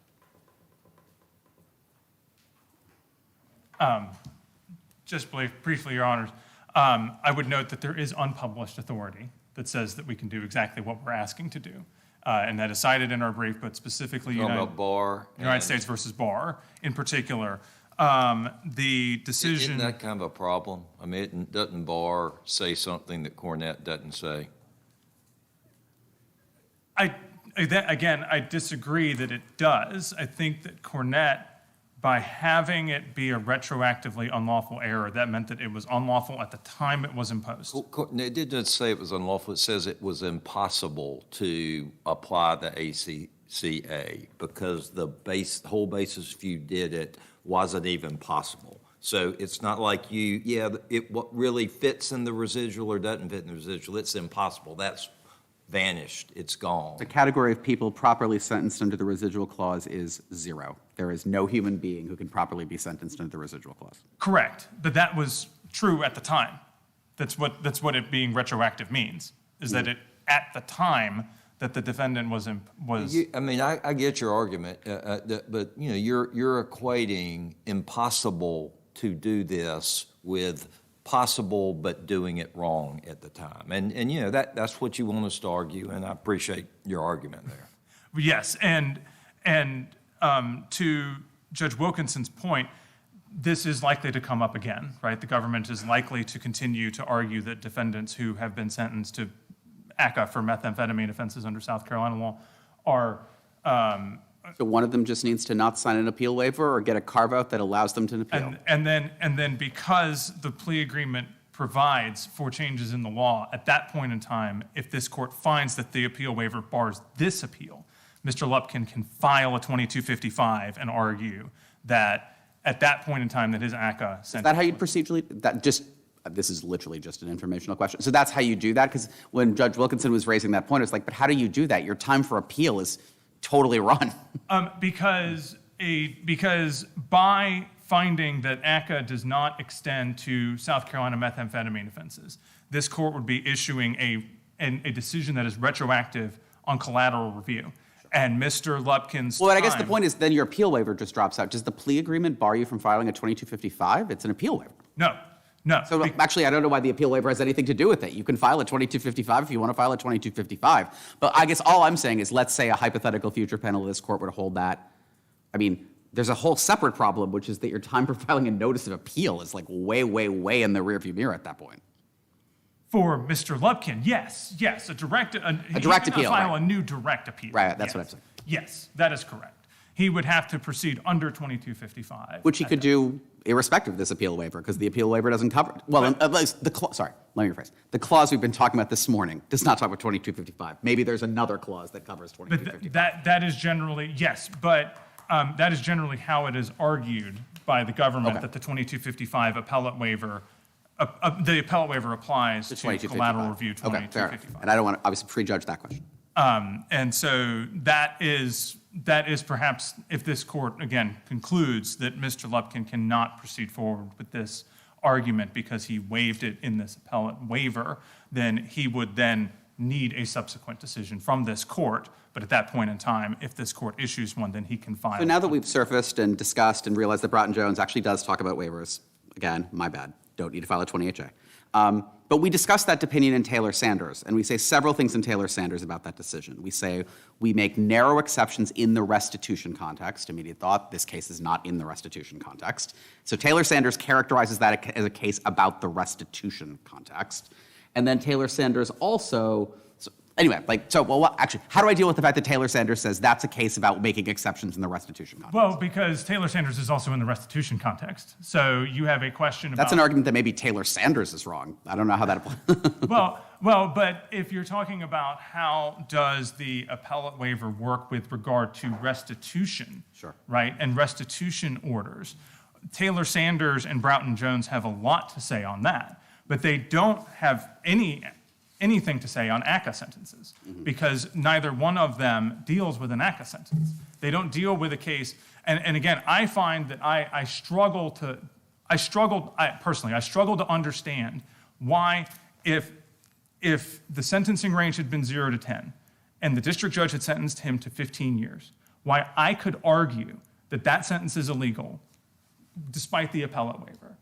Just briefly, Your Honors, I would note that there is unpublished authority that says that we can do exactly what we're asking to do. And that is cited in our brief, but specifically United States versus Barr in particular. The decision... Isn't that kind of a problem? I mean, doesn't Barr say something that Cornett doesn't say? I disagree that it does. I think that Cornett, by having it be a retroactively unlawful error, that meant that it was unlawful at the time it was imposed. It didn't say it was unlawful. It says it was impossible to apply the ACCA because the whole basis if you did it wasn't even possible. So it's not like what really fits in the residual or doesn't fit in the residual. It's impossible. That's vanished. It's gone. The category of people properly sentenced under the residual clause is 0. There is no human being who can properly be sentenced under the residual clause. Correct, but that was true at the time. That's what it being retroactive means, is that it at the time that the defendant was. I get your argument, but you're equating impossible to do this with possible but doing it wrong at the time, and that's what you want us to argue, and I appreciate your argument there. Yes, and to Judge Wilkinson's point, this is likely to come up again, right? The government is likely to continue to argue that defendants who have been sentenced to ACCA for methamphetamine offenses under South Carolina law are. So one of them just needs to not sign an appeal waiver or get a carve-out that allows them to appeal. And then because the plea agreement provides for changes in the law, at that point in time, if this court finds that the appeal waiver bars this appeal, Mr. Lupkin can file a 2255 and argue that at that point in time that his ACCA sentence. Is that how you'd procedurally, this is literally just an informational question. So that's how you do that? Because when Judge Wilkinson was raising that point, it's like, but how do you do that? Your time for appeal is totally run. Because by finding that ACCA does not extend to South Carolina methamphetamine offenses, this court would be issuing a decision that is retroactive on collateral review. And Mr. Lupkin's Well, I guess the point is then your appeal waiver just drops out. Does the plea agreement bar you from filing a 2255? It's an appeal waiver. No. So actually, I don't know why the appeal waiver has anything to do with it. You can file a 2255 if you want to file a 2255. But I guess all I'm saying is let's say a hypothetical future panel of this court would hold that. I mean, there's a whole separate problem, which is that your time for filing a notice of appeal is like way, way, way in the rearview mirror at that point. For Mr. Lupkin, yes, a direct appeal. File a new direct appeal. Right, that's what I'm saying. Yes, that is correct. He would have to proceed under 2255. Which he could do irrespective of this appeal waiver, because the appeal waiver doesn't cover it. Well, at least sorry, let me rephrase. The clause we've been talking about this morning does not talk about 2255. Maybe there's another clause that covers 2255. But that is generally, yes, but that is generally how it is argued by the government, that the 2255 appellate waiver, the appellate waiver applies to collateral review 2255. Okay, fair. And I don't want to obviously prejudge that question. And so that is perhaps, if this court, again, concludes that Mr. Lupkin cannot proceed forward with this argument because he waived it in this appellate waiver, then he would then need a subsequent decision from this court. But at that point in time, if this court issues one, then he can file. So now that we've surfaced and discussed and realized that Broughton Jones actually does talk about waivers, again, my bad, don't need to file a 20HA. But we discussed that opinion in Taylor Sanders, and we say several things in Taylor Sanders about that decision. We say we make narrow exceptions in the restitution context. Immediate thought, this case is not in the restitution context. So Taylor Sanders characterizes that as a case about the restitution context. And then Taylor Sanders also, actually, how do I deal with the fact that Taylor Sanders says that's a case about making exceptions in the restitution context? Well, because Taylor Sanders is also in the restitution context. So you have a question about... That's an argument that maybe Taylor Sanders is wrong. I don't know how that applies. Well, but if you're talking about how does the appellate waiver work with regard to restitution, Sure. Right, and restitution orders, Taylor Sanders and Broughton Jones have a lot to say on that. but they don't have anything to say on ACCA sentences because neither one of them deals with an ACCA sentence. They don't deal with a case. And again, I find that I struggle to understand why if the sentencing range had been 0 to 10 and the district judge had sentenced him to 15 years, why I could argue that that sentence is illegal despite the appellate waiver.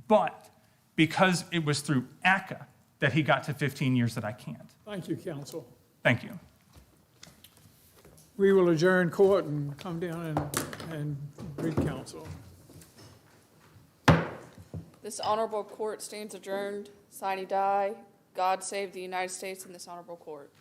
But because it was through ACCA that he got to 15 years that I can't. Thank you, counsel. Thank you. We will adjourn court and come down and greet counsel. This honorable court stands adjourned. Sine die. God save the United States and this honorable court.